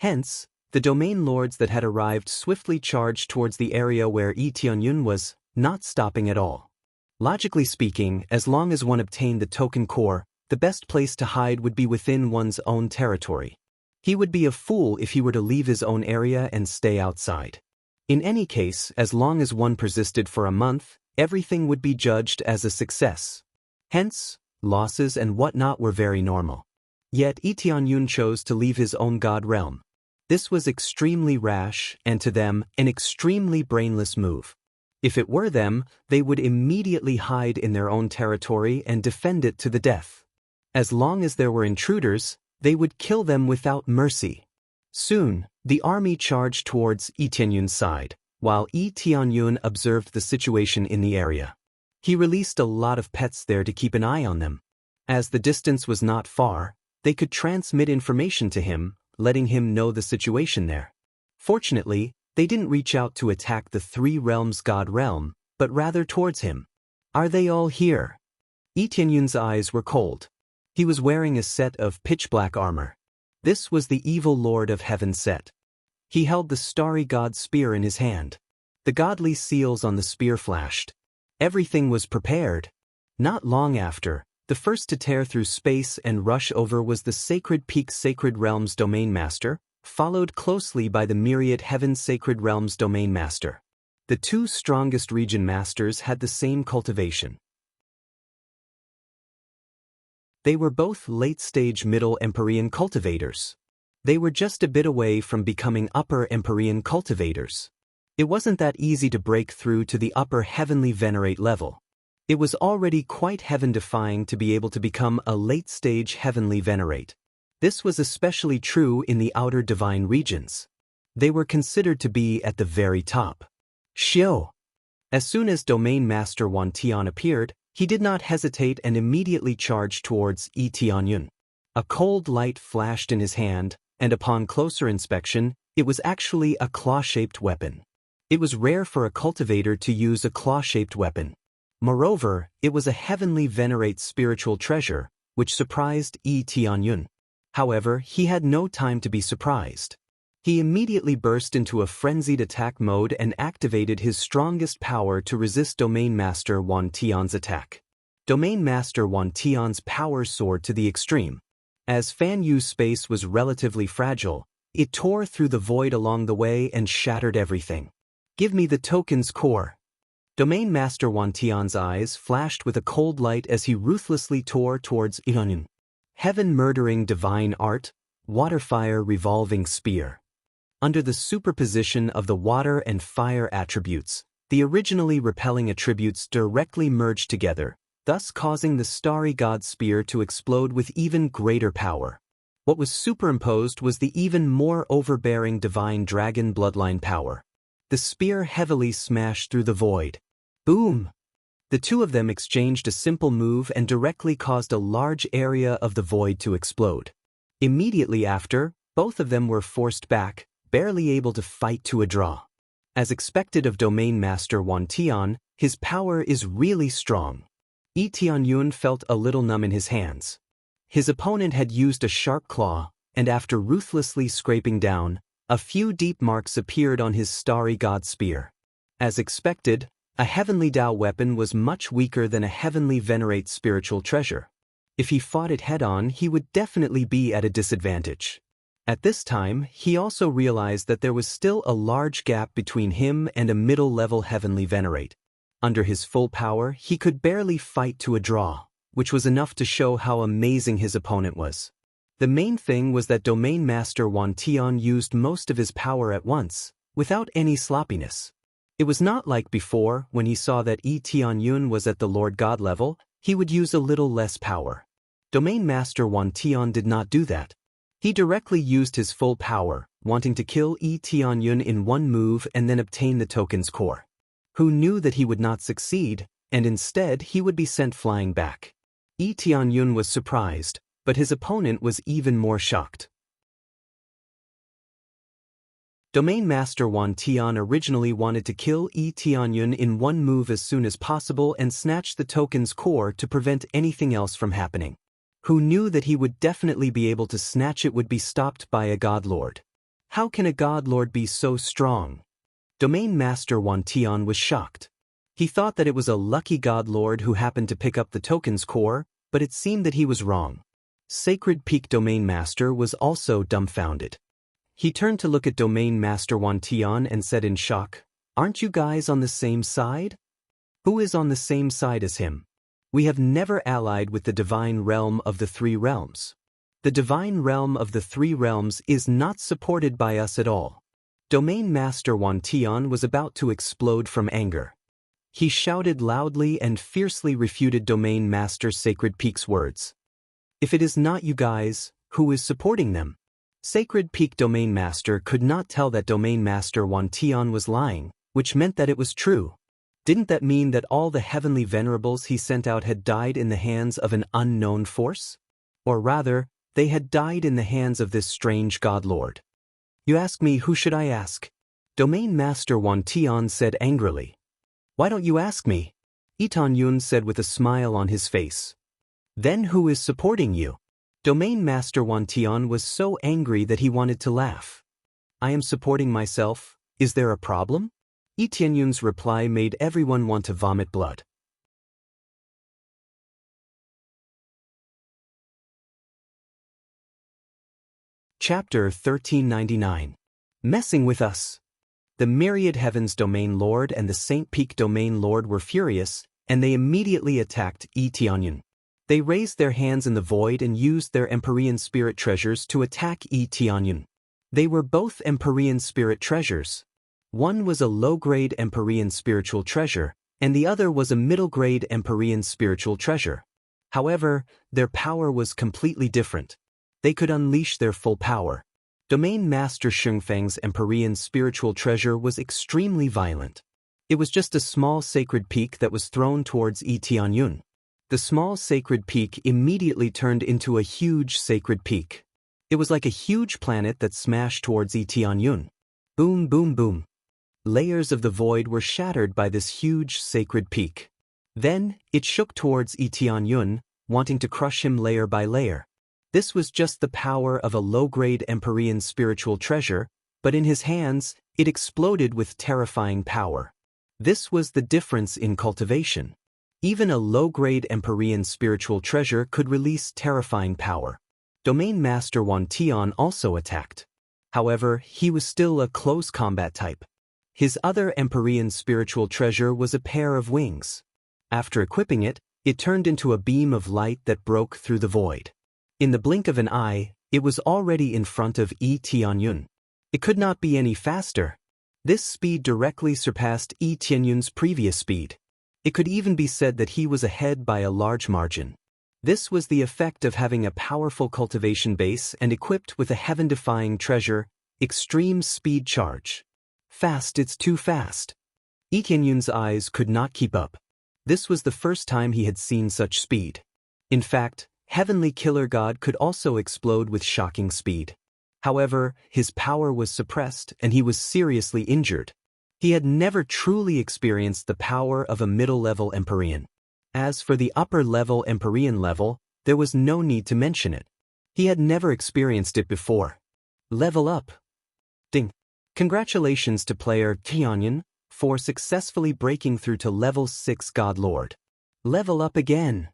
Hence, the domain lords that had arrived swiftly charged towards the area where Yi Tianyun was, not stopping at all. Logically speaking, as long as one obtained the token core, the best place to hide would be within one's own territory. He would be a fool if he were to leave his own area and stay outside. In any case, as long as one persisted for a month, everything would be judged as a success. Hence, losses and whatnot were very normal. Yet Yi Tianyun chose to leave his own god realm. This was extremely rash and to them, an extremely brainless move. If it were them, they would immediately hide in their own territory and defend it to the death. As long as there were intruders, they would kill them without mercy. Soon, the army charged towards Yi Tianyun's side, while Yi Tianyun observed the situation in the area. He released a lot of pets there to keep an eye on them. As the distance was not far, they could transmit information to him, letting him know the situation there. Fortunately, they didn't reach out to attack the three realms god realm, but rather towards him. Are they all here? Yi Tianyun's eyes were cold. He was wearing a set of pitch-black armor. This was the evil lord of heaven set. He held the starry god's spear in his hand. The godly seals on the spear flashed. Everything was prepared. Not long after, the first to tear through space and rush over was the Sacred Peak Sacred Realms Domain Master, followed closely by the Myriad Heaven Sacred Realms Domain Master. The two strongest region masters had the same cultivation. They were both late-stage Middle Empyrean cultivators. They were just a bit away from becoming Upper Empyrean cultivators. It wasn't that easy to break through to the Upper Heavenly Venerate level. It was already quite heaven-defying to be able to become a late-stage Heavenly Venerate. This was especially true in the outer divine regions. They were considered to be at the very top. Xiao. As soon as Domain Master Wan Tian appeared, he did not hesitate and immediately charged towards Yi Tianyun. A cold light flashed in his hand, and upon closer inspection, it was actually a claw-shaped weapon. It was rare for a cultivator to use a claw-shaped weapon. Moreover, it was a heavenly venerate spiritual treasure, which surprised Yi Tianyun. However, he had no time to be surprised. He immediately burst into a frenzied attack mode and activated his strongest power to resist Domain Master Wan Tian's attack. Domain Master Wan Tian's power soared to the extreme. As Fan Yu's space was relatively fragile, it tore through the void along the way and shattered everything. Give me the token's core. Domain Master Wan Tian's eyes flashed with a cold light as he ruthlessly tore towards Tianyun. Heaven-murdering divine art, water-fire revolving spear. Under the superposition of the water and fire attributes, the originally repelling attributes directly merged together, thus causing the starry god spear to explode with even greater power. What was superimposed was the even more overbearing divine dragon bloodline power. The spear heavily smashed through the void. Boom! The two of them exchanged a simple move and directly caused a large area of the void to explode. Immediately after, both of them were forced back, barely able to fight to a draw. As expected of Domain Master Wan Tian, his power is really strong. Yi Tianyun felt a little numb in his hands. His opponent had used a sharp claw, and after ruthlessly scraping down, a few deep marks appeared on his starry god spear. As expected, a heavenly Dao weapon was much weaker than a heavenly venerate spiritual treasure. If he fought it head-on, he would definitely be at a disadvantage. At this time, he also realized that there was still a large gap between him and a middle-level heavenly venerate. Under his full power, he could barely fight to a draw, which was enough to show how amazing his opponent was. The main thing was that Domain Master Wan Tian used most of his power at once, without any sloppiness. It was not like before, when he saw that Yi Tianyun was at the Lord God level, he would use a little less power. Domain Master Wan Tian did not do that. He directly used his full power, wanting to kill Yi Tianyun in one move and then obtain the token's core. Who knew that he would not succeed, and instead he would be sent flying back. Yi Tianyun was surprised, but his opponent was even more shocked. Domain Master Wan Tian originally wanted to kill Yi Tianyun in one move as soon as possible and snatch the token's core to prevent anything else from happening. Who knew that he would definitely be able to snatch it would be stopped by a God Lord. How can a God Lord be so strong? Domain Master Wan Tian was shocked. He thought that it was a lucky God Lord who happened to pick up the token's core, but it seemed that he was wrong. Sacred Peak Domain Master was also dumbfounded. He turned to look at Domain Master Wan Tian and said in shock, "Aren't you guys on the same side?" Who is on the same side as him? We have never allied with the divine realm of the three realms. The divine realm of the three realms is not supported by us at all. Domain Master Wan Tian was about to explode from anger. He shouted loudly and fiercely refuted Domain Master Sacred Peak's words. If it is not you guys, who is supporting them? Sacred Peak Domain Master could not tell that Domain Master Wan Tian was lying, which meant that it was true. Didn't that mean that all the heavenly venerables he sent out had died in the hands of an unknown force? Or rather, they had died in the hands of this strange God Lord. You ask me, who should I ask? Domain Master Wan Tian said angrily. Why don't you ask me? Yi Tianyun said with a smile on his face. Then who is supporting you? Domain Master Wan Tian was so angry that he wanted to laugh. I am supporting myself. Is there a problem? Yi Tianyun's reply made everyone want to vomit blood. Chapter 1399. Messing with us. The Myriad Heavens Domain Lord and the Saint Peak Domain Lord were furious, and they immediately attacked Yi Tianyun. They raised their hands in the void and used their Empyrean spirit treasures to attack Yi Tianyun. They were both Empyrean spirit treasures. One was a low-grade Empyrean spiritual treasure, and the other was a middle-grade Empyrean spiritual treasure. However, their power was completely different. They could unleash their full power. Domain Master Shengfeng's Empyrean spiritual treasure was extremely violent. It was just a small sacred peak that was thrown towards Yi Tianyun. The small sacred peak immediately turned into a huge sacred peak. It was like a huge planet that smashed towards Yi Tianyun. Boom, boom, boom. Layers of the void were shattered by this huge sacred peak. Then, it shook towards Yi Tianyun, wanting to crush him layer by layer. This was just the power of a low-grade Empyrean spiritual treasure, but in his hands, it exploded with terrifying power. This was the difference in cultivation. Even a low-grade Empyrean spiritual treasure could release terrifying power. Domain Master Wan Tian also attacked. However, he was still a close combat type. His other Empyrean spiritual treasure was a pair of wings. After equipping it, it turned into a beam of light that broke through the void. In the blink of an eye, it was already in front of Yi Tianyun. It could not be any faster. This speed directly surpassed Yi Tianyun's previous speed. It could even be said that he was ahead by a large margin. This was the effect of having a powerful cultivation base and equipped with a heaven-defying treasure, extreme speed charge. Fast, it's too fast. Yi Tianyun's eyes could not keep up. This was the first time he had seen such speed. In fact, Heavenly Killer God could also explode with shocking speed. However, his power was suppressed and he was seriously injured. He had never truly experienced the power of a middle-level Empyrean. As for the upper-level Empyrean level, there was no need to mention it. He had never experienced it before. Level up. Ding. Congratulations to player Tianyun for successfully breaking through to level 6 God Lord. Level up again.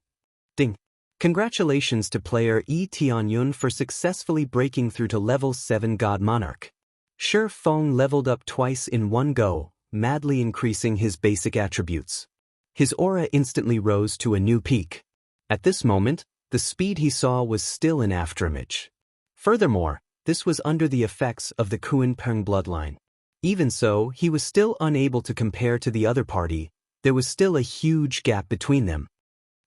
Ding. Congratulations to player Yi Tianyun for successfully breaking through to level 7 God Monarch. Shi Feng leveled up twice in one go, madly increasing his basic attributes. His aura instantly rose to a new peak. At this moment, the speed he saw was still an afterimage. Furthermore, this was under the effects of the Kuan Peng bloodline. Even so, he was still unable to compare to the other party. There was still a huge gap between them.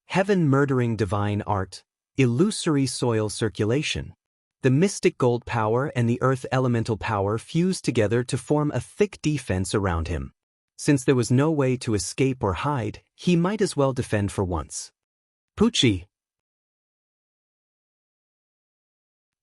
Heaven-murdering divine art. illusory soil circulation. The mystic gold power and the earth elemental power fused together to form a thick defense around him. Since there was no way to escape or hide, he might as well defend for once. Pucci.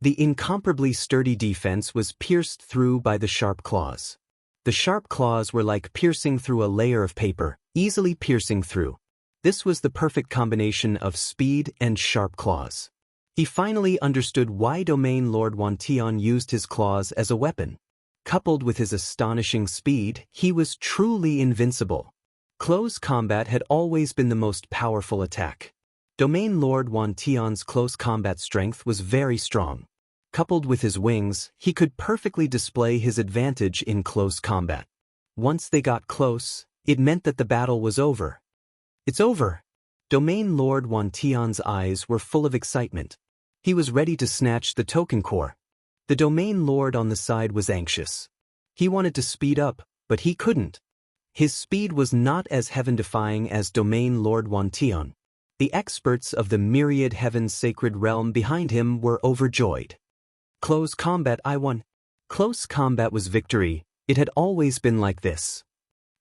The incomparably sturdy defense was pierced through by the sharp claws. The sharp claws were like piercing through a layer of paper, easily piercing through. This was the perfect combination of speed and sharp claws. He finally understood why Domain Lord Wantian used his claws as a weapon. Coupled with his astonishing speed, he was truly invincible. Close combat had always been the most powerful attack. Domain Lord Wantian's close combat strength was very strong. Coupled with his wings, he could perfectly display his advantage in close combat. Once they got close, it meant that the battle was over. It's over! Domain Lord Wantian's eyes were full of excitement. He was ready to snatch the token core. The Domain Lord on the side was anxious. He wanted to speed up, but he couldn't. His speed was not as heaven-defying as Domain Lord Wantian. The experts of the myriad heaven's sacred realm behind him were overjoyed. Close combat, I won. Close combat was victory. It had always been like this.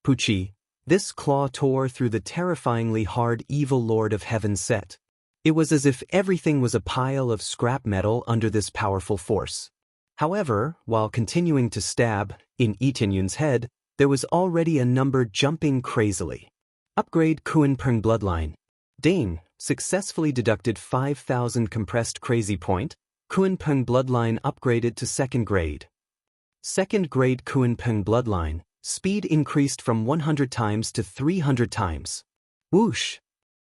Pucci. This claw tore through the terrifyingly hard evil Lord of Heaven set. It was as if everything was a pile of scrap metal under this powerful force. However, while continuing to stab, in Etianyun's head, there was already a number jumping crazily. Upgrade Kuan-Peng Bloodline. Dane, successfully deducted 5,000 compressed crazy point. Kuan-Peng Bloodline upgraded to 2nd grade. 2nd grade Kuan-Peng Bloodline, speed increased from 100 times to 300 times. Whoosh!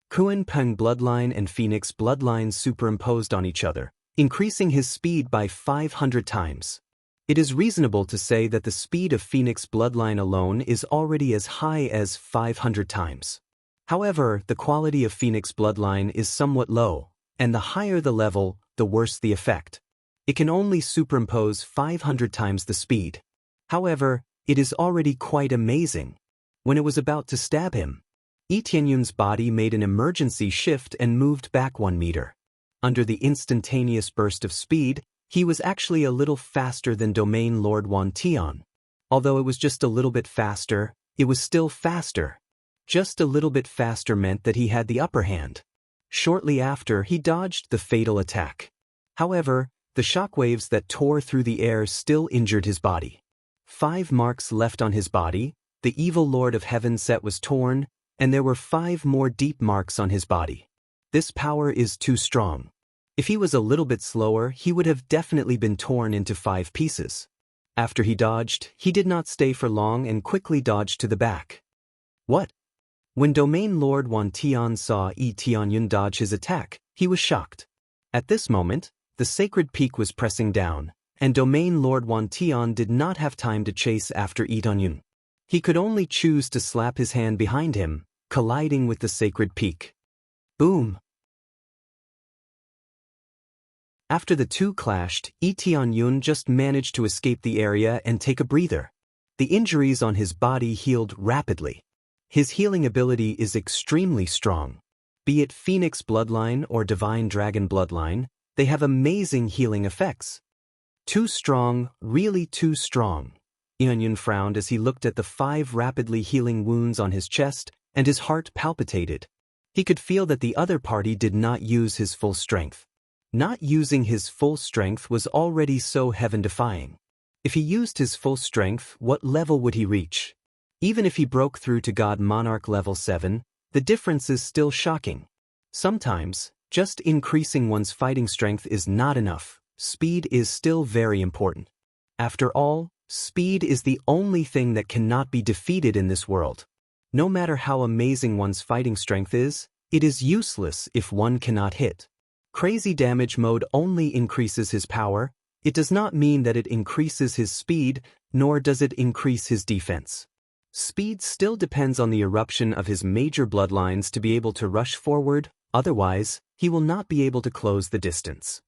Kuan-Peng Bloodline and Phoenix Bloodline superimposed on each other, increasing his speed by 500 times. It is reasonable to say that the speed of Phoenix Bloodline alone is already as high as 500 times. However, the quality of Phoenix Bloodline is somewhat low, and the higher the level, the worse the effect. It can only superimpose 500 times the speed. However, it is already quite amazing. When it was about to stab him, Etianyun's body made an emergency shift and moved back 1 meter. Under the instantaneous burst of speed, he was actually a little faster than Domain Lord Wantian. Although it was just a little bit faster, it was still faster. Just a little bit faster meant that he had the upper hand. Shortly after, he dodged the fatal attack. However, the shockwaves that tore through the air still injured his body. 5 marks left on his body, the evil Lord of Heaven set was torn, and there were 5 more deep marks on his body. This power is too strong. If he was a little bit slower, he would have definitely been torn into 5 pieces. After he dodged, he did not stay for long and quickly dodged to the back. What? When Domain Lord Wantian saw Etianyun dodge his attack, he was shocked. At this moment, the sacred peak was pressing down, and Domain Lord Wantian did not have time to chase after Etianyun. He could only choose to slap his hand behind him, colliding with the sacred peak. Boom! After the two clashed, Etianyun just managed to escape the area and take a breather. The injuries on his body healed rapidly. His healing ability is extremely strong. Be it Phoenix Bloodline or Divine Dragon Bloodline, they have amazing healing effects. Too strong, really too strong. Etianyun frowned as he looked at the 5 rapidly healing wounds on his chest, and his heart palpitated. He could feel that the other party did not use his full strength. Not using his full strength was already so heaven-defying. If he used his full strength, what level would he reach? Even if he broke through to God Monarch level 7, the difference is still shocking. Sometimes, just increasing one's fighting strength is not enough. Speed is still very important. After all, speed is the only thing that cannot be defeated in this world. No matter how amazing one's fighting strength is, it is useless if one cannot hit. Crazy damage mode only increases his power. It does not mean that it increases his speed, nor does it increase his defense. Speed still depends on the eruption of his major bloodlines to be able to rush forward, otherwise, he will not be able to close the distance.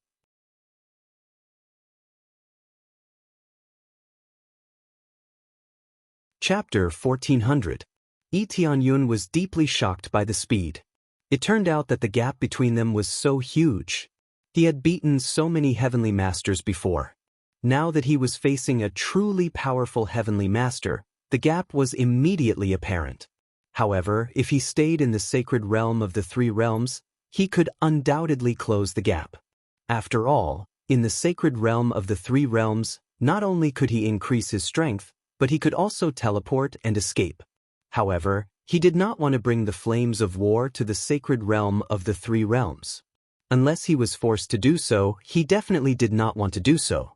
Chapter 1400. Etianyun was deeply shocked by the speed. It turned out that the gap between them was so huge. He had beaten so many heavenly masters before. Now that he was facing a truly powerful heavenly master, the gap was immediately apparent. However, if he stayed in the sacred realm of the three realms, he could undoubtedly close the gap. After all, in the sacred realm of the three realms, not only could he increase his strength, but he could also teleport and escape. However, he did not want to bring the flames of war to the sacred realm of the three realms. Unless he was forced to do so, he definitely did not want to do so.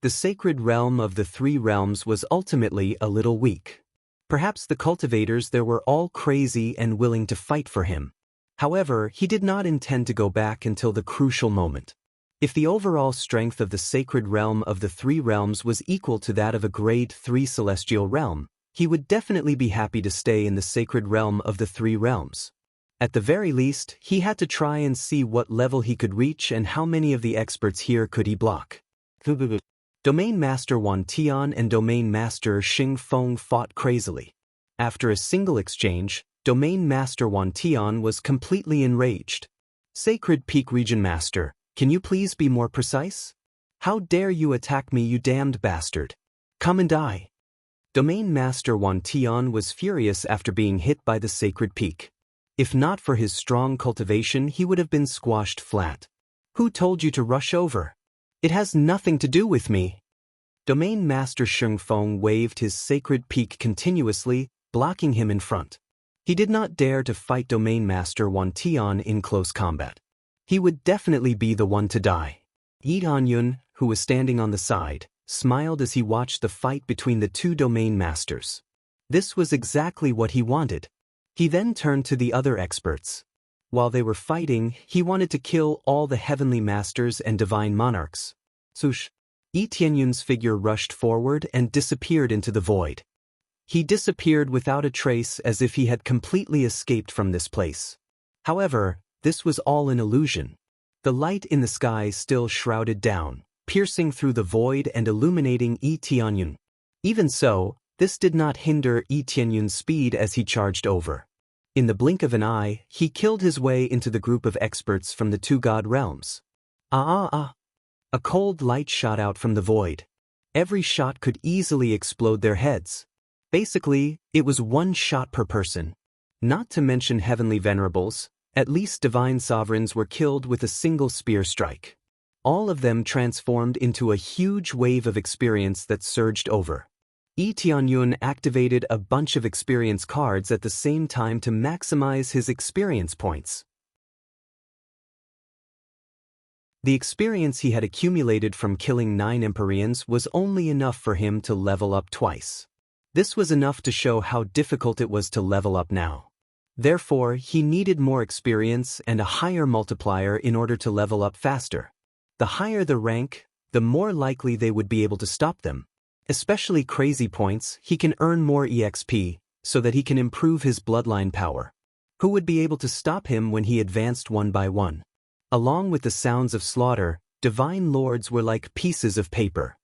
The sacred realm of the three realms was ultimately a little weak. Perhaps the cultivators there were all crazy and willing to fight for him. However, he did not intend to go back until the crucial moment. If the overall strength of the sacred realm of the three realms was equal to that of a grade 3 celestial realm, he would definitely be happy to stay in the sacred realm of the three realms. At the very least, he had to try and see what level he could reach and how many of the experts here could he block. Domain Master Wan Tian and Domain Master Xing Feng fought crazily. After a single exchange, Domain Master Wan Tian was completely enraged. Sacred Peak Region Master, can you please be more precise? How dare you attack me, you damned bastard? Come and die. Domain Master Wan Tian was furious after being hit by the Sacred Peak. If not for his strong cultivation, he would have been squashed flat. Who told you to rush over? It has nothing to do with me. Domain Master Xing Feng waved his sacred peak continuously, blocking him in front. He did not dare to fight Domain Master Wan Tian in close combat. He would definitely be the one to die. Yi Anyun, who was standing on the side, smiled as he watched the fight between the two Domain Masters. This was exactly what he wanted. He then turned to the other experts. While they were fighting, he wanted to kill all the heavenly masters and divine monarchs. Sush! Yi Tianyun's figure rushed forward and disappeared into the void. He disappeared without a trace, as if he had completely escaped from this place. However, this was all an illusion. The light in the sky still shrouded down, piercing through the void and illuminating Yi Tianyun. Even so, this did not hinder Yi Tianyun's speed as he charged over. In the blink of an eye, he killed his way into the group of experts from the two god realms. A cold light shot out from the void. Every shot could easily explode their heads. Basically, it was one shot per person. Not to mention heavenly venerables, at least divine sovereigns were killed with a single spear strike. All of them transformed into a huge wave of experience that surged over. Yi Tianyun activated a bunch of experience cards at the same time to maximize his experience points. The experience he had accumulated from killing 9 Empyreans was only enough for him to level up twice. This was enough to show how difficult it was to level up now. Therefore, he needed more experience and a higher multiplier in order to level up faster. The higher the rank, the more likely they would be able to stop them. Especially crazy points, he can earn more EXP, so that he can improve his bloodline power. Who would be able to stop him when he advanced one by one? Along with the sounds of slaughter, divine lords were like pieces of paper.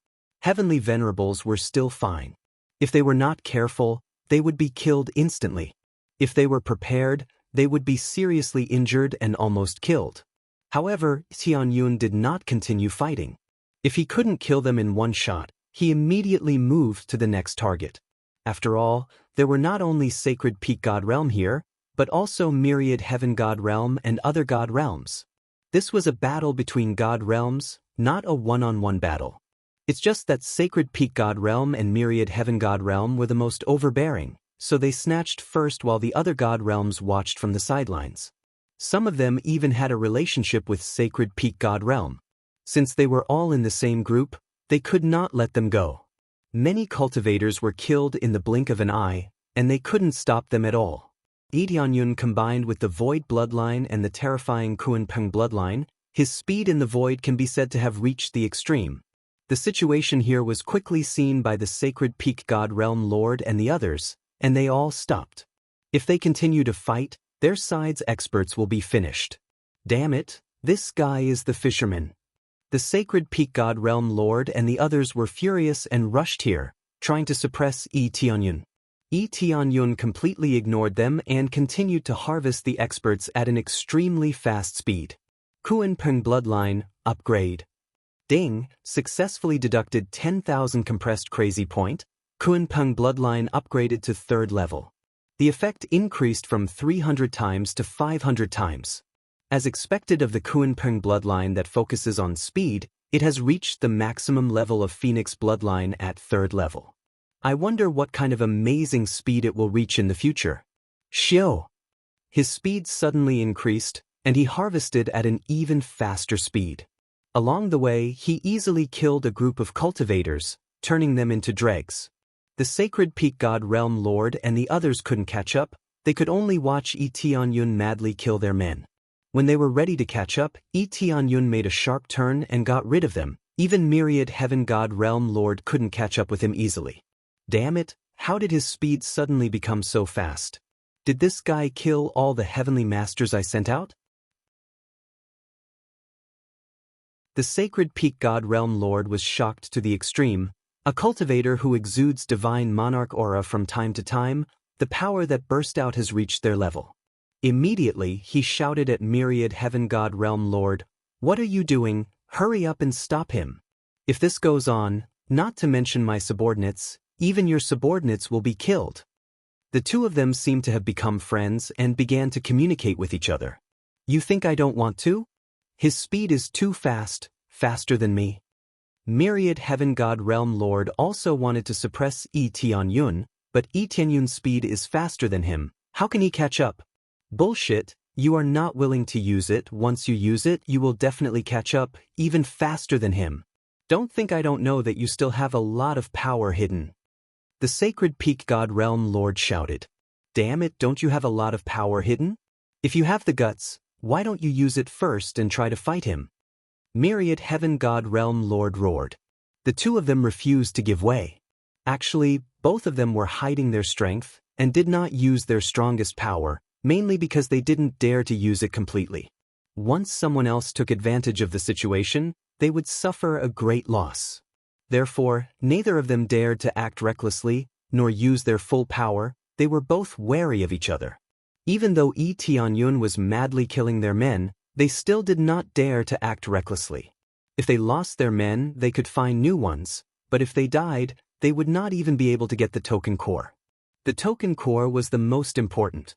Heavenly venerables were still fine. If they were not careful, they would be killed instantly. If they were prepared, they would be seriously injured and almost killed. However, Tianyun did not continue fighting. If he couldn't kill them in one shot, he immediately moved to the next target. After all, there were not only Sacred Peak God Realm here, but also Myriad Heaven God Realm and other God Realms. This was a battle between God Realms, not a one-on-one battle. It's just that Sacred Peak God Realm and Myriad Heaven God Realm were the most overbearing, so they snatched first while the other God Realms watched from the sidelines. Some of them even had a relationship with Sacred Peak God Realm. Since they were all in the same group, they could not let them go. Many cultivators were killed in the blink of an eye, and they couldn't stop them at all. Yi Tianyun combined with the Void bloodline and the terrifying Kunpeng bloodline, his speed in the Void can be said to have reached the extreme. The situation here was quickly seen by the Sacred Peak God Realm Lord and the others, and they all stopped. If they continue to fight, their side's experts will be finished. Damn it, this guy is the fisherman. The Sacred Peak God Realm Lord and the others were furious and rushed here, trying to suppress Yi Tianyun. Yi Tianyun completely ignored them and continued to harvest the experts at an extremely fast speed. Kunpeng bloodline, upgrade. Ding, successfully deducted 10,000 compressed crazy point. Kunpeng bloodline upgraded to 3rd level. The effect increased from 300 times to 500 times. As expected of the Kunpeng bloodline that focuses on speed, it has reached the maximum level of Phoenix bloodline at 3rd level. I wonder what kind of amazing speed it will reach in the future. Xiao! His speed suddenly increased, and he harvested at an even faster speed. Along the way, he easily killed a group of cultivators, turning them into dregs. The Sacred Peak God Realm Lord and the others couldn't catch up, they could only watch Yi Tianyun madly kill their men. When they were ready to catch up, Yi Tianyun made a sharp turn and got rid of them. Even Myriad Heaven God Realm Lord couldn't catch up with him easily. Damn it, how did his speed suddenly become so fast? Did this guy kill all the heavenly masters I sent out? The Sacred Peak God Realm Lord was shocked to the extreme. A cultivator who exudes divine monarch aura from time to time, the power that burst out has reached their level. Immediately, he shouted at Myriad Heaven God Realm Lord, "What are you doing? Hurry up and stop him. If this goes on, not to mention my subordinates, even your subordinates will be killed." The two of them seemed to have become friends and began to communicate with each other. "You think I don't want to? His speed is too fast, faster than me." Myriad Heaven God Realm Lord also wanted to suppress Yi Tianyun, but Yi Tianyun's speed is faster than him. How can he catch up? Bullshit, you are not willing to use it. Once you use it, you will definitely catch up, even faster than him. Don't think I don't know that you still have a lot of power hidden. The Sacred Peak God Realm Lord shouted. Damn it, don't you have a lot of power hidden? If you have the guts, why don't you use it first and try to fight him? Myriad Heaven God Realm Lord roared. The two of them refused to give way. Actually, both of them were hiding their strength and did not use their strongest power, mainly because they didn't dare to use it completely. Once someone else took advantage of the situation, they would suffer a great loss. Therefore, neither of them dared to act recklessly, nor use their full power. They were both wary of each other. Even though Yi Tianyun was madly killing their men, they still did not dare to act recklessly. If they lost their men, they could find new ones, but if they died, they would not even be able to get the token core. The token core was the most important.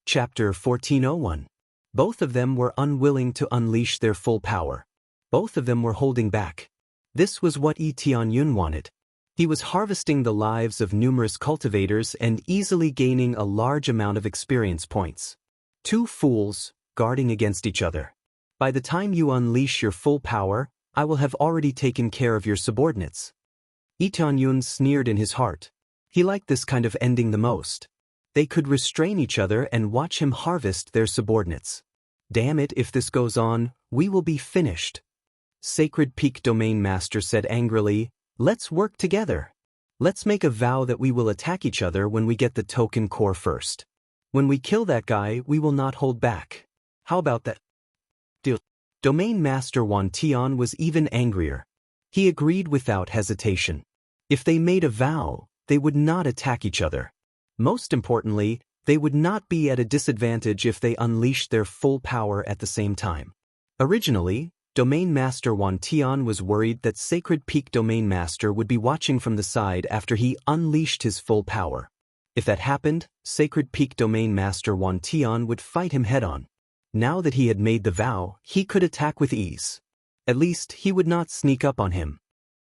Chapter 1401. Both of them were unwilling to unleash their full power. Both of them were holding back. This was what Yi Tianyun wanted. He was harvesting the lives of numerous cultivators and easily gaining a large amount of experience points. Two fools, guarding against each other. By the time you unleash your full power, I will have already taken care of your subordinates. Yi Tianyun sneered in his heart. He liked this kind of ending the most. They could restrain each other and watch him harvest their subordinates. Damn it, if this goes on, we will be finished. Sacred Peak Domain Master said angrily, "Let's work together. Let's make a vow that we will attack each other when we get the token core first. When we kill that guy, we will not hold back. How about that? Deal." Domain Master Wan Tian was even angrier. He agreed without hesitation. If they made a vow, they would not attack each other. Most importantly, they would not be at a disadvantage if they unleashed their full power at the same time. Originally, Domain Master Wan Tian was worried that Sacred Peak Domain Master would be watching from the side after he unleashed his full power. If that happened, Sacred Peak Domain Master Wan Tian would fight him head-on. Now that he had made the vow, he could attack with ease. At least, he would not sneak up on him.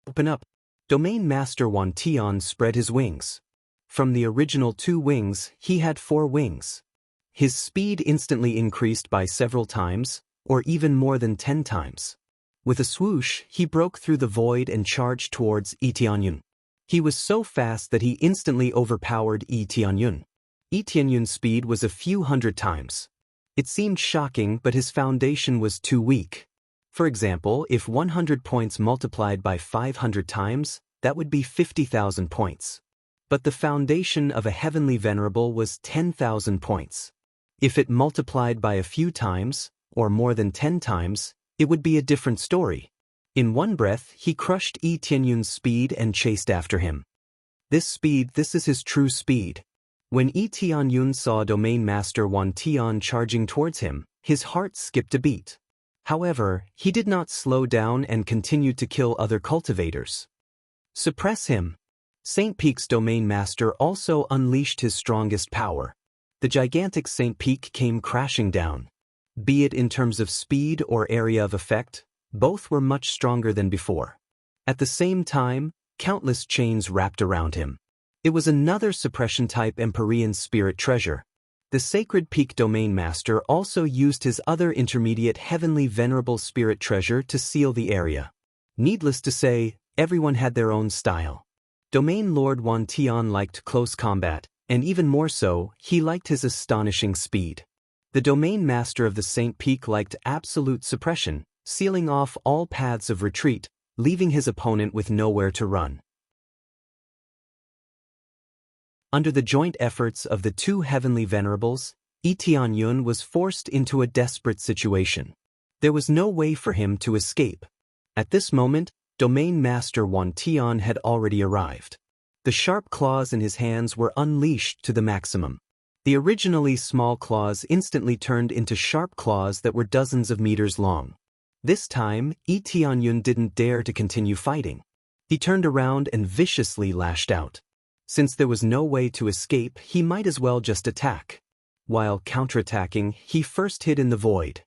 Open up. Domain Master Wan Tian spread his wings. From the original 2 wings, he had 4 wings. His speed instantly increased by several times, or even more than 10 times. With a swoosh, he broke through the void and charged towards Yi Tianyun. He was so fast that he instantly overpowered Yi Tianyun. Yi Tianyun's speed was a few hundred times. It seemed shocking, but his foundation was too weak. For example, if 100 points multiplied by 500 times, that would be 50,000 points. But the foundation of a heavenly venerable was 10,000 points. If it multiplied by a few times, or more than 10 times, it would be a different story. In one breath, he crushed Yi Tianyun's speed and chased after him. This is his true speed. When Yi Tianyun saw Domain Master Wan Tian charging towards him, his heart skipped a beat. However, he did not slow down and continued to kill other cultivators. Suppress him. Saint Peak's Domain Master also unleashed his strongest power. The gigantic Saint Peak came crashing down. Be it in terms of speed or area of effect, both were much stronger than before. At the same time, countless chains wrapped around him. It was another suppression-type Empyrean spirit treasure. The Sacred Peak Domain Master also used his other intermediate Heavenly Venerable Spirit treasure to seal the area. Needless to say, everyone had their own style. Domain Lord Wan Tian liked close combat, and even more so, he liked his astonishing speed. The Domain Master of the Saint Peak liked absolute suppression, sealing off all paths of retreat, leaving his opponent with nowhere to run. Under the joint efforts of the two Heavenly Venerables, Yi Tianyun was forced into a desperate situation. There was no way for him to escape. At this moment, Domain Master Wan Tian had already arrived. The sharp claws in his hands were unleashed to the maximum. The originally small claws instantly turned into sharp claws that were dozens of meters long. This time, Yi Tianyun didn't dare to continue fighting. He turned around and viciously lashed out. Since there was no way to escape, he might as well just attack. While counterattacking, he first hid in the void.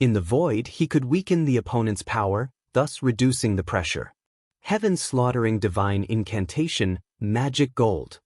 In the void, he could weaken the opponent's power, thus reducing the pressure. Heaven-slaughtering divine incantation, magic gold.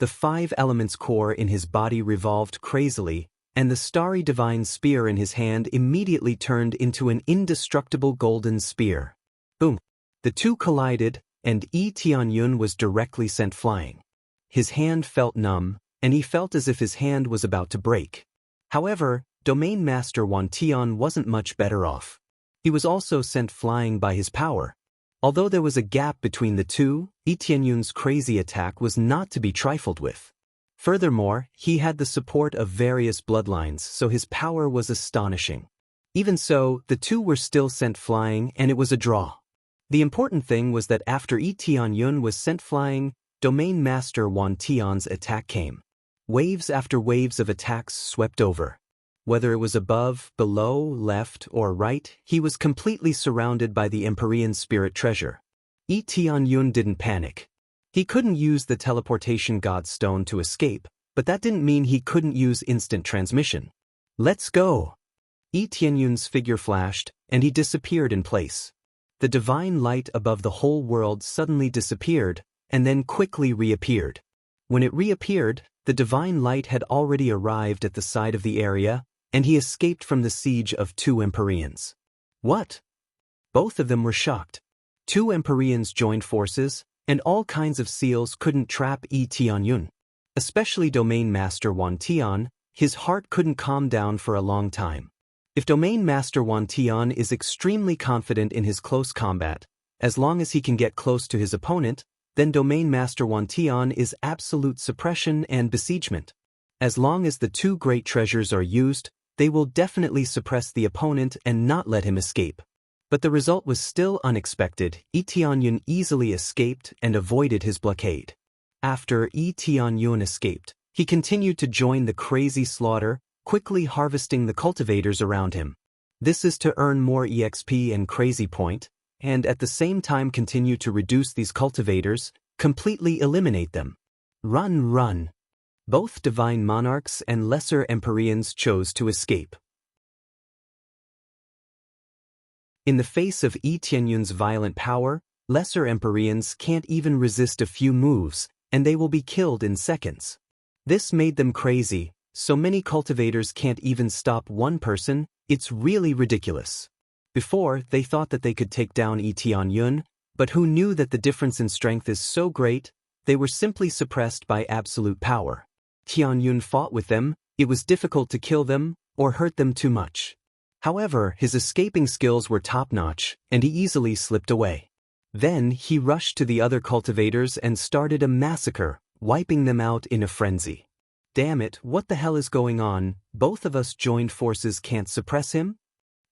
The 5 elements core in his body revolved crazily, and the starry divine spear in his hand immediately turned into an indestructible golden spear. Boom! The two collided, and Yi Tianyun was directly sent flying. His hand felt numb, and he felt as if his hand was about to break. However, Domain Master Wan Tian wasn't much better off. He was also sent flying by his power. Although there was a gap between the two, Yi Tianyun's crazy attack was not to be trifled with. Furthermore, he had the support of various bloodlines, so his power was astonishing. Even so, the two were still sent flying, and it was a draw. The important thing was that after Yi Tianyun was sent flying, Domain Master Wan Tian's attack came. Waves after waves of attacks swept over. Whether it was above, below, left, or right, he was completely surrounded by the Empyrean spirit treasure. Yi Tianyun didn't panic. He couldn't use the teleportation god stone to escape, but that didn't mean he couldn't use instant transmission. Let's go! Yi Tianyun's figure flashed, and he disappeared in place. The divine light above the whole world suddenly disappeared, and then quickly reappeared. When it reappeared, the divine light had already arrived at the side of the area, and he escaped from the siege of 2 Empyreans. What? Both of them were shocked. 2 Empyreans joined forces, and all kinds of seals couldn't trap Yi Tianyun. Especially Domain Master Wan Tian, his heart couldn't calm down for a long time. If Domain Master Wan Tian is extremely confident in his close combat, as long as he can get close to his opponent, then Domain Master Wan Tian is absolute suppression and besiegement. As long as the 2 great treasures are used, they will definitely suppress the opponent and not let him escape. But the result was still unexpected. Yi Tianyun easily escaped and avoided his blockade. After Yi Tianyun escaped, he continued to join the crazy slaughter, quickly harvesting the cultivators around him. This is to earn more EXP and crazy point, and at the same time continue to reduce these cultivators, completely eliminate them. Run, run! Both divine monarchs and lesser Empyreans chose to escape. In the face of Yi Tianyun's violent power, lesser Empyreans can't even resist a few moves, and they will be killed in seconds. This made them crazy. So many cultivators can't even stop one person. It's really ridiculous. Before, they thought that they could take down Yi Tianyun, but who knew that the difference in strength is so great? They were simply suppressed by absolute power. Tianyun fought with them. It was difficult to kill them or hurt them too much. However, his escaping skills were top-notch, and he easily slipped away. Then he rushed to the other cultivators and started a massacre, wiping them out in a frenzy. Damn it, what the hell is going on? Both of us joined forces can't suppress him?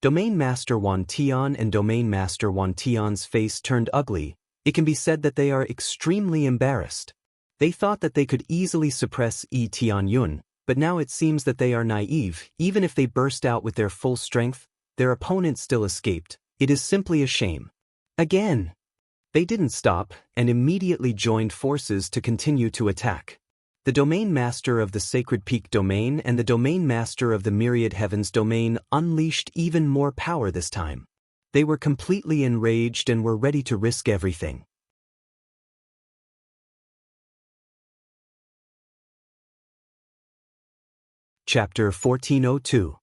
Domain Master Wan Tian and Domain Master Wan Tian's face turned ugly. It can be said that they are extremely embarrassed. They thought that they could easily suppress Yi Tianyun, but now it seems that they are naive. Even if they burst out with their full strength, their opponent still escaped. It is simply a shame. Again. They didn't stop, and immediately joined forces to continue to attack. The Domain Master of the Sacred Peak Domain and the Domain Master of the Myriad Heavens Domain unleashed even more power this time. They were completely enraged and were ready to risk everything. Chapter 1402.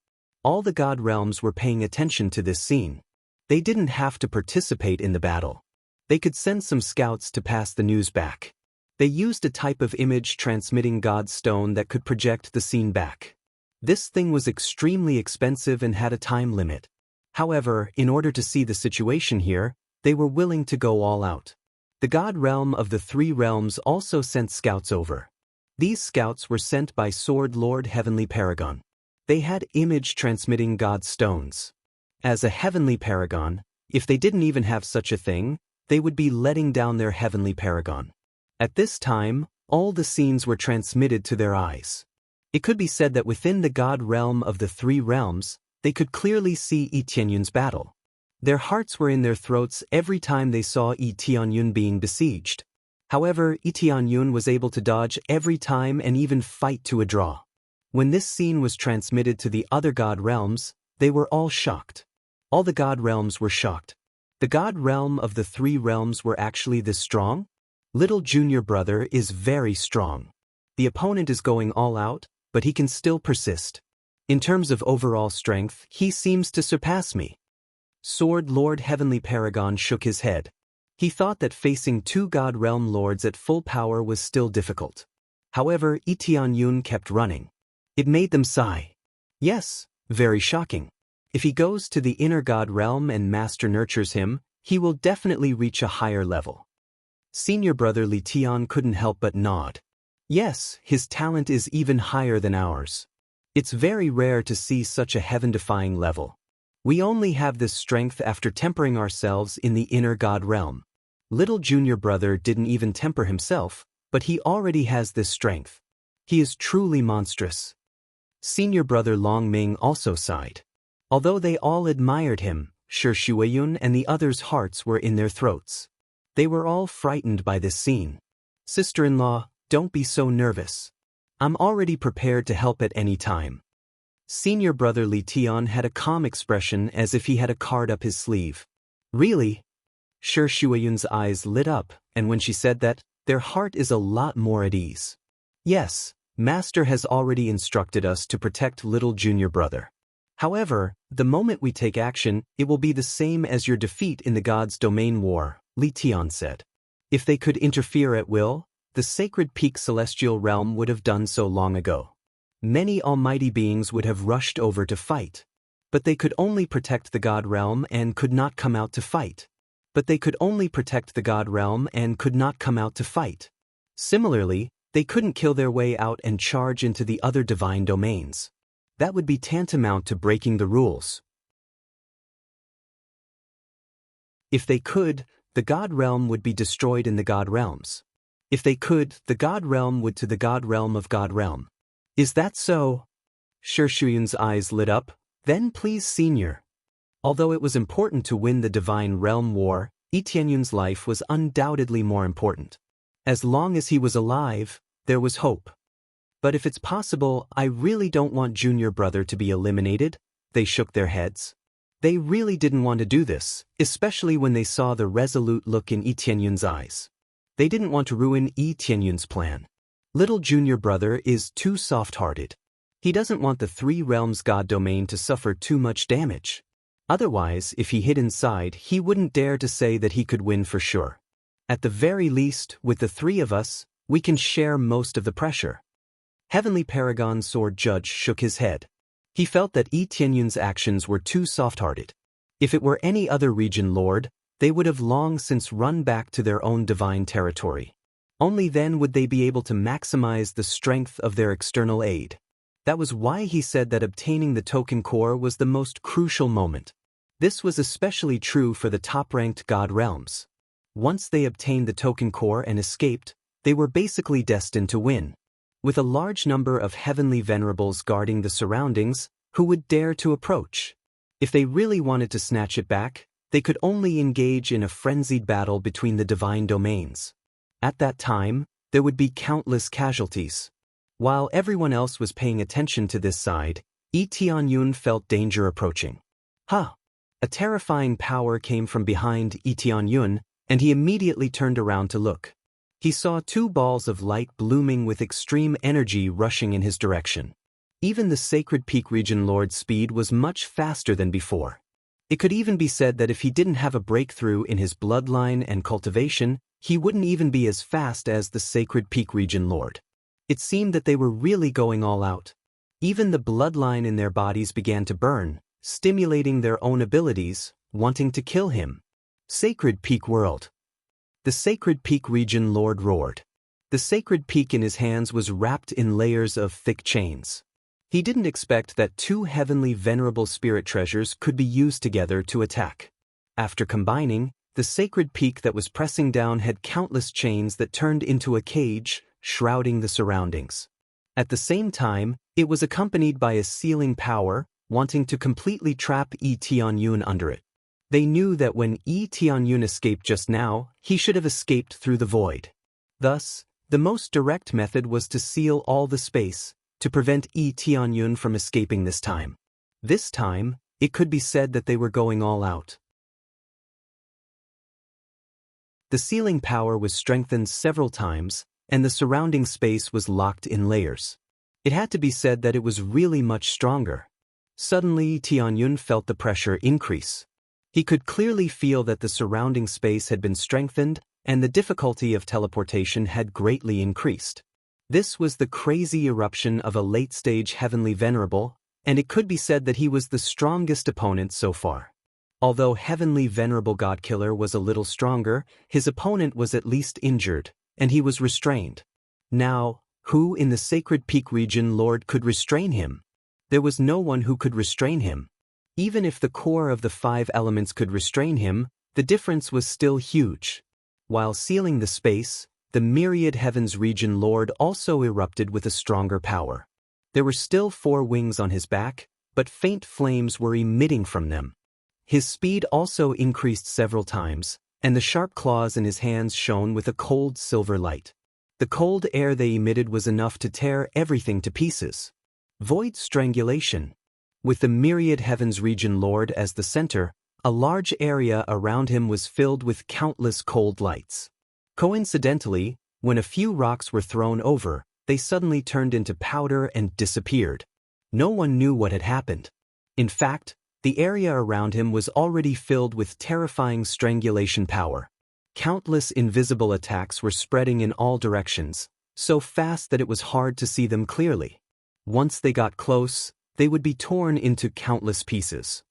All the God realms were paying attention to this scene. They didn't have to participate in the battle. They could send some scouts to pass the news back. They used a type of image-transmitting God stone that could project the scene back. This thing was extremely expensive and had a time limit. However, in order to see the situation here, they were willing to go all out. The God realm of the three realms also sent scouts over. These scouts were sent by Sword Lord Heavenly Paragon. They had image-transmitting God stones. As a Heavenly Paragon, if they didn't even have such a thing, they would be letting down their Heavenly Paragon. At this time, all the scenes were transmitted to their eyes. It could be said that within the God realm of the three realms, they could clearly see Yi Tianyun's battle. Their hearts were in their throats every time they saw Yi Tianyun being besieged. However, Yi Tianyun was able to dodge every time and even fight to a draw. When this scene was transmitted to the other God realms, they were all shocked. All the God realms were shocked. The God realm of the three realms were actually this strong? Little junior brother is very strong. The opponent is going all out, but he can still persist. In terms of overall strength, he seems to surpass me. Sword Lord Heavenly Paragon shook his head. He thought that facing two God realm lords at full power was still difficult. However, Yi Tianyun kept running. It made them sigh. Yes, very shocking. If he goes to the inner God realm and Master nurtures him, he will definitely reach a higher level. Senior brother Li Tian couldn't help but nod. Yes, his talent is even higher than ours. It's very rare to see such a heaven-defying level. We only have this strength after tempering ourselves in the inner God realm. Little junior brother didn't even temper himself, but he already has this strength. He is truly monstrous. Senior brother Long Ming also sighed. Although they all admired him, Shi Shuiyun and the others' hearts were in their throats. They were all frightened by this scene. Sister-in-law, don't be so nervous. I'm already prepared to help at any time. Senior brother Li Tian had a calm expression as if he had a card up his sleeve. Really? Shi Shuiyun's eyes lit up, and when she said that, their heart is a lot more at ease. Yes, Master has already instructed us to protect little junior brother. However, the moment we take action, it will be the same as your defeat in the God's Domain War, Li Tian said. If they could interfere at will, the Sacred Peak Celestial Realm would have done so long ago. Many almighty beings would have rushed over to fight. But they could only protect the God Realm and could not come out to fight. Similarly, they couldn't kill their way out and charge into the other divine domains. That would be tantamount to breaking the rules. If they could, the God Realm would be destroyed in the God Realms. If they could, the God Realm would to the God Realm of God Realm. Is that so? Shi Shuiyun's eyes lit up. Then please, senior. Although it was important to win the Divine Realm War, Yi Tianyun's life was undoubtedly more important. As long as he was alive, there was hope. But if it's possible, I really don't want junior brother to be eliminated. They shook their heads. They really didn't want to do this, especially when they saw the resolute look in Yi Tianyun's eyes. They didn't want to ruin Yi Tianyun's plan. Little junior brother is too soft-hearted. He doesn't want the three realms God domain to suffer too much damage. Otherwise, if he hid inside, he wouldn't dare to say that he could win for sure. At the very least, with the three of us, we can share most of the pressure. Heavenly Paragon Sword Judge shook his head. He felt that Yi Tianyun's actions were too soft-hearted. If it were any other region lord, they would have long since run back to their own divine territory. Only then would they be able to maximize the strength of their external aid. That was why he said that obtaining the token core was the most crucial moment. This was especially true for the top-ranked God realms. Once they obtained the token core and escaped, They were basically destined to win. With a large number of heavenly venerables guarding the surroundings, who would dare to approach? If they really wanted to snatch it back, they could only engage in a frenzied battle between the divine domains. At that time, there would be countless casualties. While everyone else was paying attention to this side, Yi Tianyun felt danger approaching. Ha! A terrifying power came from behind Yi Tianyun, and he immediately turned around to look. He saw two balls of light blooming with extreme energy rushing in his direction. Even the Sacred Peak Region Lord's speed was much faster than before. It could even be said that if he didn't have a breakthrough in his bloodline and cultivation, he wouldn't even be as fast as the Sacred Peak Region Lord. It seemed that they were really going all out. Even the bloodline in their bodies began to burn, stimulating their own abilities, wanting to kill him. Sacred Peak World. The Sacred Peak Region Lord roared. The sacred peak in his hands was wrapped in layers of thick chains. He didn't expect that two heavenly venerable spirit treasures could be used together to attack. After combining, the sacred peak that was pressing down had countless chains that turned into a cage, shrouding the surroundings. At the same time, it was accompanied by a sealing power, wanting to completely trap Yi Tianyun under it. They knew that when Yi Tianyun escaped just now, he should have escaped through the void. Thus, the most direct method was to seal all the space, to prevent Yi Tianyun from escaping this time. This time, it could be said that they were going all out. The sealing power was strengthened several times, and the surrounding space was locked in layers. It had to be said that it was really much stronger. Suddenly, Yi Tianyun felt the pressure increase. He could clearly feel that the surrounding space had been strengthened, and the difficulty of teleportation had greatly increased. This was the crazy eruption of a late-stage heavenly venerable, and it could be said that he was the strongest opponent so far. Although heavenly venerable godkiller was a little stronger, his opponent was at least injured, and he was restrained. Now, who in the Sacred Peak Region Lord could restrain him? There was no one who could restrain him. Even if the core of the 5 elements could restrain him, the difference was still huge. While sealing the space, the Myriad Heavens Region Lord also erupted with a stronger power. There were still 4 wings on his back, but faint flames were emitting from them. His speed also increased several times, and the sharp claws in his hands shone with a cold silver light. The cold air they emitted was enough to tear everything to pieces. Void strangulation. With the Myriad Heavens Region Lord as the center, a large area around him was filled with countless cold lights. Coincidentally, when a few rocks were thrown over, they suddenly turned into powder and disappeared. No one knew what had happened. In fact, the area around him was already filled with terrifying strangulation power. Countless invisible attacks were spreading in all directions, so fast that it was hard to see them clearly. Once they got close, they would be torn into countless pieces.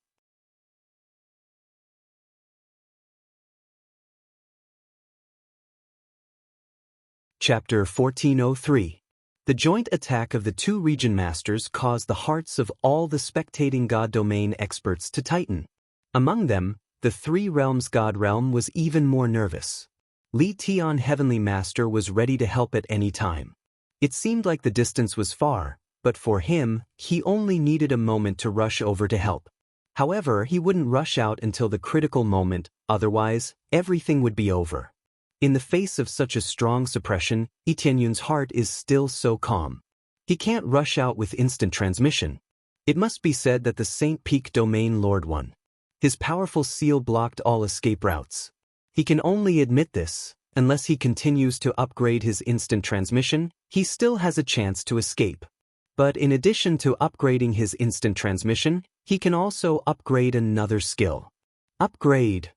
Chapter 1403. The joint attack of the 2 region masters caused the hearts of all the spectating God domain experts to tighten. Among them, the 3 realms God realm was even more nervous. Li Tian Heavenly Master was ready to help at any time. It seemed like the distance was far, but for him, he only needed a moment to rush over to help. However, he wouldn't rush out until the critical moment, otherwise, everything would be over. In the face of such a strong suppression, Yi Tianyun's heart is still so calm. He can't rush out with instant transmission. It must be said that the Saint Peak Domain Lord won. His powerful seal blocked all escape routes. He can only admit this. Unless he continues to upgrade his instant transmission, he still has a chance to escape. But in addition to upgrading his instant transmission, he can also upgrade another skill. Upgrade.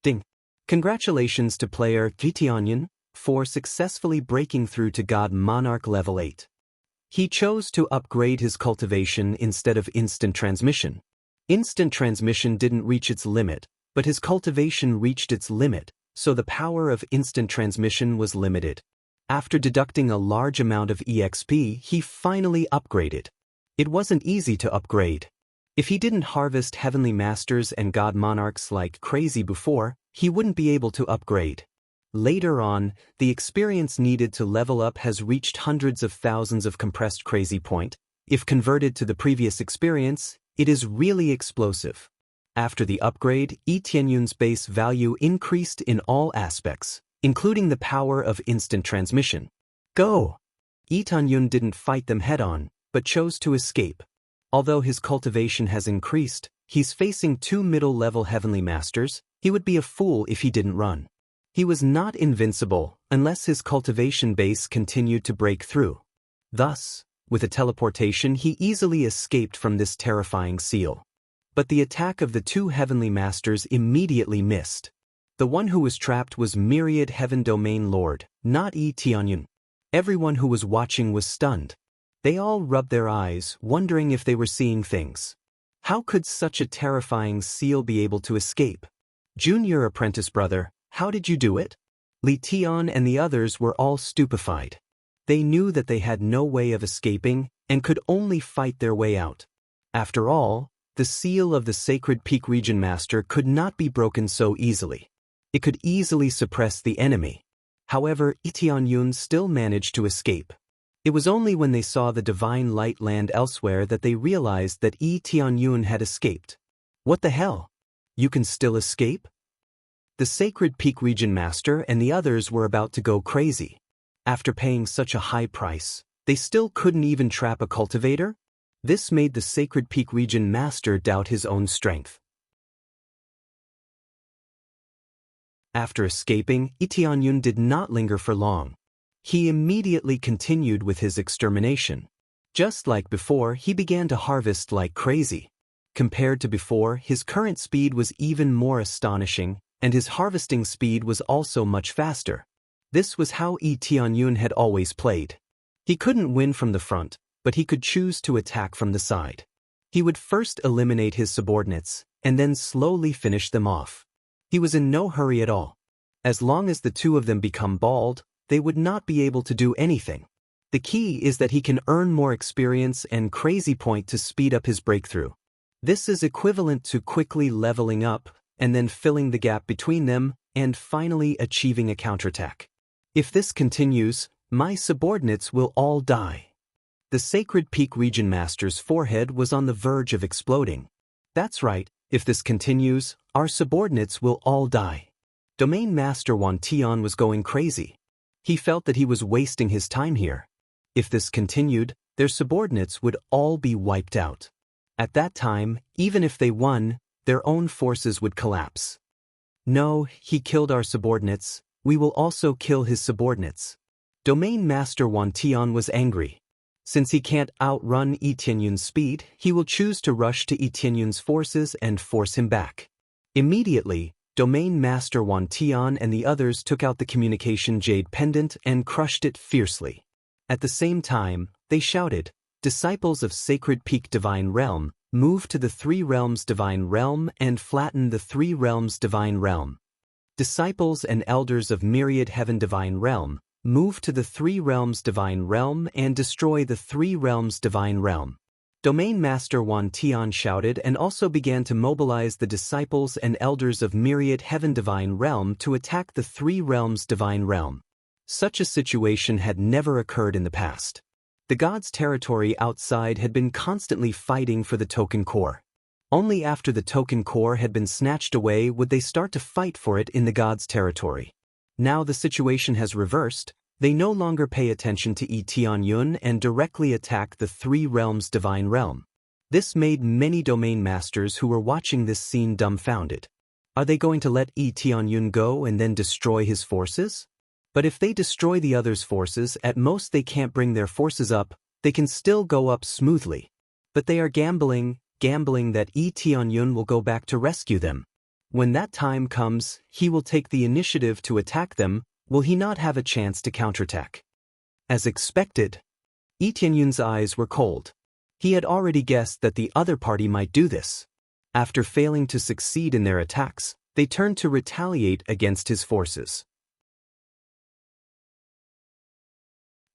Ding. Congratulations to player Yi Tianyun for successfully breaking through to God Monarch level 8. He chose to upgrade his cultivation instead of instant transmission. Instant transmission didn't reach its limit, but his cultivation reached its limit, so the power of instant transmission was limited. After deducting a large amount of EXP, he finally upgraded. It wasn't easy to upgrade. If he didn't harvest Heavenly Masters and God Monarchs like crazy before, he wouldn't be able to upgrade. Later on, the experience needed to level up has reached hundreds of thousands of compressed crazy point. If converted to the previous experience, it is really explosive. After the upgrade, Yi Tianyun's base value increased in all aspects, including the power of instant transmission. Go! Yi Tianyun didn't fight them head-on, but chose to escape. Although his cultivation has increased, he's facing 2 middle-level heavenly masters. He would be a fool if he didn't run. He was not invincible unless his cultivation base continued to break through. Thus, with a teleportation he easily escaped from this terrifying seal. But the attack of the 2 heavenly masters immediately missed. The one who was trapped was Myriad Heaven Domain Lord, not Yi Tianyun. Everyone who was watching was stunned. They all rubbed their eyes, wondering if they were seeing things. How could such a terrifying seal be able to escape? Junior apprentice brother, how did you do it? Li Tian and the others were all stupefied. They knew that they had no way of escaping and could only fight their way out. After all, the seal of the Sacred Peak Region Master could not be broken so easily. It could easily suppress the enemy. However, Yi Tianyun still managed to escape. It was only when they saw the divine light land elsewhere that they realized that Yi Tianyun had escaped. What the hell? You can still escape? The Sacred Peak Region Master and the others were about to go crazy. After paying such a high price, they still couldn't even trap a cultivator? This made the Sacred Peak Region Master doubt his own strength. After escaping, Yi Tianyun did not linger for long. He immediately continued with his extermination. Just like before, he began to harvest like crazy. Compared to before, his current speed was even more astonishing, and his harvesting speed was also much faster. This was how Yi Tianyun had always played. He couldn't win from the front, but he could choose to attack from the side. He would first eliminate his subordinates, and then slowly finish them off. He was in no hurry at all. As long as the 2 of them become bald, they would not be able to do anything. The key is that he can earn more experience and crazy point to speed up his breakthrough. This is equivalent to quickly leveling up, and then filling the gap between them, and finally achieving a counterattack. If this continues, my subordinates will all die. The Sacred Peak Region Master's forehead was on the verge of exploding. That's right, if this continues, our subordinates will all die. Domain Master Wan Tian was going crazy. He felt that he was wasting his time here. If this continued, their subordinates would all be wiped out. At that time, even if they won, their own forces would collapse. No, he killed our subordinates, we will also kill his subordinates. Domain Master Wan Tian was angry. Since he can't outrun Yi Tianyun's speed, he will choose to rush to Yi Tianyun's forces and force him back. Immediately, Domain Master Wan Tian and the others took out the communication jade pendant and crushed it fiercely. At the same time, they shouted, "Disciples of Sacred Peak Divine Realm, move to the 3 Realms Divine Realm and flatten the 3 Realms Divine Realm. Disciples and elders of Myriad Heaven Divine Realm, move to the 3 Realms Divine Realm and destroy the 3 Realms Divine Realm." Domain Master Wan Tian shouted and also began to mobilize the disciples and elders of Myriad Heaven Divine Realm to attack the 3 Realms Divine Realm. Such a situation had never occurred in the past. The gods' territory outside had been constantly fighting for the token core. Only after the token core had been snatched away would they start to fight for it in the gods' territory. Now the situation has reversed. They no longer pay attention to Yi Tianyun and directly attack the 3 Realms Divine Realm. This made many domain masters who were watching this scene dumbfounded. Are they going to let Yi Tianyun go and then destroy his forces? But if they destroy the others' forces, at most they can't bring their forces up, they can still go up smoothly. But they are gambling that Yi Tianyun will go back to rescue them. When that time comes, he will take the initiative to attack them. Will he not have a chance to counterattack? As expected, Yi Tianyun's eyes were cold. He had already guessed that the other party might do this. After failing to succeed in their attacks, they turned to retaliate against his forces.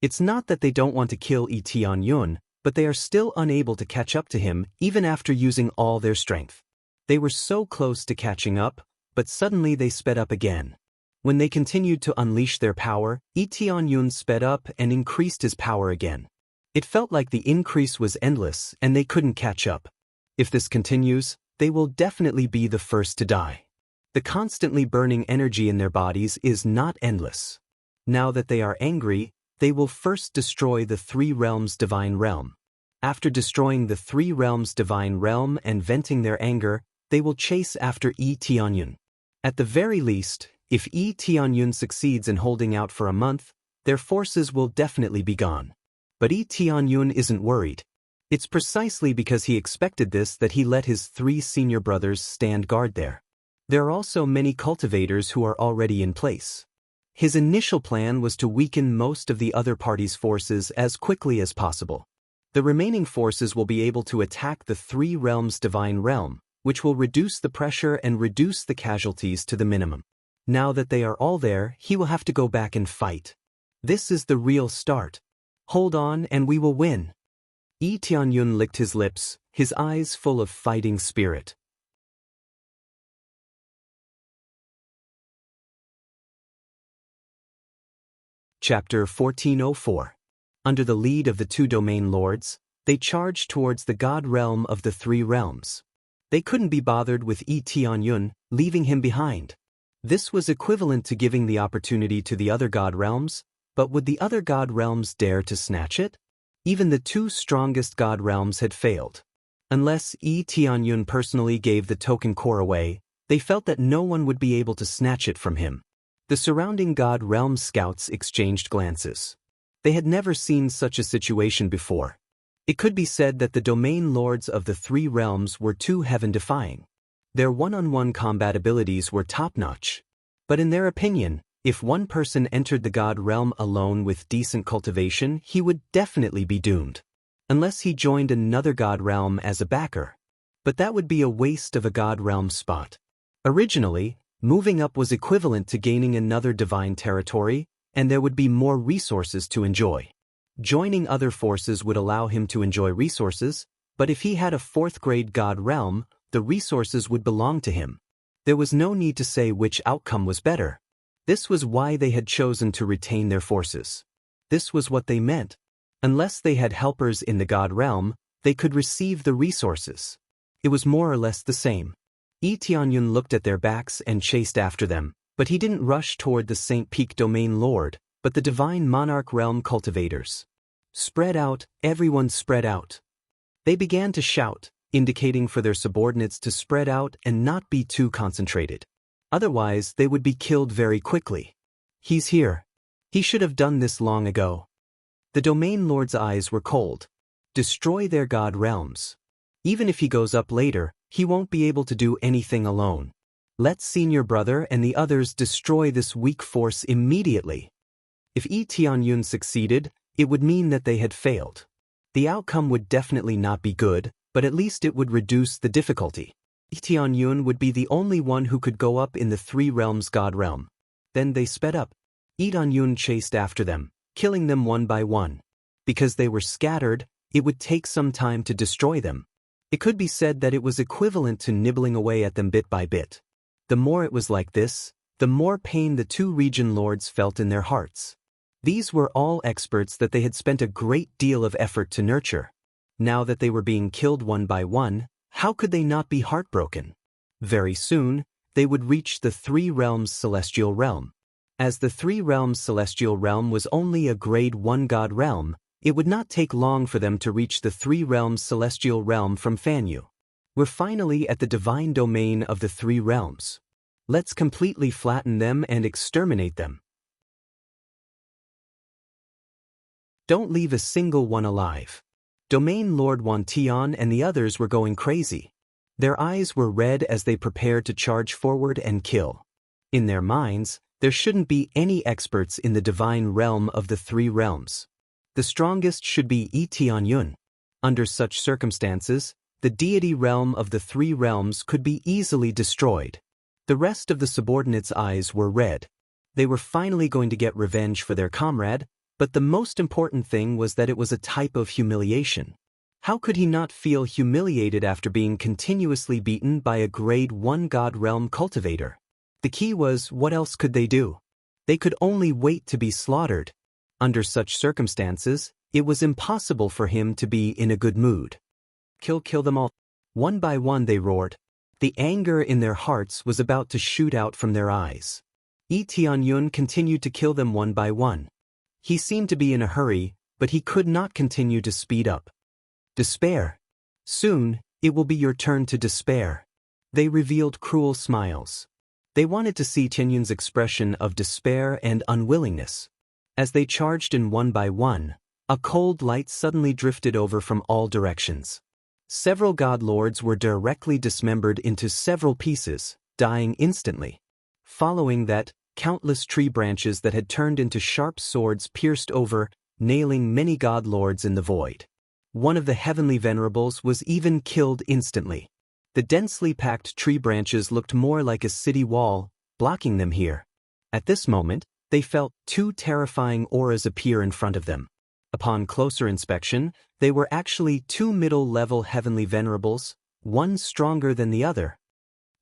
It's not that they don't want to kill Yi Tianyun, but they are still unable to catch up to him even after using all their strength. They were so close to catching up, but suddenly they sped up again. When they continued to unleash their power, Lee Tianyun sped up and increased his power again. It felt like the increase was endless and they couldn't catch up. If this continues, they will definitely be the first to die. The constantly burning energy in their bodies is not endless. Now that they are angry, they will first destroy the three realms' divine realm. After destroying the three realms' divine realm and venting their anger, they will chase after Lee Tianyun. At the very least, if Lee Tianyun succeeds in holding out for a month, their forces will definitely be gone. But Lee Tianyun isn't worried. It's precisely because he expected this that he let his three senior brothers stand guard there. There are also many cultivators who are already in place. His initial plan was to weaken most of the other party's forces as quickly as possible. The remaining forces will be able to attack the three realms' divine realm, which will reduce the pressure and reduce the casualties to the minimum. Now that they are all there, he will have to go back and fight. This is the real start. Hold on and we will win. Lee Tianyun licked his lips, his eyes full of fighting spirit. Chapter 1404. Under the lead of the two domain lords, they charged towards the god realm of the three realms. They couldn't be bothered with Lee Tianyun, leaving him behind. This was equivalent to giving the opportunity to the other god realms, but would the other god realms dare to snatch it? Even the two strongest god realms had failed. Unless Lee Tianyun personally gave the token core away, they felt that no one would be able to snatch it from him. The surrounding god realm scouts exchanged glances. They had never seen such a situation before. It could be said that the domain lords of the three realms were too heaven-defying. Their one-on-one combat abilities were top-notch. But in their opinion, if one person entered the god realm alone with decent cultivation, he would definitely be doomed. Unless he joined another god realm as a backer. But that would be a waste of a god realm spot. Originally, moving up was equivalent to gaining another divine territory, and there would be more resources to enjoy. Joining other forces would allow him to enjoy resources, but if he had a fourth-grade god realm, the resources would belong to him. There was no need to say which outcome was better. This was why they had chosen to retain their forces. This was what they meant. Unless they had helpers in the god realm, they could receive the resources. It was more or less the same. Lee Tianyun looked at their backs and chased after them, but he didn't rush toward the St. Peak Domain Lord, but the Divine Monarch Realm cultivators. Spread out, everyone spread out. They began to shout, indicating for their subordinates to spread out and not be too concentrated. Otherwise, they would be killed very quickly. He's here. He should have done this long ago. The Domain Lord's eyes were cold. Destroy their god realms. Even if he goes up later, he won't be able to do anything alone. Let senior brother and the others destroy this weak force immediately. If Lee Tianyun succeeded, it would mean that they had failed. The outcome would definitely not be good, but at least it would reduce the difficulty. Lee Tianyun would be the only one who could go up in the three realms god realm. Then they sped up. Lee Tianyun chased after them, killing them one by one. Because they were scattered, it would take some time to destroy them. It could be said that it was equivalent to nibbling away at them bit by bit. The more it was like this, the more pain the two region lords felt in their hearts. These were all experts that they had spent a great deal of effort to nurture. Now that they were being killed one by one, how could they not be heartbroken? Very soon, they would reach the three realms celestial realm. As the three realms celestial realm was only a grade 1 god realm, it would not take long for them to reach the three realms celestial realm from Fanyu. We're finally at the divine domain of the three realms. Let's completely flatten them and exterminate them. Don't leave a single one alive. Domain Lord Wantian and the others were going crazy. Their eyes were red as they prepared to charge forward and kill. In their minds, there shouldn't be any experts in the divine realm of the three realms. The strongest should be Lee Tianyun. Under such circumstances, the deity realm of the three realms could be easily destroyed. The rest of the subordinates' eyes were red. They were finally going to get revenge for their comrade, but the most important thing was that it was a type of humiliation. How could he not feel humiliated after being continuously beaten by a grade 1 god realm cultivator? The key was, what else could they do? They could only wait to be slaughtered. Under such circumstances, it was impossible for him to be in a good mood. Kill them all. One by one they roared. The anger in their hearts was about to shoot out from their eyes. Yi Tianyun continued to kill them one by one. He seemed to be in a hurry, but he could not continue to speed up. Despair. Soon, it will be your turn to despair. They revealed cruel smiles. They wanted to see Tianyun's expression of despair and unwillingness. As they charged in one by one, a cold light suddenly drifted over from all directions. Several god lords were directly dismembered into several pieces, dying instantly. Following that, countless tree branches that had turned into sharp swords pierced over, nailing many god lords in the void. One of the heavenly venerables was even killed instantly. The densely packed tree branches looked more like a city wall, blocking them here. At this moment, they felt two terrifying auras appear in front of them. Upon closer inspection, they were actually two middle-level heavenly venerables, one stronger than the other.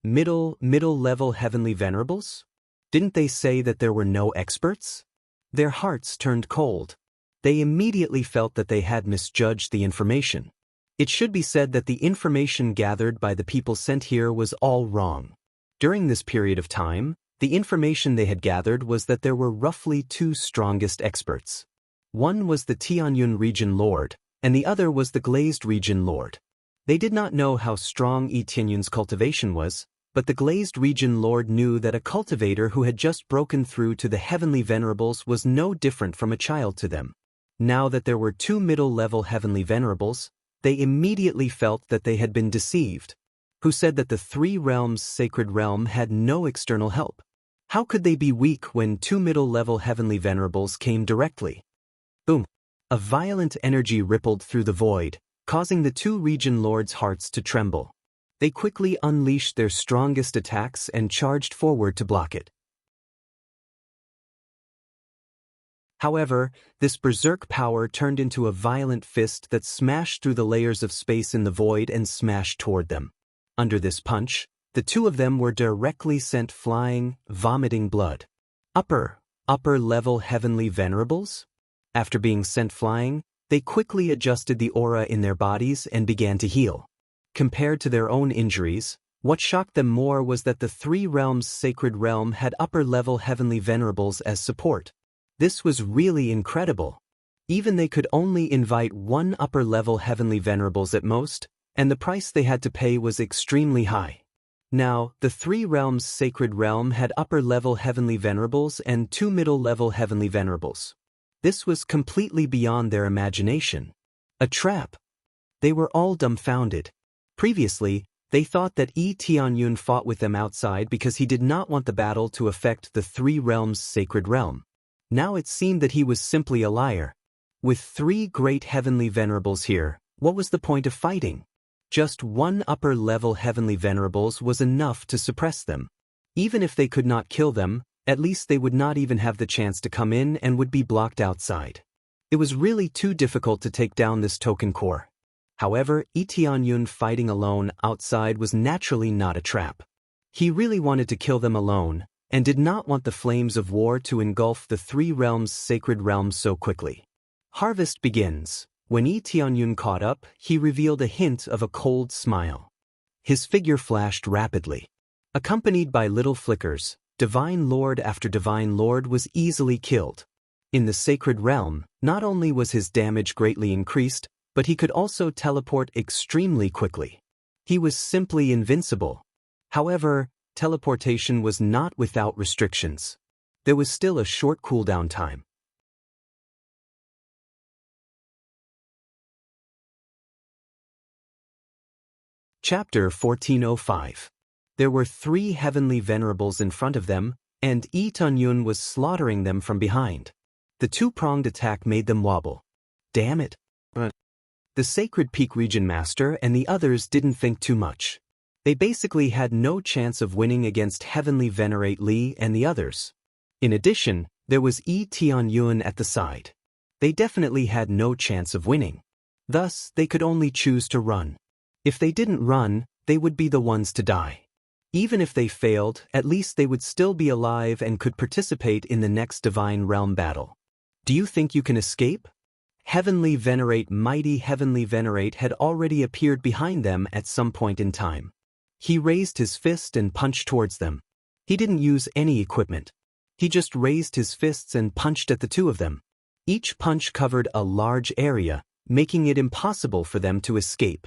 Middle-level heavenly venerables? Didn't they say that there were no experts? Their hearts turned cold. They immediately felt that they had misjudged the information. It should be said that the information gathered by the people sent here was all wrong. During this period of time, the information they had gathered was that there were roughly two strongest experts. One was the Tianyun region lord, and the other was the glazed region lord. They did not know how strong Yi Tianyun's cultivation was, but the glazed region lord knew that a cultivator who had just broken through to the heavenly venerables was no different from a child to them. Now that there were two middle-level heavenly venerables, they immediately felt that they had been deceived. Who said that the three realms' sacred realm had no external help? How could they be weak when two middle-level heavenly venerables came directly? Boom! A violent energy rippled through the void, causing the two region lords' hearts to tremble. They quickly unleashed their strongest attacks and charged forward to block it. However, this berserk power turned into a violent fist that smashed through the layers of space in the void and smashed toward them. Under this punch, the two of them were directly sent flying, vomiting blood. Upper-level heavenly venerables? After being sent flying, they quickly adjusted the aura in their bodies and began to heal. Compared to their own injuries, what shocked them more was that the three realms' sacred realm had upper-level heavenly venerables as support. This was really incredible. Even they could only invite one upper-level heavenly venerables at most, and the price they had to pay was extremely high. Now, the three realms' sacred realm had upper-level heavenly venerables and two middle-level heavenly venerables. This was completely beyond their imagination. A trap. They were all dumbfounded. Previously, they thought that Yi Tianyun fought with them outside because he did not want the battle to affect the three realms' sacred realm. Now it seemed that he was simply a liar. With three great heavenly venerables here, what was the point of fighting? Just one upper-level heavenly venerables was enough to suppress them. Even if they could not kill them, at least they would not even have the chance to come in and would be blocked outside. It was really too difficult to take down this token core. However, Yi Tianyun fighting alone outside was naturally not a trap. He really wanted to kill them alone, and did not want the flames of war to engulf the three realms' sacred realm so quickly. Harvest begins. When Yi Tianyun caught up, he revealed a hint of a cold smile. His figure flashed rapidly. Accompanied by little flickers, divine lord after divine lord was easily killed. In the sacred realm, not only was his damage greatly increased, but he could also teleport extremely quickly. He was simply invincible. However, teleportation was not without restrictions. There was still a short cooldown time. Chapter 1405. There were three heavenly venerables in front of them, and Yi Tianyun was slaughtering them from behind. The two-pronged attack made them wobble. Damn it. The Sacred Peak Region Master and the others didn't think too much. They basically had no chance of winning against Heavenly Venerate Li and the others. In addition, there was Yi Tianyun at the side. They definitely had no chance of winning. Thus, they could only choose to run. If they didn't run, they would be the ones to die. Even if they failed, at least they would still be alive and could participate in the next Divine Realm battle. Do you think you can escape? Heavenly Venerate, mighty Heavenly Venerate had already appeared behind them at some point in time. He raised his fist and punched towards them. He didn't use any equipment. He just raised his fists and punched at the two of them. Each punch covered a large area, making it impossible for them to escape.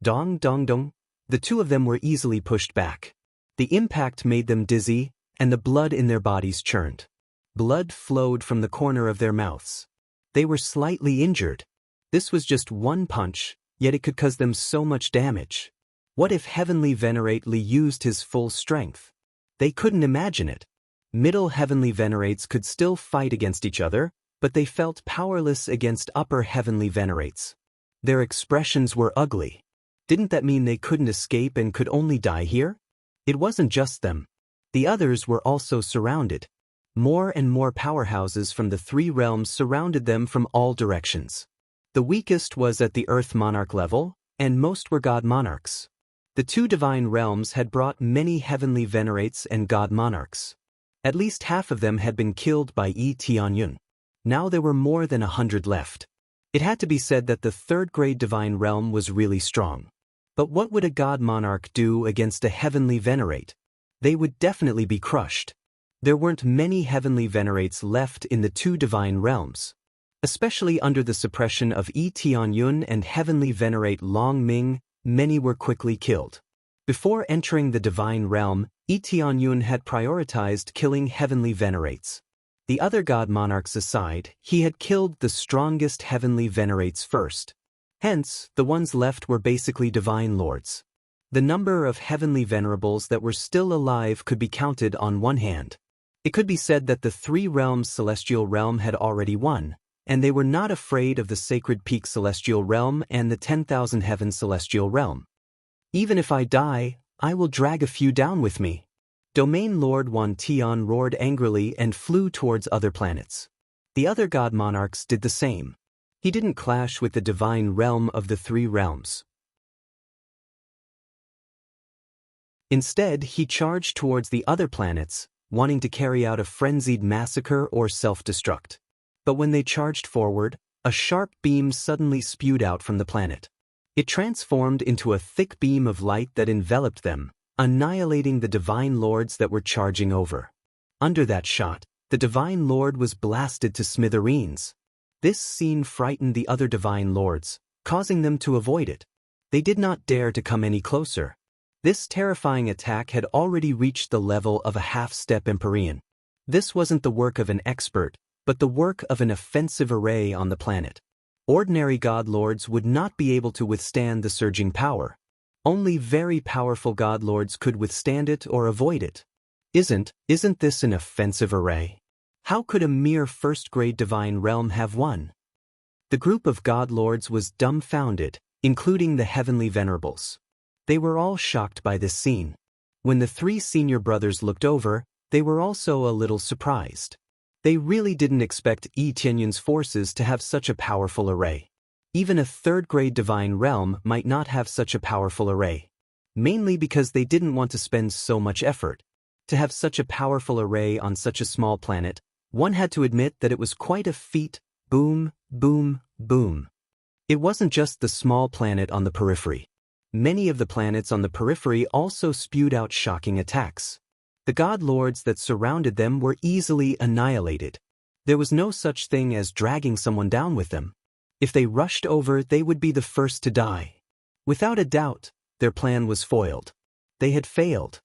Dong dong dong. The two of them were easily pushed back. The impact made them dizzy, and the blood in their bodies churned. Blood flowed from the corner of their mouths. They were slightly injured. This was just one punch, yet it could cause them so much damage. What if Heavenly Venerate used his full strength? They couldn't imagine it. Middle Heavenly Venerates could still fight against each other, but they felt powerless against Upper Heavenly Venerates. Their expressions were ugly. Didn't that mean they couldn't escape and could only die here? It wasn't just them. The others were also surrounded. More and more powerhouses from the three realms surrounded them from all directions. The weakest was at the Earth Monarch level, and most were God Monarchs. The two Divine Realms had brought many Heavenly Venerates and God Monarchs. At least half of them had been killed by Yi Tianyun. Now there were more than 100 left. It had to be said that the third-grade Divine Realm was really strong. But what would a God Monarch do against a Heavenly Venerate? They would definitely be crushed. There weren't many Heavenly Venerates left in the two Divine Realms. Especially under the suppression of Yi Tianyun and Heavenly Venerate Long Ming, many were quickly killed. Before entering the Divine Realm, Yi Tianyun had prioritized killing Heavenly Venerates. The other God Monarchs aside, he had killed the strongest Heavenly Venerates first. Hence, the ones left were basically Divine Lords. The number of Heavenly Venerables that were still alive could be counted on one hand. It could be said that the three realms Celestial Realm had already won, and they were not afraid of the Sacred Peak Celestial Realm and the 10,000 Heavens Celestial Realm. Even if I die, I will drag a few down with me. Domain Lord Wan Tian roared angrily and flew towards other planets. The other God Monarchs did the same. He didn't clash with the Divine Realm of the three realms. Instead, he charged towards the other planets, wanting to carry out a frenzied massacre or self-destruct. But when they charged forward, a sharp beam suddenly spewed out from the planet. It transformed into a thick beam of light that enveloped them, annihilating the Divine Lords that were charging over. Under that shot, the Divine Lord was blasted to smithereens. This scene frightened the other Divine Lords, causing them to avoid it. They did not dare to come any closer. This terrifying attack had already reached the level of a half-step Empyrean. This wasn't the work of an expert, but the work of an offensive array on the planet. Ordinary God Lords would not be able to withstand the surging power. Only very powerful God Lords could withstand it or avoid it. Isn't this an offensive array? How could a mere first-grade Divine Realm have won? The group of God Lords was dumbfounded, including the Heavenly Venerables. They were all shocked by this scene. When the three senior brothers looked over, they were also a little surprised. They really didn't expect Yi Tianyun's forces to have such a powerful array. Even a third-grade Divine Realm might not have such a powerful array. Mainly because they didn't want to spend so much effort. To have such a powerful array on such a small planet, one had to admit that it was quite a feat. Boom, boom, boom. It wasn't just the small planet on the periphery. Many of the planets on the periphery also spewed out shocking attacks. The God Lords that surrounded them were easily annihilated. There was no such thing as dragging someone down with them. If they rushed over, they would be the first to die. Without a doubt, their plan was foiled. They had failed.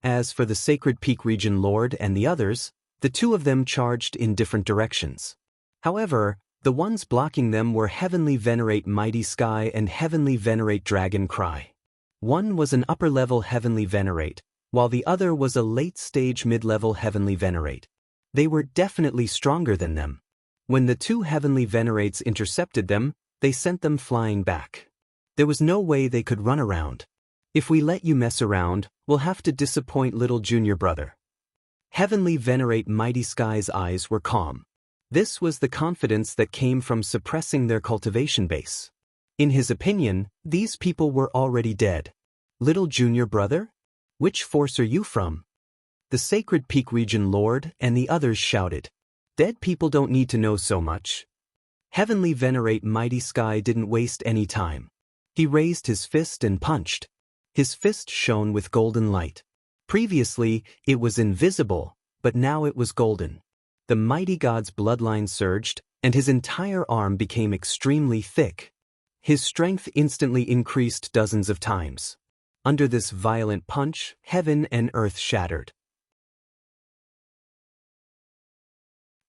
As for the Sacred Peak Region Lord and the others, the two of them charged in different directions. However, the ones blocking them were Heavenly Venerate Mighty Sky and Heavenly Venerate Dragon Cry. One was an upper-level Heavenly Venerate, while the other was a late-stage mid-level Heavenly Venerate. They were definitely stronger than them. When the two Heavenly Venerates intercepted them, they sent them flying back. There was no way they could run around. If we let you mess around, we'll have to disappoint little junior brother. Heavenly Venerate Mighty Sky's eyes were calm. This was the confidence that came from suppressing their cultivation base. In his opinion, these people were already dead. Little junior brother? Which force are you from? The Sacred Peak Region Lord and the others shouted. Dead people don't need to know so much. Heavenly Venerate Mighty Sky didn't waste any time. He raised his fist and punched. His fist shone with golden light. Previously, it was invisible, but now it was golden. The mighty god's bloodline surged, and his entire arm became extremely thick. His strength instantly increased dozens of times. Under this violent punch, heaven and earth shattered.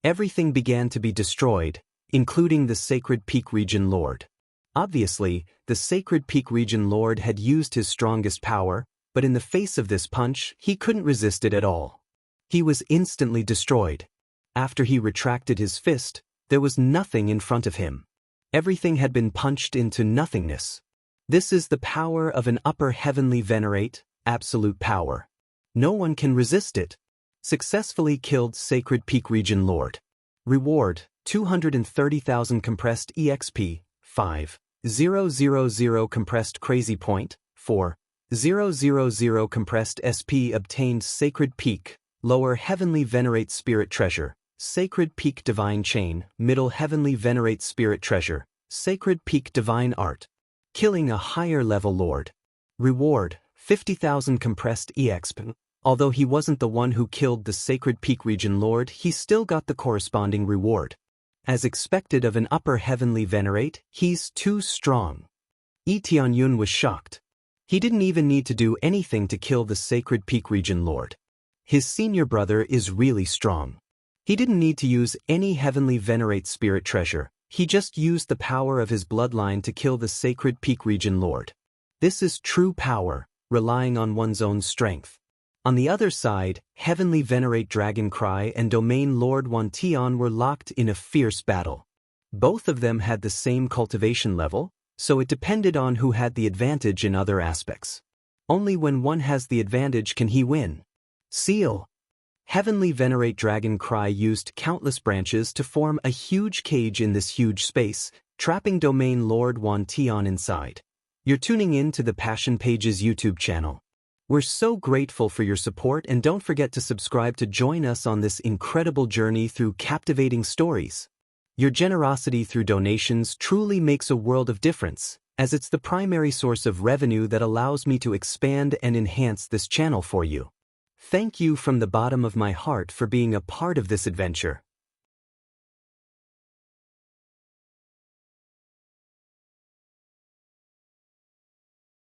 Everything began to be destroyed, including the Sacred Peak Region Lord. Obviously, the Sacred Peak Region Lord had used his strongest power, but in the face of this punch, he couldn't resist it at all. He was instantly destroyed. After he retracted his fist, there was nothing in front of him. Everything had been punched into nothingness. This is the power of an upper heavenly venerate, absolute power. No one can resist it. Successfully killed Sacred Peak Region Lord. Reward, 230,000 compressed EXP, 5,000 compressed crazy point, 4,000 compressed SP obtained Sacred Peak, Lower Heavenly Venerate Spirit Treasure, Sacred Peak Divine Chain, Middle Heavenly Venerate Spirit Treasure, Sacred Peak Divine Art. Killing a higher level Lord. Reward, 50,000 compressed EXP. Although he wasn't the one who killed the Sacred Peak Region Lord, he still got the corresponding reward. As expected of an upper heavenly venerate, he's too strong. Tianyun was shocked. He didn't even need to do anything to kill the Sacred Peak Region Lord. His senior brother is really strong. He didn't need to use any heavenly venerate spirit treasure. He just used the power of his bloodline to kill the Sacred Peak Region Lord. This is true power, relying on one's own strength. On the other side, Heavenly Venerate Dragon Cry and Domain Lord Wantian were locked in a fierce battle. Both of them had the same cultivation level, so it depended on who had the advantage in other aspects. Only when one has the advantage can he win. Seal. Heavenly Venerate Dragon Cry used countless branches to form a huge cage in this huge space, trapping Domain Lord Wantian inside. You're tuning in to the Passion Pages YouTube channel. We're so grateful for your support, and don't forget to subscribe to join us on this incredible journey through captivating stories. Your generosity through donations truly makes a world of difference, as it's the primary source of revenue that allows me to expand and enhance this channel for you. Thank you from the bottom of my heart for being a part of this adventure.